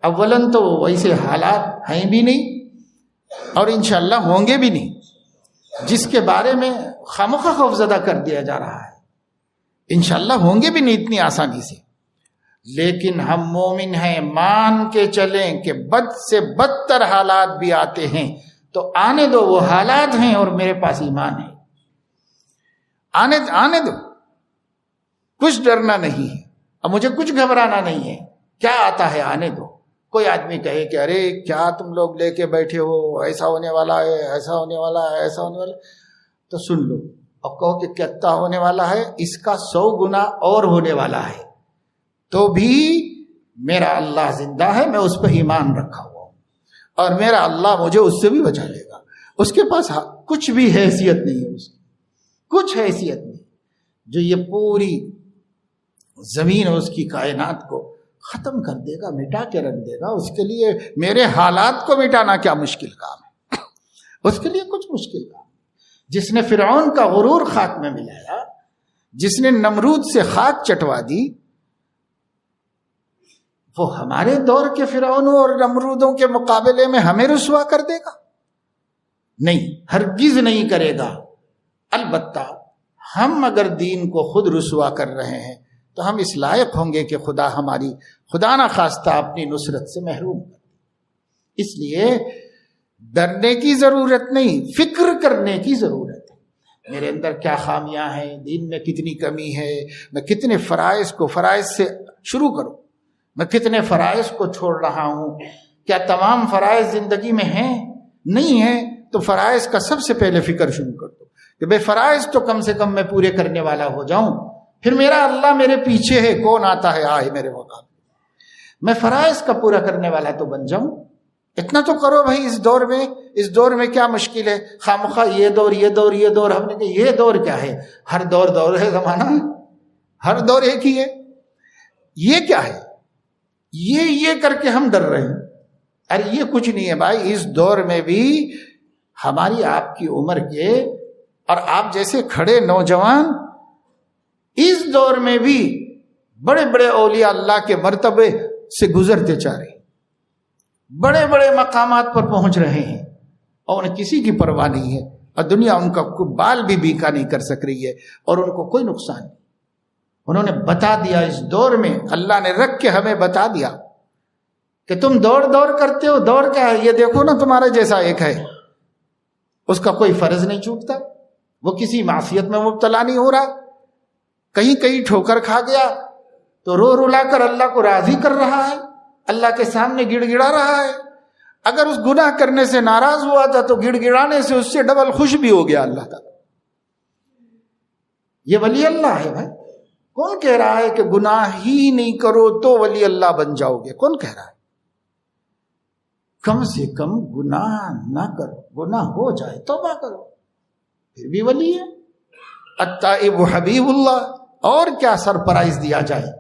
اولن تو ویسے حالات ہیں بھی نہیں اور انشاءاللہ ہوں گے بھی نہیں, جس کے بارے میں خامخواہ خوفزدہ کر دیا جا رہا ہے, انشاءاللہ ہوں گے بھی نہیں اتنی آسانی سے. لیکن ہم مومن ہیں، مان کے چلیں کہ بد سے بدتر حالات بھی آتے ہیں تو آنے دو، وہ حالات ہیں اور میرے پاس ایمان ہے، آنے دو، کچھ ڈرنا نہیں ہے، اب مجھے کچھ گھبرانا نہیں ہے، کیا آتا ہے آنے دو۔ کوئی آدمی کہے کہ ارے کیا تم لوگ لے کے بیٹھے ہو، ایسا ہونے والا ہے، ایسا ہونے والا ہے، ایسا ہونے والا ہے، تو سن لو اور کہو کہ کیا ہونے والا ہے، اس کا 100 گنا اور ہونے والا ہے، تو بھی میرا اللہ زندہ ہے، میں اس پہ ایمان رکھا ہوا ہوں اور میرا اللہ مجھے اس سے بھی بچا لے گا۔ اس کے پاس کچھ بھی حیثیت نہیں ہے، اس کی کچھ حیثیت نہیں، جو یہ پوری زمین اور اس کی کائنات کو ختم کر دے گا، مٹا کے رکھ دے گا، اس کے لیے میرے حالات کو مٹانا کیا مشکل کام ہے، اس کے لیے کچھ مشکل کام۔ جس نے فرعون کا غرور خاک میں ملایا، جس نے نمرود سے خاک چٹوا دی، وہ ہمارے دور کے فرعونوں اور نمرودوں کے مقابلے میں ہمیں رسوا کر دے گا؟ نہیں، ہرگز نہیں کرے گا۔ البتہ ہم اگر دین کو خود رسوا کر رہے ہیں تو ہم اس لائق ہوں گے کہ خدا ہماری خدا نہ خواستہ اپنی نصرت سے محروم کر۔ اس لیے ڈرنے کی ضرورت نہیں، فکر کرنے کی ضرورت ہے۔ میرے اندر کیا خامیاں ہیں، دین میں کتنی کمی ہے، میں کتنے فرائض سے شروع کروں، میں کتنے فرائض کو چھوڑ رہا ہوں، کیا تمام فرائض زندگی میں ہیں؟ نہیں ہیں تو فرائض کا سب سے پہلے فکر شروع کر دو کہ بے فرائض تو کم سے کم میں پورے کرنے والا ہو جاؤں، پھر میرا اللہ میرے پیچھے ہے، کون آتا ہے آئے میرے مقابلے، میں فرائض کا پورا کرنے والا تو بن جاؤں۔ اتنا تو کرو بھائی، اس دور میں کیا مشکل ہے، خامخواہ یہ دور، ہم نے کہا یہ دور کیا ہے، ہر دور ہے، زمانہ ہے، ہر دور ایک ہی ہے، یہ کیا ہے، یہ کر کے ہم ڈر رہے ہیں۔ ارے یہ کچھ نہیں ہے بھائی، اس دور میں بھی ہماری آپ کی عمر کے اور آپ جیسے کھڑے نوجوان اس دور میں بھی بڑے بڑے اولیاء اللہ کے مرتبے سے گزرتے چاہ رہے ہیں، بڑے بڑے مقامات پر پہنچ رہے ہیں اور انہیں کسی کی پرواہ نہیں ہے، اور دنیا ان کا کوئی بال بھی بیکا نہیں کر سک رہی ہے اور ان کو کوئی نقصان نہیں۔ انہوں نے بتا دیا، اس دور میں اللہ نے رکھ کے ہمیں بتا دیا کہ تم دوڑ کرتے ہو، دوڑ کیا ہے، یہ دیکھو نا تمہارا جیسا ایک ہے، اس کا کوئی فرض نہیں چوکتا، وہ کسی معصیت میں مبتلا نہیں ہو رہا، کہیں ٹھوکر کھا گیا تو رو رلا کر اللہ کو راضی کر رہا ہے، اللہ کے سامنے گڑ گڑا رہا ہے۔ اگر اس گناہ کرنے سے ناراض ہوا تھا تو گڑ گڑانے سے اس سے ڈبل خوش بھی ہو گیا اللہ تعالیٰ۔ یہ ولی اللہ ہے بھائی۔ کون کہہ رہا ہے کہ گناہ ہی نہیں کرو تو ولی اللہ بن جاؤ گے؟ کون کہہ رہا ہے؟ کم سے کم گناہ نہ کرو، گناہ ہو جائے توبہ کرو، پھر بھی ولی ہے۔ التائب حبیب اللہ، اور کیا سرپرائز دیا جائے؟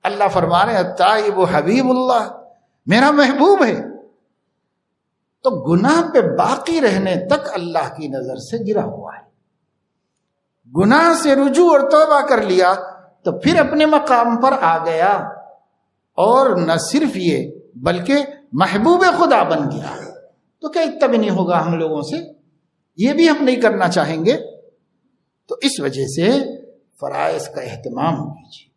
اللہ فرما رہے ہیں التائب حبیب اللہ، میرا محبوب ہے۔ تو گناہ پہ باقی رہنے تک اللہ کی نظر سے گرا ہوا ہے۔ گناہ سے رجوع اور توبہ کر لیا تو پھر اپنے مقام پر آ گیا، اور نہ صرف یہ بلکہ محبوب خدا بن گیا۔ تو کیا اتنا بھی نہیں ہوگا ہم لوگوں سے؟ یہ بھی ہم نہیں کرنا چاہیں گے؟ تو اس وجہ سے فرائض کا اہتمام کیجیے،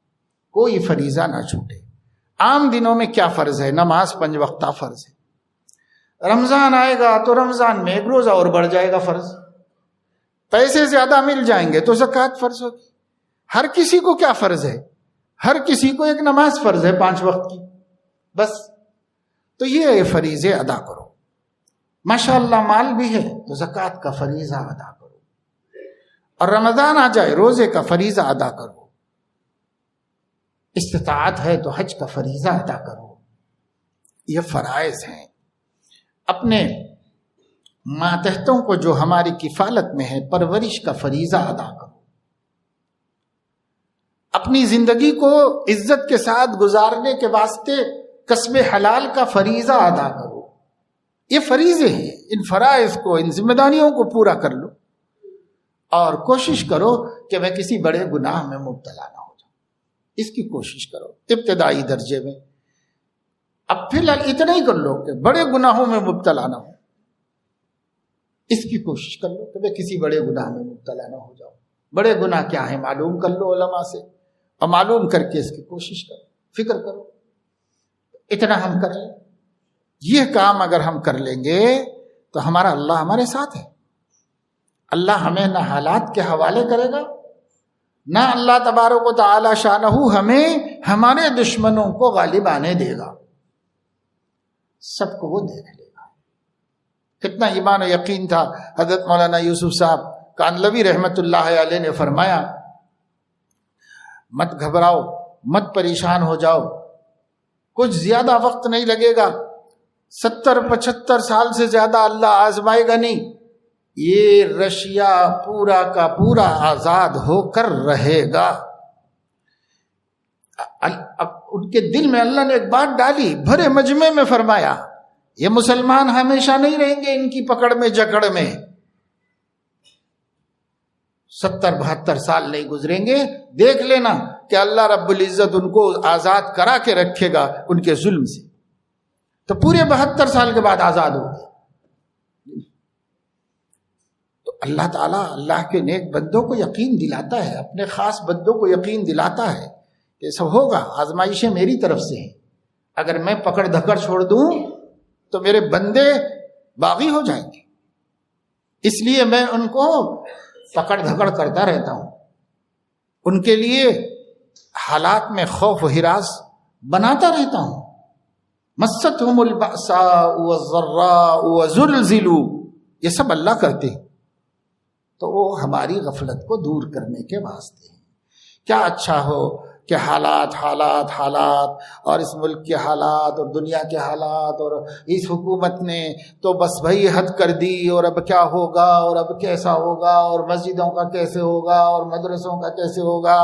کوئی فریضہ نہ چھوٹے۔ عام دنوں میں کیا فرض ہے؟ نماز 5 وقتہ فرض ہے۔ رمضان آئے گا تو رمضان میں 1 روزہ اور بڑھ جائے گا فرض، پیسے زیادہ مل جائیں گے تو زکوٰۃ فرض ہوگی۔ ہر کسی کو کیا فرض ہے؟ ہر کسی کو ایک نماز فرض ہے 5 وقت کی، بس۔ تو یہ فریضے ادا کرو۔ ماشاءاللہ مال بھی ہے تو زکوٰۃ کا فریضہ ادا کرو، اور رمضان آ جائے روزے کا فریضہ ادا کرو، استطاعت ہے تو حج کا فریضہ ادا کرو۔ یہ فرائض ہیں۔ اپنے ماتحتوں کو جو ہماری کفالت میں ہے پرورش کا فریضہ ادا کرو، اپنی زندگی کو عزت کے ساتھ گزارنے کے واسطے کسب حلال کا فریضہ ادا کرو۔ یہ فریضے ہیں، ان فرائض کو، ان ذمہ داریوں کو پورا کر لو، اور کوشش کرو کہ میں کسی بڑے گناہ میں مبتلا نہ ہو جاؤں، اس کی کوشش کرو ابتدائی درجے میں۔ اب فی الحال اتنا ہی کر لو کہ بڑے گناہوں میں مبتلا نہ ہو، اس کی کوشش کر لو کہ میں کسی بڑے گناہ میں مبتلا نہ ہو جاؤں۔ بڑے گناہ کیا ہیں معلوم کر لو علماء سے، اور معلوم کر کے اس کی کوشش کرو، فکر کرو، اتنا ہم کر لیں. یہ کام اگر ہم کر لیں گے تو ہمارا اللہ ہمارے ساتھ ہے. اللہ ہمیں نہ حالات کے حوالے کرے گا، نہ اللہ تبارک و تعالی شانہ ہمیں ہمارے دشمنوں کو غالب آنے دے گا. سب کو وہ دیکھ لے گا. کتنا ایمان و یقین تھا. حضرت مولانا یوسف صاحب کاندھلوی رحمت اللہ علیہ نے فرمایا مت گھبراؤ، مت پریشان ہو جاؤ، کچھ زیادہ وقت نہیں لگے گا، 70-75 سال سے زیادہ اللہ آزمائے گا نہیں. یہ رشیا پورا کا پورا آزاد ہو کر رہے گا. ان کے دل میں اللہ نے ایک بات ڈالی، بھرے مجمع میں فرمایا یہ مسلمان ہمیشہ نہیں رہیں گے ان کی پکڑ میں جکڑ میں. 70-72 سال نہیں گزریں گے، دیکھ لینا کہ اللہ رب العزت ان کو آزاد کرا کے رکھے گا ان کے ظلم سے. تو پورے 72 سال کے بعد آزاد ہو گئے. تو اللہ تعالیٰ اللہ کے نیک بندوں کو یقین دلاتا ہے، اپنے خاص بندوں کو یقین دلاتا ہے کہ سب ہوگا، آزمائشیں میری طرف سے ہیں. اگر میں پکڑ دھکڑ چھوڑ دوں تو میرے بندے باغی ہو جائیں گے، اس لیے میں ان کو پکڑ دھکڑ کرتا رہتا ہوں. ان کے لیے حالات میں خوف و ہراس بناتا رہتا ہوں. مستہم البأساء والضراء وزلزلوا، یہ سب اللہ کرتے ہیں. تو وہ ہماری غفلت کو دور کرنے کے واسطے ہیں. کیا اچھا ہو کہ حالات اور اس ملک کے حالات اور دنیا کے حالات اور اس حکومت نے تو بس بھائی حد کر دی، اور اب کیا ہوگا اور اب کیسا ہوگا اور مسجدوں کا کیسے ہوگا اور مدرسوں کا کیسے ہوگا.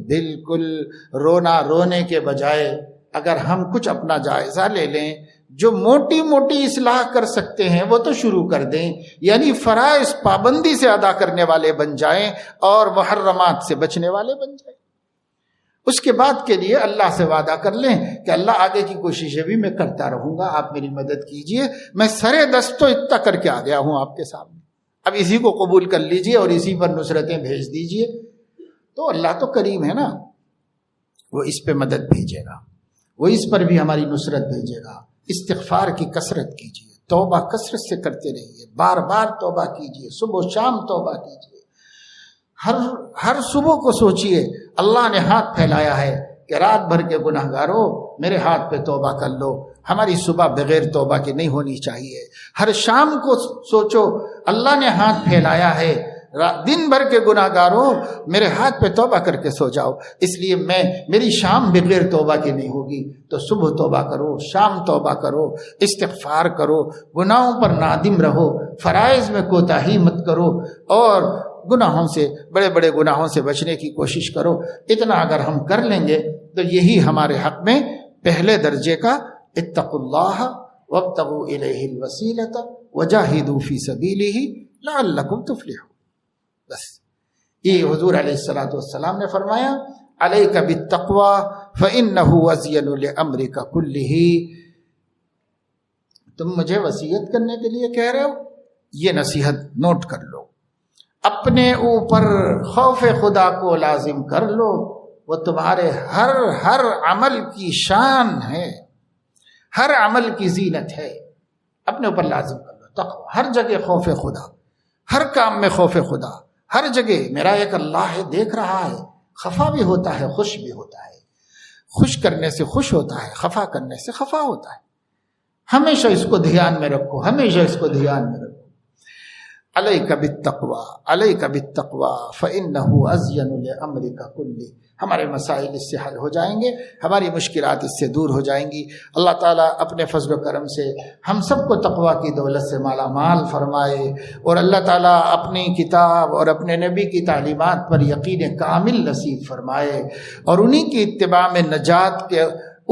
بالکل رونے کے بجائے اگر ہم کچھ اپنا جائزہ لے لیں، جو موٹی موٹی اصلاح کر سکتے ہیں وہ تو شروع کر دیں. یعنی فرائض پابندی سے ادا کرنے والے بن جائیں اور محرمات سے بچنے والے بن جائیں. اس کے بعد کے لیے اللہ سے وعدہ کر لیں کہ اللہ آگے کی کوششیں بھی میں کرتا رہوں گا، آپ میری مدد کیجئے. میں سرے دست تو اتنا کر کے آ گیا ہوں آپ کے سامنے، اب اسی کو قبول کر لیجئے اور اسی پر نصرتیں بھیج دیجئے. تو اللہ تو کریم ہے نا، وہ اس پہ مدد بھیجے گا، وہ اس پر بھی ہماری نصرت بھیجے گا. استغفار کی کثرت کیجئے، توبہ کثرت سے کرتے رہیے، بار بار توبہ کیجئے، صبح و شام توبہ کیجئے. ہر صبح کو سوچئے اللہ نے ہاتھ پھیلایا ہے کہ رات بھر کے گناہ گاروں میرے ہاتھ پہ توبہ کر لو. ہماری صبح بغیر توبہ کے نہیں ہونی چاہیے. ہر شام کو سوچو اللہ نے ہاتھ پھیلایا ہے، دن بھر کے گناہ گاروں میرے ہاتھ پہ توبہ کر کے سو جاؤ. اس لیے میری شام بغیر توبہ کی نہیں ہوگی. تو صبح توبہ کرو، شام توبہ کرو، استغفار کرو، گناہوں پر نادم رہو، فرائض میں کوتاہی مت کرو اور گناہوں سے، بڑے بڑے گناہوں سے بچنے کی کوشش کرو. اتنا اگر ہم کر لیں گے تو یہی ہمارے حق میں پہلے درجے کا اتقوا اللہ وابتغوا الیہ الوسیلۃ وجاہدوا فی سبیلہ لعلکم تفلحون. بس یہ حضور علیہ الصلوۃ والسلام نے فرمایا علیک بالتقوی فانہ ازین لامرک کلہ. تم مجھے وصیت کرنے کے لیے کہہ رہے ہو، یہ نصیحت نوٹ کر لو، اپنے اوپر خوف خدا کو لازم کر لو. وہ تمہارے ہر عمل کی شان ہے، ہر عمل کی زینت ہے. اپنے اوپر لازم کر لو تقوی. ہر جگہ خوف خدا، ہر کام میں خوف خدا، ہر جگہ میرا ایک اللہ ہے، دیکھ رہا ہے. خفا بھی ہوتا ہے، خوش بھی ہوتا ہے. خوش کرنے سے خوش ہوتا ہے، خفا کرنے سے خفا ہوتا ہے. ہمیشہ اس کو دھیان میں رکھو، ہمیشہ اس کو دھیان میں رکھو. علیک بالتقوی، علیک بالتقوی فانہ ازین لامرک کلہ. ہمارے مسائل اس سے حل ہو جائیں گے، ہماری مشکلات اس سے دور ہو جائیں گی. اللہ تعالیٰ اپنے فضل و کرم سے ہم سب کو تقوی کی دولت سے مالا مال فرمائے، اور اللہ تعالیٰ اپنی کتاب اور اپنے نبی کی تعلیمات پر یقین کامل نصیب فرمائے، اور انہی کی اتباع میں نجات کے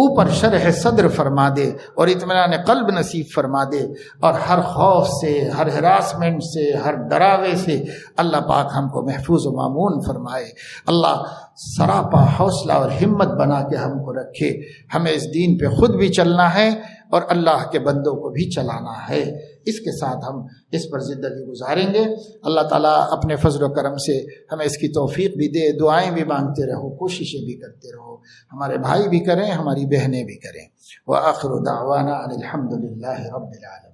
اوپر شرح صدر فرما دے اور اطمینان قلب نصیب فرما دے، اور ہر خوف سے، ہر ہراسمنٹ سے، ہر ڈراوے سے اللہ پاک ہم کو محفوظ و مامون فرمائے. اللہ سراپا حوصلہ اور ہمت بنا کے ہم کو رکھے. ہمیں اس دین پہ خود بھی چلنا ہے اور اللہ کے بندوں کو بھی چلانا ہے۔ اس کے ساتھ ہم اس پر زندگی گزاریں گے۔ اللہ تعالیٰ اپنے فضل و کرم سے ہمیں اس کی توفیق بھی دے، دعائیں بھی مانگتے رہو، کوششیں بھی کرتے رہو، ہمارے بھائی بھی کریں، ہماری بہنیں بھی کریں۔ وآخر دعوانا ان الحمد للہ رب العالمین۔